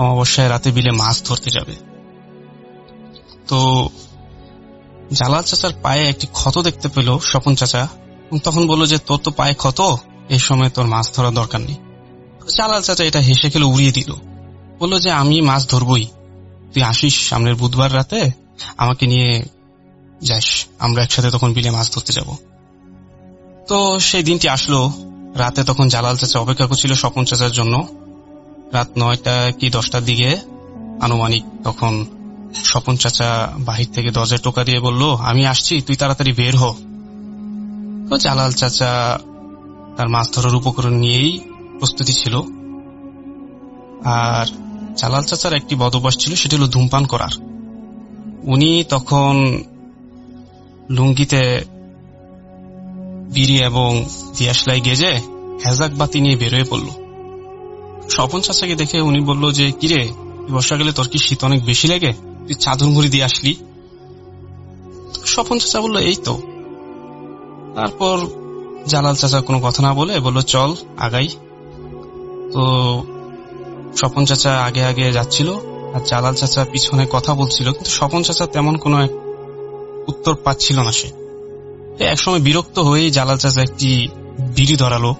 অমাবস্যায় রাতে বিলে মাছ ধরতে যাবে। তো জালাল চাচার পায়ে একটি ক্ষত দেখতে পেল স্বপন চাচা, এবং তখন বলল যে তোর তো পায়ে ক্ষত, এই সময় তোর মাছ ধরার দরকার নেই। জালাল চাচা এটা হেসে খেলে উড়িয়ে দিল, বলল যে আমি মাছ ধরবই, তুই আসিস সামনের বুধবার রাতে, আমাকে নিয়ে যাস, আমরা একসাথে তখন বিলে মাছ ধরতে যাব। তো সেই দিনটি আসলো। রাতে তখন জালাল চাচা অপেক্ষা করছিল স্বপন চাচার জন্য। রাত 9টা কি 10টার দিকে আনুমানিক তখন স্বপন চাচা বাহির থেকে দরজায় টোকা দিয়ে বলল, আমি আসছি, তুই তাড়াতাড়ি বের হ। তো জালাল চাচা তার মাছ ধরার উপকরণ নিয়েই প্রস্তুতি ছিল। আর জালাল চাচার একটি বদ অভ্যাস ছিল, সেটা হলো ধূমপান করার। উনি তখন লুঙ্গিতে বিড়ি এবং দিয়াশলাই গেজে হেজাক বাতি নিয়ে বেরোয় পড়ল। স্বপন চাচাকে দেখে উনি বলল যে কিরে, বর্ষাকালে তোর কি শীত অনেক বেশি লাগে, তুই চাদর মুড়ি দিয়ে আসলি? স্বপন চাচা বলল এই তো। তারপর জালাল চাচা কোনো কথা না বলে বলল চল আগাই। তো স্বপন চাচা আগে আগে যাচ্ছিল আর জালাল চাচা পিছনে কথা বলছিল, কিন্তু স্বপন চাচা তেমন কোনো উত্তর পাচ্ছিল না। সে একসময় বিরক্ত হয়ে জালাল চাচা একটি বিড়ি ধরালো।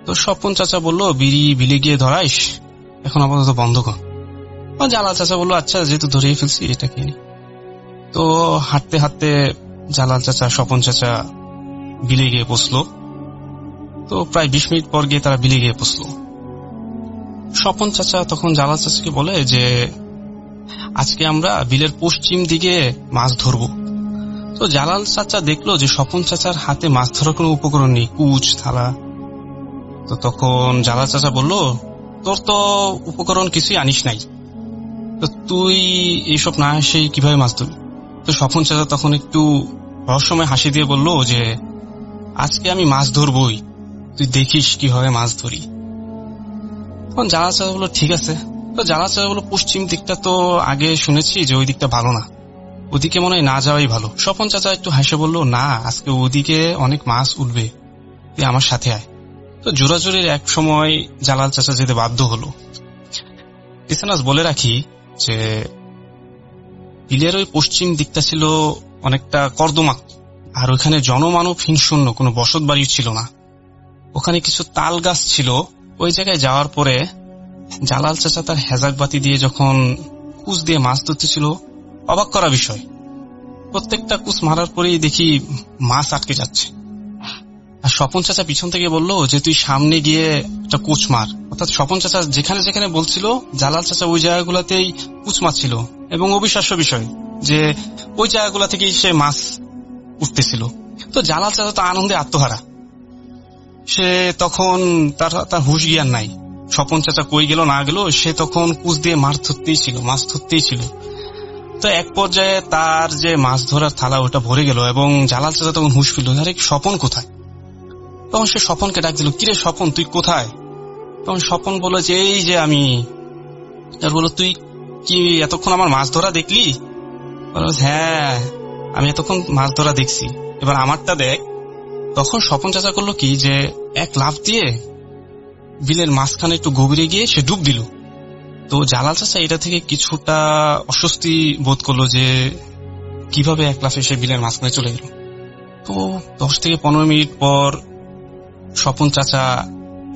তো স্বপন চাচা বলল, বিড়ি বিলে গিয়ে ধরাইস, এখন আপাতত বন্ধ কর। জালাল চাচা বলল আচ্ছা, যেহেতু ধরিয়ে ফেলছি এটা কিনি। তো হাঁটতে হাঁটতে জালাল চাচা স্বপন চাচা বিলে গিয়ে পৌঁছলো। তো প্রায় 20 মিনিট পর গিয়ে তারা বিলে গিয়ে পৌঁছলো। স্বপন চাচা তখন জালাল চাচাকে বলে যে আজকে আমরা বিলের পশ্চিম দিকে মাছ ধরব। তো জালাল চাচা দেখলো যে স্বপন চাচার হাতে মাছ ধরার কোনো উপকরণ নেই, কুচ থালা। তো তখন জালাল চাচা বলল, তোর তো উপকরণ কিছুই আনিস নাই, তো তুই এইসব না এসে কিভাবে মাছ ধরবি? তো স্বপন চাচা তখন একটু রহস্যময় হাসি দিয়ে বলল যে আজকে আমি মাছ ধরবই, তুই দেখিস কিভাবে মাছ ধরি। তখন জালাল চাচা বলল ঠিক আছে। তো জালাল চাচা বলল পশ্চিম দিকটা তো আগে শুনেছি যে ওই দিকটা ভালো না, ওদিকে মনে হয় না যাওয়াই ভালো। স্বপন চাচা একটু হাসে বলল না, আজকে ওদিকে অনেক মাছ উঠবে, তুই আমার সাথে আয়। তো জোরাজোরির এক সময় জালাল চাচা যেতে বাধ্য হলো। লিসেনার্স বলে রাখি যে বিলের ওই পশ্চিম দিকটা ছিল অনেকটা কর্দমাক্ত, আর ওইখানে জনমানবহীন শূন্য, কোনো বসত বাড়ি ছিল না। ওখানে কিছু তাল গাছ ছিল। ওই জায়গায় যাওয়ার পরে জালাল চাচা তার হেজাক বাতি দিয়ে যখন কুচ দিয়ে মাছ ধরতেছিল, অবাক করা বিষয়, প্রত্যেকটা কুচ মারার পরেই দেখি মাছ আটকে যাচ্ছে। আর স্বপন চাচা পিছন থেকে বলল যে তুই সামনে গিয়ে একটা কুচ মার। অর্থাৎ স্বপন চাচা যেখানে যেখানে বলছিল জালাল চাচা ওই জায়গাগুলোতেই কুচ মারছিল, এবং অবিশ্বাস্য বিষয় যে ওই জায়গাগুলো থেকেই সে মাছ উঠতেছিল। তো জালাল চাচা তো আনন্দে আত্মহারা, সে তখন তার হুঁশ জ্ঞান নাই। স্বপন চাচা কই গেল না গেল, সে তখন কুচ দিয়ে মাছ ধরতেই ছিল। তো এক পর্যায়ে তার যে মাছ ধরার থালা ওটা ভরে গেল, এবং জালাল চাচা তখন হুঁশ ফিরল, আরে স্বপন কোথায়? তখন সে স্বপনকে ডাক দিল, কিরে স্বপন তুই কোথায়? তখন স্বপন বলল যে এই যে আমি। আর বলল তুই কি এতক্ষণ আমার মাছ ধরা দেখলি? হ্যাঁ, আমি এতক্ষণ মাছ ধরা দেখছি, এবার আমারটা দেখ। তখন স্বপন চাচা করলো কি যে এক লাফ দিয়ে বিলের মাঝখানে একটু গভীরে গিয়ে সে ডুব দিল। তো জালাল চাচা এটা থেকে কিছুটা অস্বস্তি বোধ করলো যে কিভাবে এক লাফে সে বিলের মাঝখানে চলে গেল। তো 10 থেকে 15 মিনিট পর স্বপন চাচা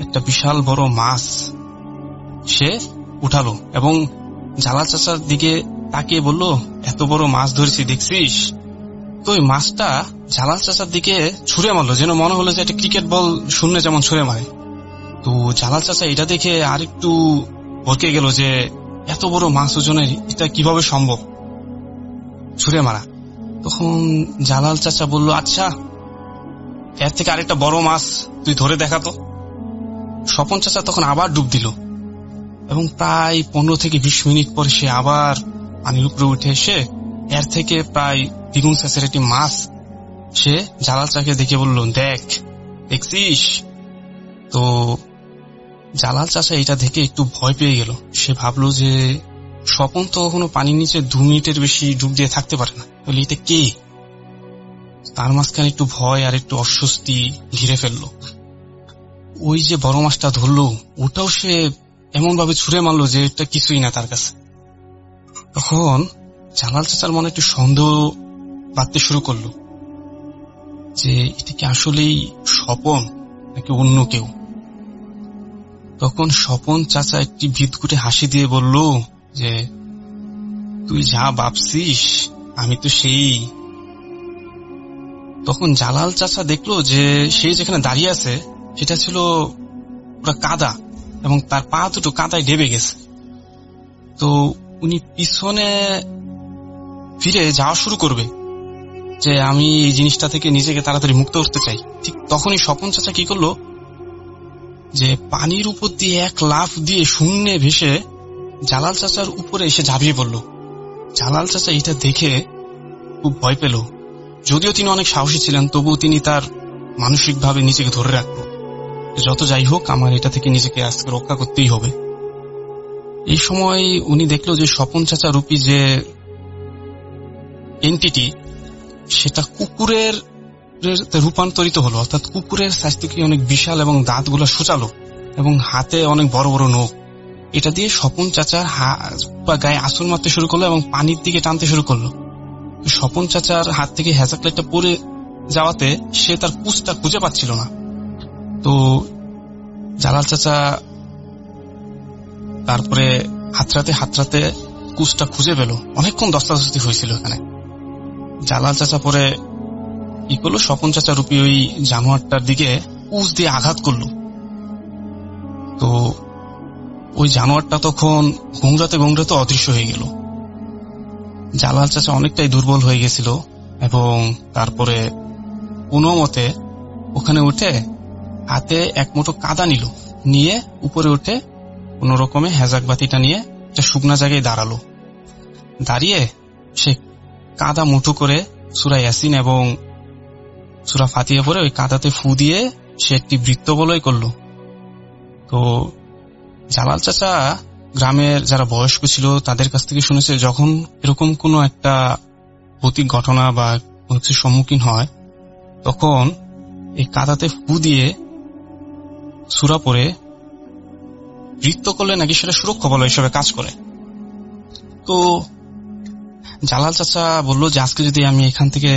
একটা বিশাল বড় মাছ সে উঠালো, এবং জালাল চাচার দিকে তাকিয়ে বলল, এত বড় মাছ ধরেছি দেখছিস? তো ওই মাছটা জালাল চাচার দিকে ছুঁড়ে মারলো, যেন মনে হলো যে একটা ক্রিকেট বল শূন্যে যেমন ছুঁড়ে মারে। তো জালাল চাচা এটা দেখে আর একটু ভরকে গেল যে এত বড় মাছ ওজনের, এটা কিভাবে সম্ভব ছুঁড়ে মারা? তখন জালাল চাচা বলল, আচ্ছা এর থেকে আরেকটা বড় মাছ তুই ধরে দেখাতো। স্বপন চাচা তখন আবার ডুব দিল এবং প্রায় 15 থেকে 20 মিনিট পর সে আবার পানির উপরে উঠে এসে এর থেকে প্রায় দ্বিগুণ সাইজের একটি মাছ সে জালাল চাচাকে দেখে বলল, দেখছিস? তো জালাল চাচা এটা দেখে একটু ভয় পেয়ে গেল। সে ভাবলো যে স্বপন তো কখনো পানির নিচে 2 মিনিটের বেশি ডুব দিয়ে থাকতে পারে না, তাহলে এটা কে? তার মাঝখানে একটু ভয় আর একটু অস্বস্তি ঘিরে ফেললো। ওই যে বড় মাছটা ধরলো ওটাও সে এমন ভাবে ছুঁড়ে মারলো যে এটা কিছুই না তার কাছে। তখন জালাল চাচার মনে একটু সন্দেহ বাড়তে শুরু করলো যে এটা কি আসলেই স্বপন নাকি অন্য কেউ। তখন স্বপন চাচা একটি বিদঘুটে হাসি দিয়ে বলল যে তুই যা ভাবছিস আমি তো সেই। তখন জালাল চাচা দেখলো যে সে যেখানে দাঁড়িয়ে আছে সেটা ছিল পুরো কাদা এবং তার পা দুটো কাদায় ডেবে গেছে। তো উনি পিছনে ফিরে যাওয়া শুরু করবে যে আমি এই জিনিসটা থেকে নিজেকে তাড়াতাড়ি মুক্ত করতে চাই। ঠিক তখনই স্বপন চাচা কি করলো যে পানির উপর দিয়ে এক লাফ দিয়ে শূন্যে ভেসে জালাল চাচার উপরে এসে ঝাঁপিয়ে পড়ল। জালাল চাচা এটা দেখে খুব ভয় পেল। যদিও তিনি অনেক সাহসী ছিলেন, তবুও তিনি তার মানসিকভাবে নিজেকে ধরে রাখলো, যত যাই হোক আমার এটা থেকে নিজেকে আজকে রক্ষা করতেই হবে। এই সময় উনি দেখলো যে স্বপন চাচা রূপী যে এন্টিটি সেটা কুকুরের রূপান্তরিত হলো, অর্থাৎ কুকুরের সাইজ থেকে অনেক বিশাল এবং দাঁতগুলো সূচালো এবং হাতে অনেক বড় বড় নখ। এটা দিয়ে স্বপন চাচার গায়ে আঁচড় মারতে শুরু করলো এবং পানির দিকে টানতে শুরু করলো। স্বপন চাচার হাত থেকে হ্যাজাকলেটটা পড়ে যাওয়াতে সে তার কুচটা খুঁজে পাচ্ছিল না। তো জালাল চাচা তারপরে হাতরাতে কুচটা খুঁজে পেল। অনেকক্ষণ দস্তাদস্তি হয়েছিল এখানে। জালাল চাচা পরে কি করলো, স্বপন চাচা রূপী ওই জানোয়ারটার দিকে কুচ দিয়ে আঘাত করলো। তো ওই জানোয়ারটা তখন গোংরাতে অদৃশ্য হয়ে গেল। জালাল চাচা অনেকটাই দুর্বল হয়ে গেছিল এবং তারপরে কোনো মতে ওখানে উঠে হাতে এক মুঠো কাদা নিয়ে উপরে উঠে কোন রকমে হেজাক বাতিটা নিয়ে একটা শুকনা জায়গায় দাঁড়ালো। দাঁড়িয়ে সে কাদা মুঠো করে সূরা ইয়াসিন এবং সূরা ফাতিহা পড়ে ওই কাদাতে ফু দিয়ে সে একটি বৃত্ত বলয় করলো। তো জালাল চাচা গ্রামের যারা বয়স্ক ছিল তাদের কাছ থেকে শুনেছে যখন এরকম কোনো একটা ভৌতিক ঘটনা বা কোনো কিছুর সম্মুখীন হয় তখন এই কাদাতে ফু দিয়ে সূরা পড়ে বৃত্ত করলে নাকি সেটা সুরক্ষা বলয় হিসেবে কাজ করে। তো জালাল চাচা বলল যে আজকে যদি আমি এখান থেকে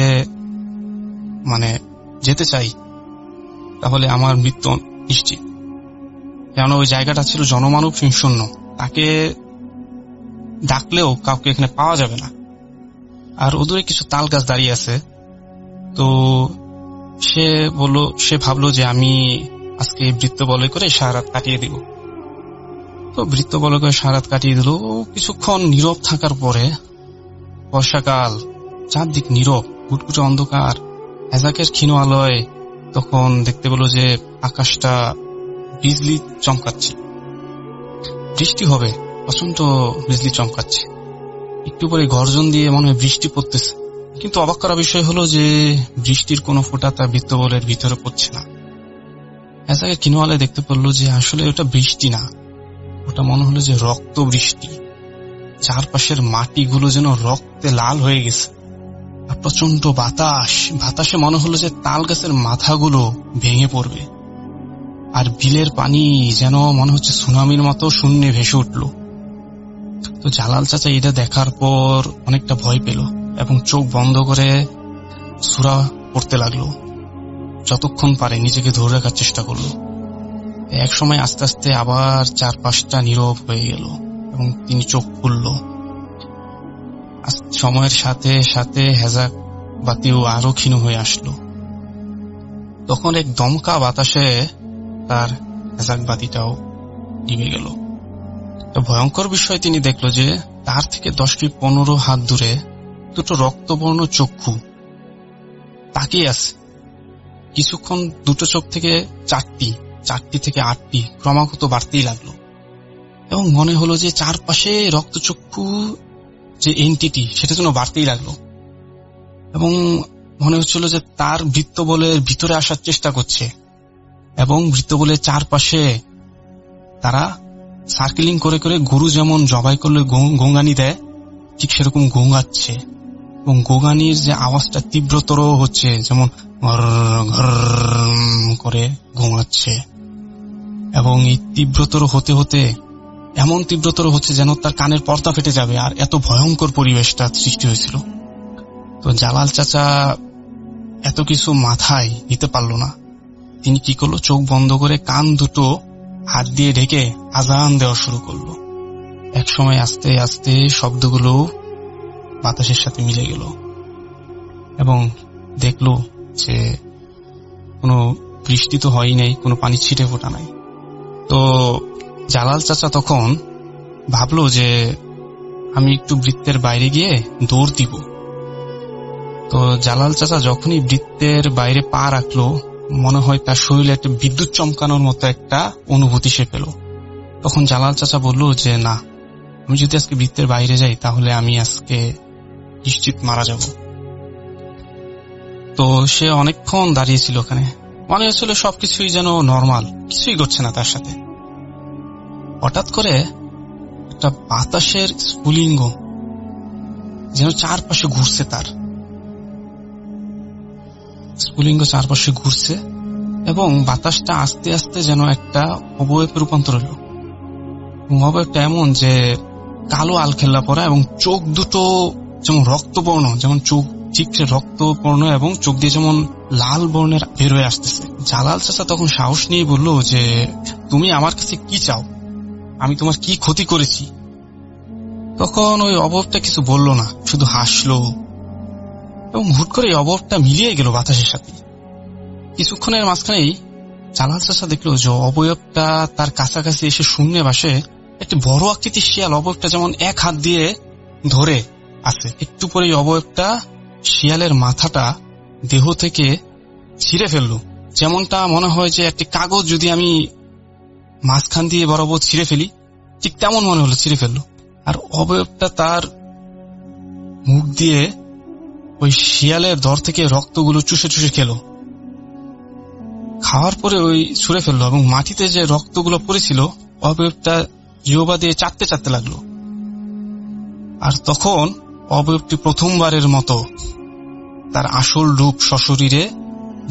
যেতে চাই তাহলে আমার মৃত্যু নিশ্চিত, কেননা ওই জায়গাটা ছিল জনমানব শূন্য, তাকে ডাকলেও কাউকে এখানে পাওয়া যাবে না। আর ওদূরে কিছু তাল গাছ দাঁড়িয়ে আছে। তো সে ভাবলো যে আমি আজকে বৃত্ত বলয় করে সারারাত কাটিয়ে দিব। তো বৃত্ত বলয় করে সারারাত কাটিয়ে দিল। কিছুক্ষণ নীরব থাকার পরে বর্ষাকাল, চারদিক নীরব, ঘুটঘুটে অন্ধকার, হেজাকের ক্ষীণ আলোয় তখন দেখতে পেল যে আকাশটা বিজলি চমকাচ্ছে, বৃষ্টি হবে, প্রচন্ড বিজলি চমকাচ্ছে। একটু পরে গর্জন দিয়ে মনে হয় বৃষ্টি পড়তেছে, কিন্তু অবাক করা বিষয় হলো যে বৃষ্টির কোনো ফোঁটা তার বৃত্তবলের ভিতরে পড়ছে না। হেজাকের ক্ষীণ আলোয় দেখতে পেল যে আসলে ওটা বৃষ্টি না, ওটা মনে হলো যে রক্ত বৃষ্টি। চারপাশের মাটিগুলো যেন রক্তে লাল হয়ে গেছে। আর প্রচন্ড বাতাসে মনে হলো যে তাল গাছের মাথাগুলো ভেঙে পড়বে। আর বিলের পানি যেন মনে হচ্ছে সুনামির মতো শূন্যে ভেসে উঠল। তো জালাল চাচা এটা দেখার পর অনেকটা ভয় পেল এবং চোখ বন্ধ করে সূরা পড়তে লাগলো। যতক্ষণ পারে নিজেকে ধরে রাখার চেষ্টা করলো। এক সময় আস্তে আস্তে আবার চারপাশটা নীরব হয়ে গেল এবং তিনি চোখ খুলল। সময়ের সাথে সাথে হেজাক বাতিও আরো ক্ষীণ হয়ে আসলো। তখন এক দমকা বাতাসে তার হেজাক বাতিটাও নিভে গেল। একটা ভয়ঙ্কর বিষয় তিনি দেখলো যে তার থেকে 10 কি 15 হাত দূরে দুটো রক্তবর্ণ চক্ষু তাকিয়ে আছে। কিছুক্ষণ দুটো চোখ থেকে 4টি থেকে 8টি ক্রমাগত বাড়তেই লাগলো এবং মনে হলো যে চারপাশে রক্তচক্ষু যে এন্টিটি সেটা যেন বাড়তেই লাগলো এবং মনে হচ্ছিল যে তার বৃত্তবলের ভিতরে আসার চেষ্টা করছে এবং বৃত্তবলের চারপাশে তারা সার্কেলিং করে করে গরু যেমন জবাই করলে গোঙানি দেয় ঠিক সেরকম গোঙাচ্ছে এবং গোঙানির যে আওয়াজটা তীব্রতর হচ্ছে, যেমন করে গোঙাচ্ছে এবং এই তীব্রতর হতে হতে এমন তীব্রতর হচ্ছে যেন তার কানের পর্দা ফেটে যাবে। আর এত ভয়ঙ্কর পরিবেশটা সৃষ্টি হয়েছিল। তো জালাল চাচা এত কিছু মাথায় নিতে পারল না। তিনি কি করলো, চোখ বন্ধ করে কান দুটো হাত দিয়ে ঢেকে আজান দেওয়া শুরু করলো। একসময় আস্তে আস্তে শব্দগুলো বাতাসের সাথে মিলে গেল এবং দেখলো যে কোনো বৃষ্টি তো হয়ই নাই, কোনো পানি ছিটে ফোটা নাই। তো জালাল চাচা তখন ভাবলো যে আমি একটু বৃত্তের বাইরে গিয়ে দৌড় দিব। তো জালাল চাচা যখনই বৃত্তের বাইরে পা রাখলো, মনে হয় তার শরীরে একটা বিদ্যুৎ চমকানোর মতো একটা অনুভূতি সে পেল। তখন জালাল চাচা বলল যে না, আমি যদি আজকে বৃত্তের বাইরে যাই তাহলে আমি আজকে নিশ্চিত মারা যাব। তো সে অনেকক্ষণ দাঁড়িয়েছিল ওখানে, মনে হচ্ছিল সবকিছুই যেন নর্মাল, কিছুই ঘটছে না তার সাথে। হঠাৎ করে একটা বাতাসের স্ফুলিঙ্গ যেন চারপাশে ঘুরছে, তার স্ফুলিঙ্গ চারপাশে ঘুরছে এবং বাতাসটা আস্তে আস্তে যেন একটা অবয়বে রূপান্তর হল। অবয়বটা এমন যে কালো আলখেল্লা পরা এবং চোখ দুটো যেমন রক্তবর্ণ, যেমন চোখ ঠিক রক্তবর্ণ এবং চোখ দিয়ে যেমন লাল বর্ণের বের হয়ে আসতেছে। জালাল চাচা তখন সাহস নিয়ে বলল যে তুমি আমার কাছে কি চাও, আমি তোমার কি ক্ষতি করেছি? তখন ওই অবয়বটা কিছু বলল না, শুধু হাসলো এবং হুট করে অবয়বটা মিলিয়ে গেল বাতাসের সাথে। কিছুক্ষণের মাঝখানেই জালাল চাচা দেখলো যে অবয়বটা তার কাছাকাছি এসে শূন্যে বাসে একটি বড় আকৃতির শিয়াল অবয়বটা যেমন এক হাত দিয়ে ধরে আছে। একটু পরে অবয়বটা শিয়ালের মাথাটা দেহ থেকে ছিঁড়ে ফেললো, যেমনটা মনে হয় যে একটি কাগজ যদি আমি মাঝখান দিয়ে বরাবর ছিঁড়ে ফেলি, ঠিক তেমন মনে হলো ছিঁড়ে ফেললো। আর অবয়বটা তার মুখ দিয়ে ওই শিয়ালের দর থেকে রক্তগুলো চুষে চুষে খেলো। খাওয়ার পরে ওই ছুঁড়ে ফেললো এবং মাটিতে যে রক্তগুলো পড়েছিল অবয়বটা জিহ্বা দিয়ে চাটতে চাটতে লাগলো। আর তখন অবয়বটি প্রথমবারের মতো তার আসল রূপ সশরীরে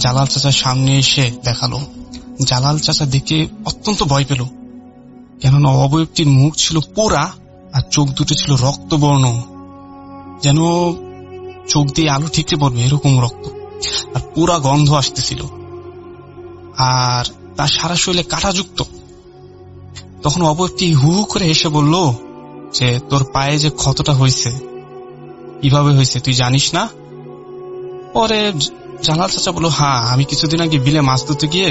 জালাল চাচার সামনে এসে দেখালো। জালাল চাচা দেখে অত্যন্ত ভয় পেল, কেননা অবয়বটির মুখ ছিল পোড়া আর চোখ দুটো ছিল রক্তবর্ণ, যেন চোখ দিয়ে আলো ঠিকরে পড়বে এরকম রক্ত, আর পুরা গন্ধ আসতেছিল, আর তার সারা শরীরে কাঁটাযুক্ত। তখন অবয়বটি হু হু করে এসে বলল যে তোর পায়ে যে ক্ষতটা হয়েছে কিভাবে হয়েছে তুই জানিস না? পরে জালাল চাচা বলল হ্যাঁ, আমি কিছুদিন আগে বিলে মাছ ধরতে গিয়ে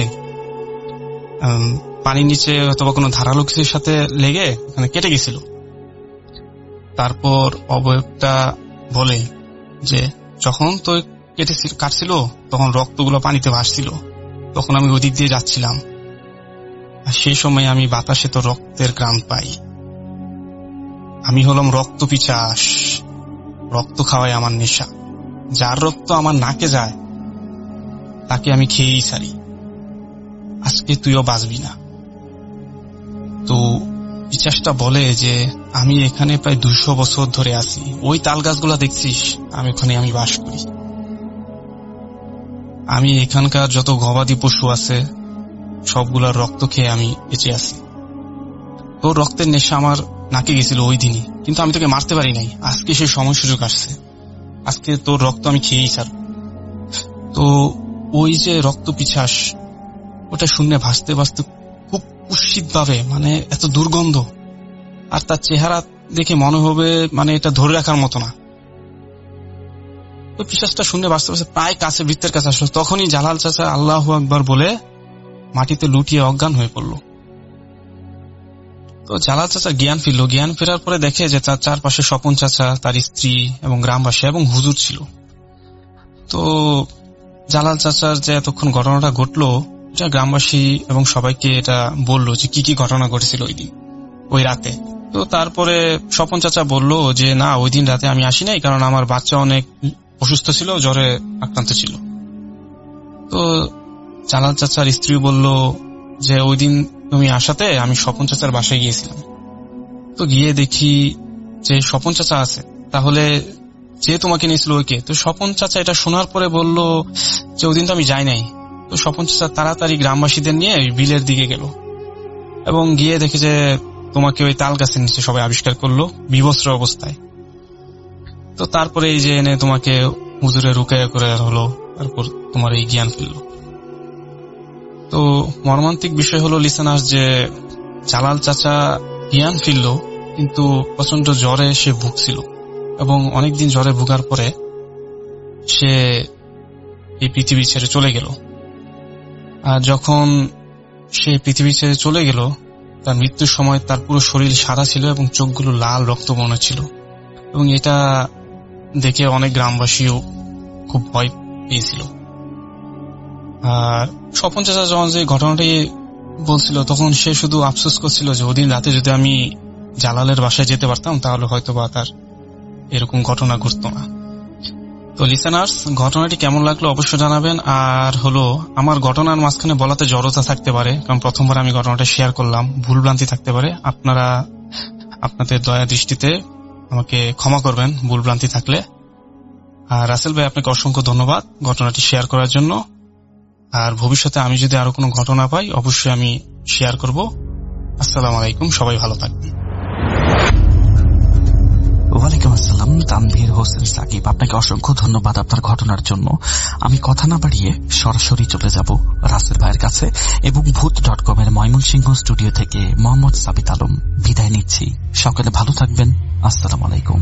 পানির নিচে অথবা কোনো ধারালো কিছুর সাথে লেগে ওখানে কেটে গেছিল। তারপর অবয়বটা বলে যে যখন তো কাটছিল তখন রক্তগুলো পানিতে ভাসছিল, তখন আমি ওদিক দিয়ে যাচ্ছিলাম, আর সেই সময় আমি বাতাসে তো রক্তের ঘ্রাণ পাই। আমি হলাম রক্ত পিচাস, রক্ত খাওয়াই আমার নেশা। যার রক্ত আমার নাকে যায় তাকে আমি খেয়েই ছাড়ি। আজকে তুইও বাঁচবি না। তো পিচাসটা বলে যে আমি এখানে প্রায় 200 বছর ধরে আছি, ওই তাল গাছগুলা দেখছিস, আমি ওখানে বাস করি। আমি এখানকার যত গবাদি পশু আছে সবগুলার রক্ত খেয়ে আমি বেঁচে আছি। তোর রক্তের নেশা আমার নাকে গেছিল ওই দিনই, কিন্তু আমি তোকে মারতে পারি নাই। আজকে সেই সময় সুযোগ আসছে, আজকে তোর রক্ত আমি খেয়েই ছাড়ব। তো ওই যে রক্ত পিছাস ওটা শূন্যে ভাসতে ভাসতে খুব কুৎসিত ভাবে, মানে এত দুর্গন্ধ, আর তার চেহারা দেখে মনে হবে মানে এটা ধরে রাখার মতো না। ওই পিশাচটা শূন্যে ভাসতে ভাসতে প্রায় কাছে বৃত্তের কাছে আসলো। তখনই জালাল চাচা আল্লাহু আকবার বলে মাটিতে লুটিয়ে অজ্ঞান হয়ে পড়ল। তো জালাল চাচা জ্ঞান ফিরলো। জ্ঞান ফেরার পরে দেখে যে তার চারপাশে স্বপন চাচা, তার স্ত্রী এবং গ্রামবাসী এবং হুজুর ছিল। তো জালাল চাচার যে এতক্ষণ ঘটনাটা ঘটলো, এটা গ্রামবাসী এবং সবাইকে এটা বললো যে কি কি ঘটনা ঘটেছিল ওই রাতে। তো তারপরে স্বপন চাচা বললো যে না, ওই দিন রাতে আমি আসি নাই, কারণ আমার বাচ্চা অনেক অসুস্থ ছিল, জ্বরে আক্রান্ত ছিল। তো জালাল চাচার স্ত্রী বলল যে ওই দিন তুমি আসাতে আমি স্বপন চাচার বাসায় গিয়েছিলাম। তো গিয়ে দেখি যে স্বপন চাচা আছে, তাহলে যে তোমাকে নিয়েছিল ওইকে। তো স্বপন চাচা এটা শোনার পরে বলল যে ওই দিন তো আমি যাই নাই। তো স্বপন চাচা তাড়াতাড়ি গ্রামবাসীদের নিয়ে বিলের দিকে গেল এবং গিয়ে দেখে যে তোমাকে ওই তাল গাছের নিচে সবাই আবিষ্কার করলো বিবস্ত্র অবস্থায়। তো তারপরে এই যে এনে তোমাকে হুজুরে রুকায়া করে হলো, তারপর তোমার এই জ্ঞান ফিরল। তো মর্মান্তিক বিষয় হলো লিসেনার, যে জালাল চাচা জ্ঞান ফিরল, কিন্তু প্রচন্ড জ্বরে সে ভুগছিল এবং অনেকদিন জ্বরে ভুগার পরে সে এই পৃথিবী ছেড়ে চলে গেল। আর যখন সে পৃথিবী ছেড়ে চলে গেল, তার মৃত্যুর সময় তার পুরো শরীর সাদা ছিল এবং চোখগুলো লাল রক্তবর্ণ ছিল, এবং এটা দেখে অনেক গ্রামবাসীও খুব ভয় পেয়েছিল। আর স্বপন চাচা যখন যে ঘটনাটি বলছিল, তখন সে শুধু আফসোস করছিল যে ওদিন রাতে যদি আমি জালালের বাসায় যেতে পারতাম তাহলে হয়তো বা তার এরকম ঘটনা ঘটতো না। তো লিসেনার্স, ঘটনাটি কেমন লাগলো অবশ্যই জানাবেন। আর হলো, আমার ঘটনার মাঝখানে বলাতে জড়তা থাকতে পারে, কারণ প্রথমবার আমি ঘটনাটা শেয়ার করলাম, ভুলভ্রান্তি থাকতে পারে। আপনারা আপনাদের দয়া দৃষ্টিতে আমাকে ক্ষমা করবেন ভুলভ্রান্তি থাকলে। আর রাসেল ভাই, আপনাকে অসংখ্য ধন্যবাদ ঘটনাটি শেয়ার করার জন্য। আর ভবিষ্যতে আমি যদি আরো কোনো ঘটনা পাই অবশ্যই আমি শেয়ার করব। আসসালামু আলাইকুম, সবাই ভালো থাকবেন। ওয়ালাইকুম আসসালাম, তানভীর হোসেন সাকিব, আপনাকে অসংখ্য ধন্যবাদ আপনার ঘটনার জন্য। আমি কথা না বাড়িয়ে সরাসরি চলে যাব রাসেল ভাইয়ের কাছে এবং ভূত.com এর ময়মনসিংহ স্টুডিও থেকে মোহাম্মদ সাবিত আলম বিদায় নিচ্ছি। সকলে ভালো থাকবেন। আসসালামু আলাইকুম।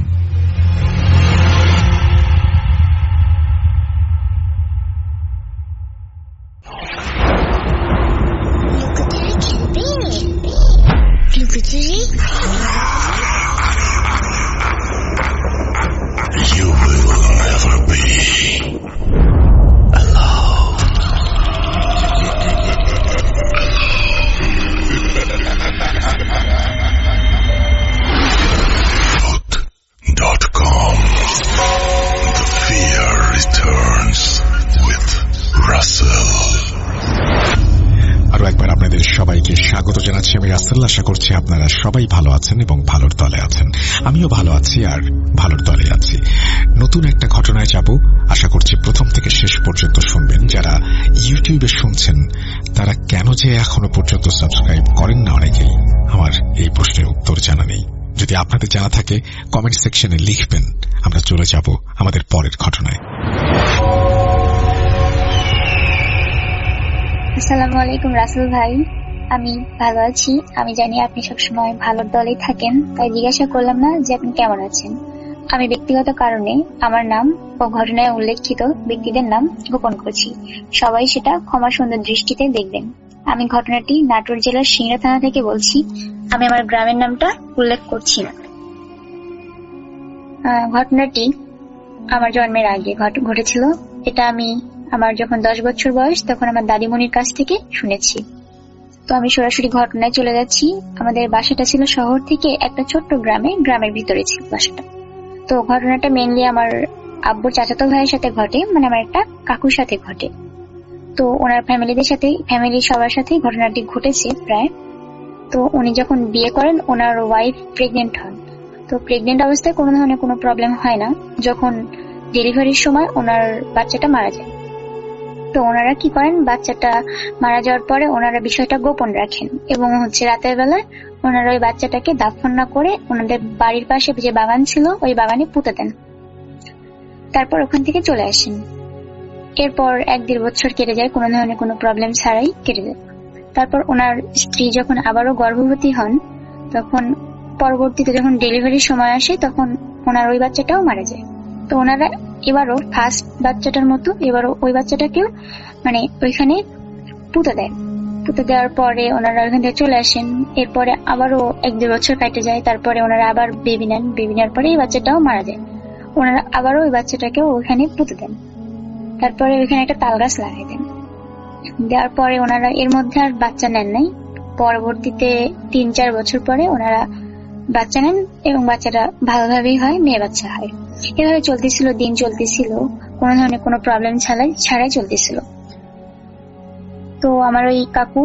You will never be alone. Vote.com. The fear returns with Russell. আরো একবার আপনাদের সবাইকে স্বাগত জানাচ্ছি। আমি রাসেল। আশা করছি আপনারা সবাই ভালো আছেন এবং ভালোর দলে আছেন। আমিও ভালো আছি আর ভালোর দলে আছি। নতুন একটা ঘটনায় যাব, আশা করছি প্রথম থেকে শেষ পর্যন্ত শুনবেন। যারা ইউটিউবে শুনছেন তারা কেন যে এখনো পর্যন্ত সাবস্ক্রাইব করেন না অনেকেই, আমার এই প্রশ্নের উত্তর জানা নেই। যদি আপনাদের জানা থাকে কমেন্ট সেকশনে লিখবেন। আমরা চলে যাব আমাদের পরের ঘটনায়। আসসালামু আলাইকুম রাসেল ভাই, আমি ভালো আছি। আমি জানি আপনি সবসময় ভালোর দলেই থাকেন, তাই জিজ্ঞাসা করলাম না যে আপনি কেমন আছেন। আমি ব্যক্তিগত কারণে আমার নাম ও ঘটনায় উল্লেখিত ব্যক্তিদের নাম গোপন করছি। সবাই সেটা ক্ষমা সুন্দর দৃষ্টিতে দেখবেন। আমি ঘটনাটি নাটোর জেলার সিংড়া থানা থেকে বলছি। আমি আমার গ্রামের নামটা উল্লেখ করছি না। ঘটনাটি আমার জন্মের আগে ঘটেছিল। এটা আমি আমার যখন 10 বছর বয়স তখন আমার দাদিমণির কাছ থেকে শুনেছি। তো আমি সরাসরি ঘটনায় চলে যাচ্ছি। আমাদের বাসাটা ছিল শহর থেকে একটা ছোট্ট গ্রামের ভিতরে ছিল বাসাটা। তো ঘটনাটা মেইনলি আমার আব্বুর চাচাতো ভাইয়ের সাথে ঘটে, মানে আমার একটা কাকুর সাথে ঘটে। তো ওনার ফ্যামিলির সবার সাথেই ঘটনাটি ঘটেছে প্রায়। তো উনি যখন বিয়ে করেন ওনার ওয়াইফ প্রেগনেন্ট হন। তো প্রেগনেন্ট অবস্থায় কোনো ধরনের কোনো প্রবলেম হয় না। যখন ডেলিভারির সময় ওনার বাচ্চাটা মারা যায়। তো ওনারা কি করেন, বাচ্চাটা মারা যাওয়ার পরে ওনারা বিষয়টা গোপন রাখেন এবং রাতের বেলায় ওনারা ওই বাচ্চাটাকে দাফন না করে ওনাদের বাড়ির পাশে যে বাগান ছিল ওই বাগানে পুঁতে দেন। তারপর ওখান থেকে চলে আসেন। এরপর 1-1.5 বছর কেটে যায়, কোনো ধরনের কোনো প্রবলেম ছাড়াই কেটে যায়। তারপর ওনার স্ত্রী যখন আবারও গর্ভবতী হন, তখন পরবর্তীতে যখন ডেলিভারির সময় আসে তখন ওনার ওই বাচ্চাটাও মারা যায়। তো ওনারা এবারও ফার্স্ট বাচ্চাটার মতো এবারও ওই বাচ্চাটাকেও ওইখানে পুঁতে দেয়। পুঁতে দেওয়ার পরে ওনারা ওখান থেকে চলে আসেন। এরপরে আবারও 1-2 বছর কেটে যায়। তারপরে ওনারা আবার বেবি নেন। বেবি নেওয়ার পরে এই বাচ্চাটাও মারা যায়। ওনারা আবারও ওই বাচ্চাটাকেও ওখানে পুঁতে দেন। তারপরে ওইখানে একটা তাল গাছ লাগাই দেন। দেওয়ার পরে ওনারা এর মধ্যে আর বাচ্চা নেন নাই। পরবর্তীতে 3-4 বছর পরে ওনারা বাচ্চা নেন এবং বাচ্চাটা ভালোভাবেই হয়, মেয়ে বাচ্চা হয়। এভাবে চলতেছিল, দিন চলতেছিল, কোনো ধরনের কোনো প্রবলেম ছাড়াই চলতেছিল। তো আমার ওই কাকু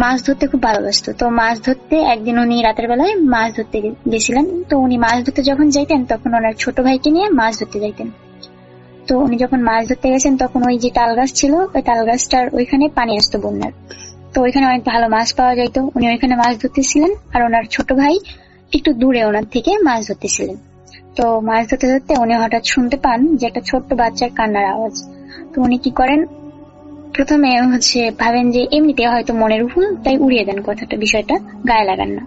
মাছ ধরতে খুব ভালোবাসতো। তো মাছ ধরতে একদিন উনি রাতের বেলায় মাছ ধরতে গেছিলেন। তো উনি মাছ ধরতে যখন যাইতেন তখন ওনার ছোট ভাইকে নিয়ে মাছ ধরতে যাইতেন। তো উনি যখন মাছ ধরতে গেছেন তখন ওই যে তাল গাছ ছিল, ওই তাল গাছটার ওইখানে পানি আসতো বন্যার। তো ওইখানে অনেক ভালো মাছ পাওয়া যাইতো। উনি ওইখানে মাছ ধরতেছিলেন আর ওনার ছোট ভাই একটু দূরে ওনার থেকে মাছ ধরতেছিলেন। তো মাছ ধরতে ধরতে উনি হঠাৎ শুনতে পান যে একটা ছোট্ট বাচ্চার কান্নার আওয়াজ। তো উনি কি করেন, প্রথমে ভাবেন যে এমনিতে হয়তো মনের ভুল, তাই উড়িয়ে দেন কথাটা, বিষয়টা গায়ে লাগান না।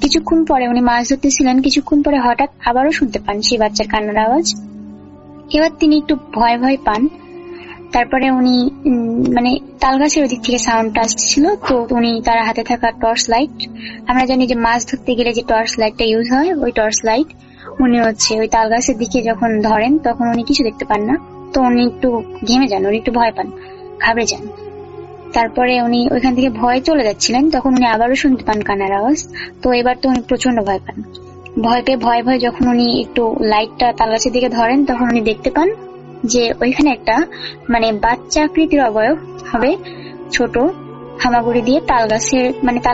কিছুক্ষণ পরে উনি মাছ ধরতেছিলেন, কিছুক্ষণ পরে হঠাৎ আবারও শুনতে পান সেই বাচ্চার কান্নার আওয়াজ। এবার তিনি একটু ভয় ভয় পান। তারপরে উনি তাল গাছের ওদিক থেকে সাউন্ডটা আসছিল। তো উনি তার হাতে থাকা টর্চ লাইট, আমরা জানি যে মাছ ধরতে গেলে যে টর্চ লাইটটা ইউজ হয়, ওই টর্চ লাইট উনি ওই তাল গাছের দিকে যখন ধরেন তখন উনি কিছু দেখতে পান না। তো উনি একটু ঘেমে যান, উনি একটু ভয় পান, ঘাবড়ে যান। তারপরে উনি ওইখান থেকে ভয় চলে যাচ্ছিলেন, তখন উনি আবারও শুনতে পান কান্নার আওয়াজ। তো এবার তো উনি প্রচন্ড ভয় পান। ভয় পেয়ে ভয় যখন উনি একটু লাইটটা তাল গাছের দিকে ধরেন তখন উনি দেখতে পান যে ওইখানে একটা বাচ্চা আকৃতির অবয়ব হবে, ছোট হামাগুড়ি দিয়ে তাল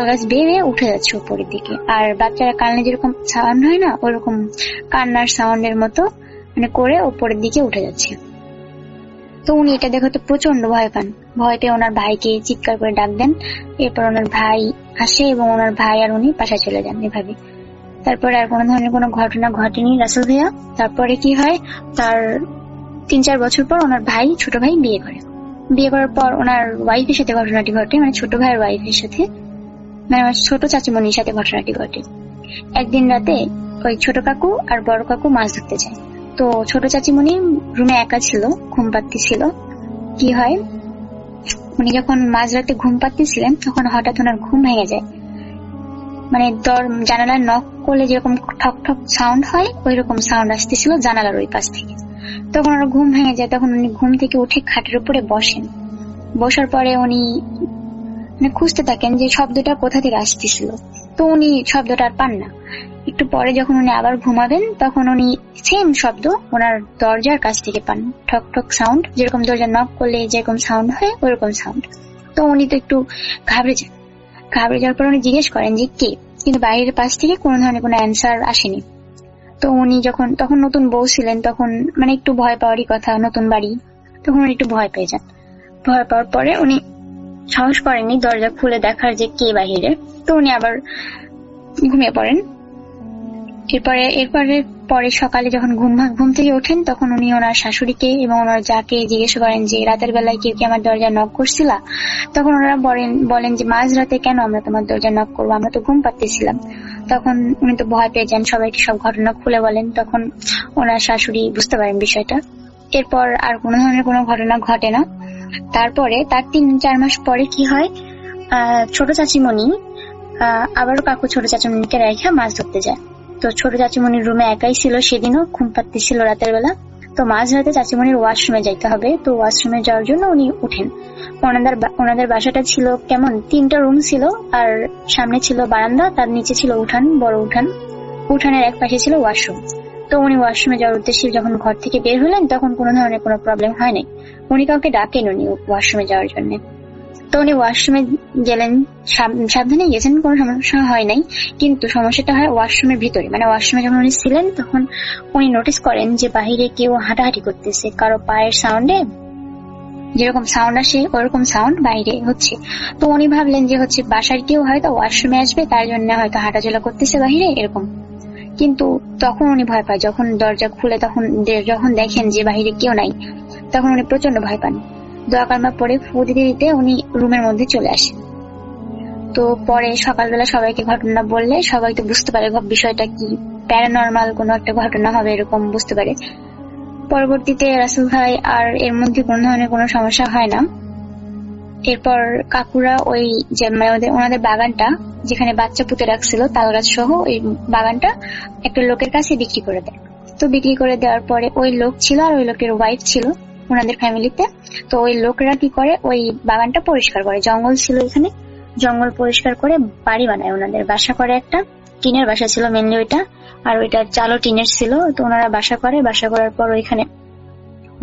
গাছ বেয়ে উঠে যাচ্ছে উপরের দিকে। আর বাচ্চারা কান্না যেরকম সাউন্ড হয় না, ওইরকম কান্নার সাউন্ডের মতো করে উপরের দিকে উঠে যাচ্ছে। তো উনি এটা দেখে তো প্রচন্ড ভয় পান। ভয় পেয়ে ওনার ভাইকে চিৎকার করে ডাক দেন। এরপর ওনার ভাই আসে এবং ওনার ভাই আর উনি বাসায় চলে যান। এভাবে তারপরে আর কোনো ধরনের কোনো ঘটনা ঘটেনি রাসেল ভাইয়া। তারপরে কি হয়, তার 3-4 বছর পর ওনার ভাই, ছোট ভাই বিয়ে করে। বিয়ে করার পর ওনার ওয়াইফের সাথে ঘটনাটি ঘটে, ছোট ভাইয়ের ওয়াইফের সাথে, আমার ছোট চাচিমণির সাথে ঘটনাটি ঘটে। একদিন রাতে ওই ছোট কাকু আর বড় কাকু মাছ ধরতে যায়। তো ছোট চাচিমণি রুমে একা ছিল, ঘুম পাড়তেছিল। কি হয়, উনি যখন মাঝরাতে ঘুম পাড়তেছিলেন তখন হঠাৎ ওনার ঘুম ভেঙে যায়। জানালার নক করলে যেরকম ঠক ঠক সাউন্ড হয়, ওই রকম সাউন্ড আসতেছিল জানালার ওই পাশ থেকে। তখন ওনার ঘুম ভেঙে যায়। তখন উনি ঘুম থেকে উঠে খাটের উপরে বসেন। বসার পরে উনি খুঁজতে থাকেন যে শব্দটা কোথা থেকে আসতেছিল। তো উনি শব্দটা আর পান না। একটু পরে যখন উনি আবার ঘুমাবেন তখন উনি সেম শব্দ ওনার দরজার কাছ থেকে পান, ঠক ঠক সাউন্ড, যেরকম দরজা নক করলে যেরকম সাউন্ড হয় ওইরকম সাউন্ড। তো উনি তো একটু ঘাবড়ে যান। ঘাবড়ে যাওয়ার পর উনি জিজ্ঞেস করেন যে কে, কিন্তু বাইরের পাশ থেকে কোনো ধরনের কোনো অ্যান্সার আসেনি। তো উনি তখন নতুন বউ ছিলেন, তখন একটু ভয় পাওয়ারই কথা, নতুন বাড়ি, তখন উনি একটু ভয় পেয়ে যান। ভয় পাওয়ার পরে উনি সাহস করেননি দরজা খুলে দেখার যে কে বাহিরে। তো উনি আবার ঘুমিয়ে পড়েন। এরপরে সকালে যখন ঘুম থেকে ওঠেন তখন উনি ওনার শাশুড়িকে এবং ওনার যাকে জিজ্ঞেস করেন যে রাতের বেলায় কেউ কি আমার দরজা নক করছিল। তখন ওনারা বলেন যে মাঝ রাতে কেন আমরা তোমার দরজা নক করবো, আমরা তো ঘুম পাড়তেছিলাম। তখন উনি তো ভয় পেয়ে যান, সবাইকে সব ঘটনা খুলে বলেন। তখন ওনার শাশুড়ি বুঝতে পারেন বিষয়টা। এরপর আর কোনো ধরনের কোনো ঘটনা ঘটে না। তারপরে তার 3-4 মাস পরে কি হয়, ছোট চাচিমণি আবারও কাকু ছোট চাচিমণিকে রেখে মাছ ধরতে যায়। তো ছোট চাচিমণির রুমে একাই ছিল, সেদিনও ঘুম পাড়তেছিল রাতের বেলা। তো মাঝরাতে চাচিমণির ওয়াশরুমে যাইতে হবে। তো ওয়াশরুমে যাওয়ার জন্য উনি উঠেন। ওনাদের বাসাটা ছিল কেমন, 3টা রুম ছিল, আর সামনে ছিল বারান্দা, তার নিচে ছিল উঠান, বড় উঠান। উঠানের এক পাশে ছিল ওয়াশরুম। তো উনি ওয়াশরুমে যাওয়ার উদ্দেশ্যে যখন ঘর থেকে বের হলেন তখন কোনো ধরনের কোনো প্রবলেম হয় নাই। উনি কাউকে ডাকেন উনি ওয়াশরুমে যাওয়ার জন্য। তো উনি ওয়াশরুমে গেলেন, সাবধানে গেছেন, কোনো সমস্যা হয় নাই। কিন্তু সমস্যাটা হয় ওয়াশরুমের ভিতরে। ওয়াশরুমে যখন উনি ছিলেন তখন উনি নোটিস করেন যে বাহিরে কেউ হাঁটাহাঁটি করতেছে, কারো পায়ের সাউন্ডে যেরকম সাউন্ড আসে ওরকম সাউন্ড বাইরে হচ্ছে। তো উনি ভাবলেন যে বাসার কেউ হয়তো ওয়াশরুমে আসবে, তার জন্য হয়তো হাঁটাচলা করতেছে বাহিরে এরকম। কিন্তু তখন উনি ভয় পায়। যখন দরজা খুলে যখন দেখেন যে বাহিরে কেউ নাই, তখন উনি প্রচন্ড ভয় পান। দোয়া কালমা পড়ে ফু দিতে দিতে উনি রুমের মধ্যে চলে আসেন। তো পরে সকালবেলা সবাইকে ঘটনা বললে সবাই তো বুঝতে পারে বিষয়টা কি, প্যারানর্মাল কোনো একটা ঘটনা হবে এরকম বুঝতে পারে। পরবর্তীতে রাসেল ভাই আর এর মধ্যে কোনো ধরনের কোনো সমস্যা হয় না। এরপর কাকুরা ওই যে মানে ওনাদের বাগানটা যেখানে বাচ্চা পুঁতে রাখছিল তাল গাছ সহ ওই বাগানটা একটা লোকের কাছে বিক্রি করে দেয়। তো বিক্রি করে দেওয়ার পরে ওই লোক ছিল আর ওই লোকের ওয়াইফ ছিল ওনাদের ফ্যামিলিতে। তো ওই লোকেরা কি করে, ওই বাগানটা পরিষ্কার করে, জঙ্গল ছিল এখানে, জঙ্গল পরিষ্কার করে বাড়ি বানায়, ওনাদের বাসা করে, একটা টিনের বাসা ছিল মেনলি ওইটা, আর ওইটা চালো টিনের ছিল। তো ওনারা বাসা করে, বাসা করার পর ওইখানে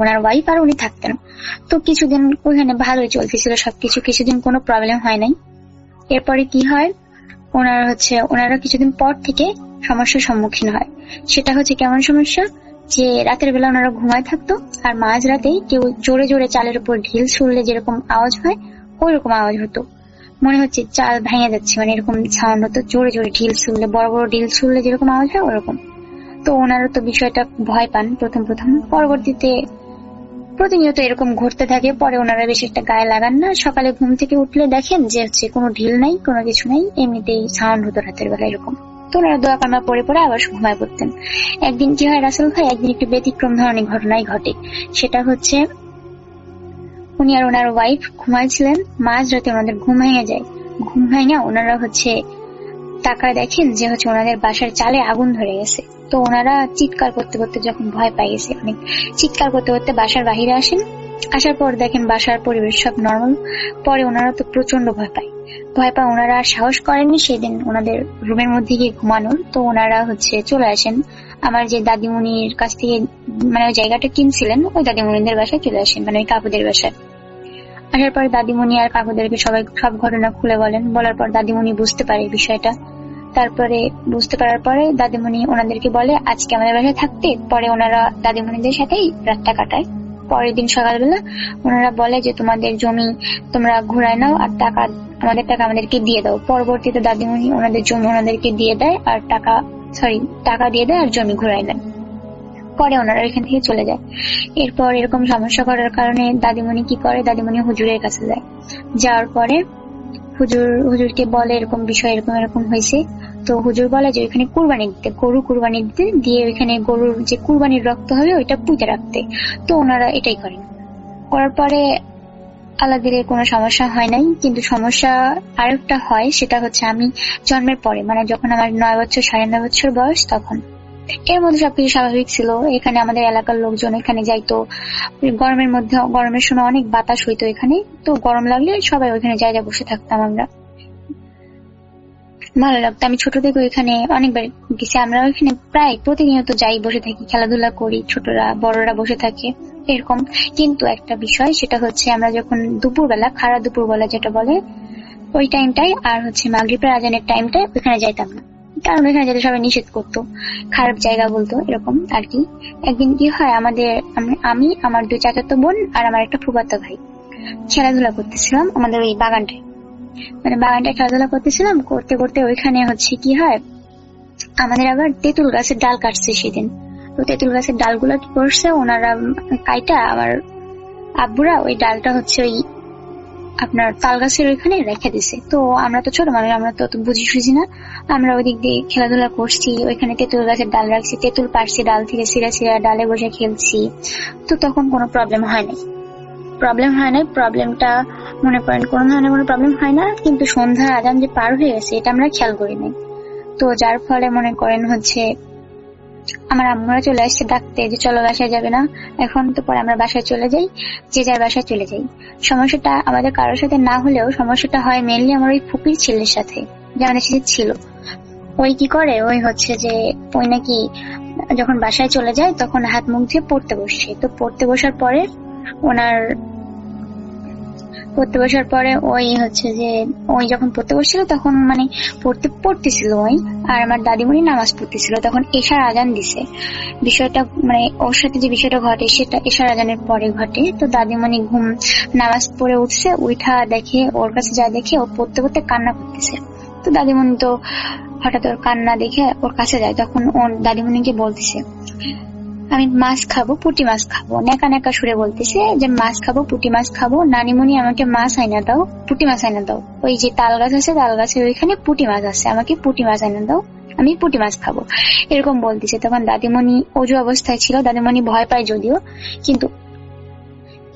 ওনার ওয়াইফ আর উনি থাকতেন। তো কিছুদিন ওইখানে ভালোই চলতেছিল সবকিছু, কিছুদিন কোনো প্রবলেম হয় নাই। এরপরে কি হয়, ওনারা কিছুদিন পর থেকে সমস্যার সম্মুখীন হয়। সেটা হচ্ছে কেমন সমস্যা, যে রাতের বেলা ওনারা ঘুমায় থাকতো আর মাঝ রাতেই কেউ জোরে জোরে চালের উপর ঢিল ছুড়লে যেরকম আওয়াজ হয় ওই রকম আওয়াজ হতো, মনে হচ্ছে চাল ভেঙে যাচ্ছে, মানে এরকম সাউন্ড হতো, জোরে জোরে ঢিল ছুড়লে, বড় বড় ঢিল ছুড়লে যেরকম আওয়াজ হয় ওরকম। তো ওনারা তো বিষয়টা ভয় পান প্রথম, পরবর্তীতে প্রতিনিয়ত এরকম ঘটতে থাকে। পরে ওনারা বেশি একটা গায়ে লাগান না, সকালে ঘুম থেকে উঠলে দেখেন যে হচ্ছে কোনো ঢিল নাই, কোনো কিছু নাই, এমনিতেই সাউন্ড হতো রাতের বেলা এরকম। তো ওনারা দোয়া কামনা পরে পরে আবার ঘুমায় পড়তেন। একদিন কি হয় রাসেল ভাই, একদিন একটু ব্যতিক্রম ধরনের ঘটনাই ঘটে। সেটা হচ্ছে উনি আর ওনার ওয়াইফ ঘুমাইছিলেন, মাঝ রাতে ওনাদের ঘুম ভেঙে যায়। ঘুম ভেঙে ওনারা তাকায় দেখেন যে ওনাদের বাসার চালে আগুন ধরে গেছে। তো ওনারা চিৎকার করতে করতে যখন ভয় পাই গেছে, অনেক চিৎকার করতে করতে বাসার বাহিরে আসেন। আসার পর দেখেন বাসার পরিবেশ সব নর্মাল। পরে ওনারা তো প্রচন্ড ভয় পায়, ওনারা আর সাহস করেননি সেদিন ওনাদের রুমের মধ্যে গিয়ে ঘুমানোর। তো ওনারা চলে আসেন আমার যে দাদিমণির কাছ থেকে, মানে ওই জায়গাটা কিনছিলেন ওই দাদিমণিদের বাসায় চলে আসেন, মানে ওই কাকুদের বাসায়। আসার পর দাদিমণি আর কাকুদেরকে সবাই সব ঘটনা খুলে বলেন। বলার পর দাদিমণি বুঝতে পারে বিষয়টা। তারপরে বুঝতে পারার পরে দাদিমণি ওনাদেরকে বলে আজকে আমাদের বাসায় থাকতে। পরে ওনারা দাদিমণিদের সাথেই রাতটা কাটায়। পরের দিন সকালবেলা ওনারা বলে যে তোমাদের জমি তোমরা ঘুরায় নাও আর টাকা আমাদেরকে দিয়ে দাও। পরবর্তীতে দাদিমণি ওনাদের জমি ওনাদেরকে দিয়ে দেয় আর টাকা দিয়ে দেয় আর জমি ঘুরায় নেয়। পরে ওনারা এখান থেকে চলে যায়। এরপর এরকম সমস্যা করার কারণে দাদিমণি কি করে, দাদিমণি হুজুরের কাছে যায়। যাওয়ার পরে হুজুরকে বলে এরকম বিষয়, এরকম হয়েছে। তো হুজুর বলে যে ওইখানে কুরবানি দিতে, গরু কুরবানি দিতে, দিয়ে ওইখানে গরুর যে কুরবানির রক্ত হবে ওইটা পুঁতে রাখতে। তো ওনারা এটাই করেন। করার পরে আল্লাহ দিলে কোনো সমস্যা হয় নাই। কিন্তু সমস্যা আরেকটা হয়, সেটা হচ্ছে আমি জন্মের পরে, মানে যখন আমার 9 বছর 9.5 বছর বয়স, তখন এর মধ্যে সবকিছু স্বাভাবিক ছিল। এখানে আমাদের এলাকার লোকজন এখানে যাইতো, গরমের সময় অনেক বাতাস হইতো এখানে। তো গরম লাগলে সবাই ওইখানে জায়গায় বসে থাকতাম, আমরা ভালো লাগতো। আমি ছোট থেকে ওইখানে অনেকবার গেছি। আমরা ওইখানে প্রায় প্রতিনিয়ত যাই, বসে থাকি, খেলাধুলা করি, ছোটরা বড়রা বসে থাকে এরকম। কিন্তু একটা বিষয়, সেটা হচ্ছে আমরা যখন দুপুরবেলা, খাড়া দুপুরবেলা যেটা বলে, ওই টাইমটাই আর মাগরিবের আজানের টাইমটায় ওইখানে যাইতাম না, কারণ ওইখানে যেতে সবাই নিষেধ করতো, খারাপ জায়গা বলতো এরকম আর কি। একদিন কি হয়, আমি আমার 2 চাচাতো বোন আর আমার একটা ফুফাতো ভাই খেলাধুলা করতেছিলাম আমাদের ওই বাগানটায়, মানে বাগানটায় খেলাধুলা করতেছিলাম। করতে করতে ওইখানে কি হয়, আমাদের আবার তেঁতুল গাছের ডাল কাটছে সেদিন। তো তেঁতুল গাছের ডালগুলো কি করছে, ওনারা কাইটা আমার আব্বুরা ওই ডালটা ওই আপনার তাল গাছের ওইখানে রেখে দিছে। তো আমরা তো ছোট মানুষ, আমরা তো বুঝি না, আমরা ওই দিক দিয়ে খেলাধুলা করছি, ওইখানে তেঁতুল গাছের ডাল রাখছি, তেঁতুল পারছি, ডাল থেকে ছিঁড়া ডালে বসে খেলছি। তো তখন কোনো প্রবলেম হয় নাই। প্রবলেমটা মনে করেন কোনো ধরনের কোনো প্রবলেম হয় না, কিন্তু সন্ধ্যা আজান যে পার হয়ে গেছে এটা আমরা খেয়াল করি নাই। তো যার ফলে মনে করেন আমার আম্মুরা চলে আসছে ডাকতে যে চলো বাসায় যাবে না এখন। তো পরে আমরা বাসায় চলে যাই, যে যার বাসায় চলে যাই। সমস্যাটা আমাদের কারোর সাথে না হলেও সমস্যাটা হয় মেনলি আমার ওই ফুপির ছেলের সাথে, যে আমাদের সাথে ছিল। ওই কি করে, যে ওই নাকি যখন বাসায় চলে যায় তখন হাত মুখ দিয়ে পড়তে বসছে। তো পড়তে বসার পরে ওই যখন পড়তে বসছিল তখন মানে পড়তেছিল ওই, আর আমার দাদিমণি নামাজ পড়তেছিল। তখন এশার আজান দিছে। বিষয়টা মানে ওর সাথে যে বিষয়টা ঘটে সেটা এশার আজানের পরে ঘটে। তো দাদিমণি নামাজ পড়ে উঠছে, উঠা দেখে, ওর কাছে যা দেখে ও পড়তে পড়তে কান্না করতেছে। তো দাদিমণি তো হঠাৎ ওর কান্না দেখে ওর কাছে যায়। তখন ওর দাদিমণিকে বলতেছে আমি মাছ খাবো, পুঁটি মাছ খাবো, নেকা নেকা সুরে বলতেছে যে মাছ খাবো, পুঁটি মাছ খাবো, নানিমণি আমাকে মাছ আইনা দাও, পুঁটি মাছ আইনা দাও। ওই যে তাল গাছ আছে, তাল গাছের ওইখানে পুঁটি মাছ আছে, আমাকে পুঁটি মাছ আইনা দাও, আমি পুঁটি মাছ খাবো, এরকম বলতেছে। তখন দাদিমণি অজু অবস্থায় ছিল, দাদিমণি ভয় পায় যদিও,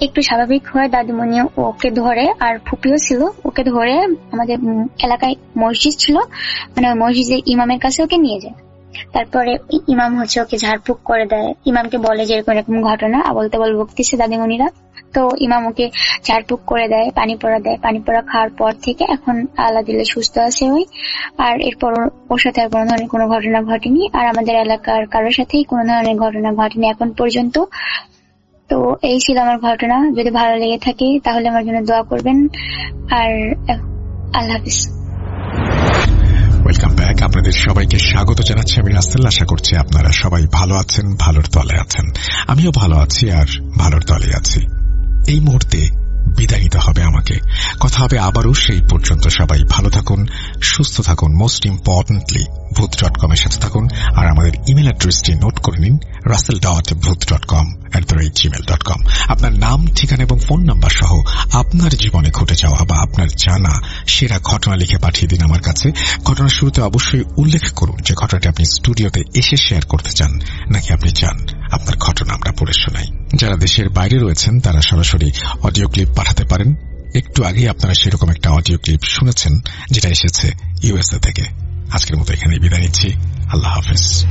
একটু স্বাভাবিক হয় দাদিমণি ওকে ধরে, আর ফুপিও ছিল, ওকে ধরে আমাদের এলাকায় মসজিদ ছিল, মানে ওই মসজিদের ইমামের কাছে ওকে নিয়ে যায়। তারপরে ইমাম হচ্ছে ওকে ঝাড়ফুঁক করে দেয়, ইমামকে বলে যে এরকম এরকম ঘটনা বলতে বকতেছে দাদিমণিরা। তো ইমাম ওকে ঝাড়ফুঁক করে দেয়, পানি পড়া দেয়। পানি পড়া খাওয়ার পর থেকে এখন আল্লাহ দিলে সুস্থ আছে ওই। আর এরপর ওর সাথে আর কোনো ধরনের কোনো ঘটনা ঘটেনি, আর আমাদের এলাকার কারোর সাথেই কোনো ধরনের ঘটনা ঘটেনি এখন পর্যন্ত। তো এই ছিল আমার ঘটনা। যদি ভালো লেগে থাকে তাহলে আমার জন্য দোয়া করবেন। আর আল্লাহ হাফিজ। Welcome back. আপনাদের সবাইকে স্বাগত জানাচ্ছি আমি রাসেল। আশা করছি আপনারা সবাই ভালো আছেন, ভালোর তলে আছেন। আমিও ভালো আছি আর ভালোর তলে আছি। এই মুহূর্তে বিদায় নিতে হবে আমাকে। কথা হবে আবারও, সেই পর্যন্ত সবাই ভালো থাকুন, সুস্থ থাকুন। মোস্ট ইম্পর্টেন্টলি ভূত.com এর সাথে থাকুন। আর আমাদের ইমেল অ্যাড্রেসটি নোট করে নিন, russell.booth.com@gmail.com। আপনার নাম, ঠিকানা এবং ফোন নাম্বার সহ আপনার জীবনে ঘটে যাওয়া বা আপনার জানা সেরা ঘটনা লিখে পাঠিয়ে দিন আমার কাছে। ঘটনার শুরুতে অবশ্যই উল্লেখ করুন যে ঘটনাটি আপনি স্টুডিওতে এসে শেয়ার করতে চান, নাকি আপনি চান আপনার ঘটনা আমরা পড়ে শোনাই। যারা দেশের বাইরে রয়েছেন তারা সরাসরি অডিও ক্লিপ পাঠাতে পারেন। একটু আগে আপনারা সেরকম একটা অডিও ক্লিপ শুনেছেন যেটা এসেছে ইউএসএ থেকে। আজকের মতো এখানে বিদায় নিচ্ছি। আল্লাহ হাফেজ।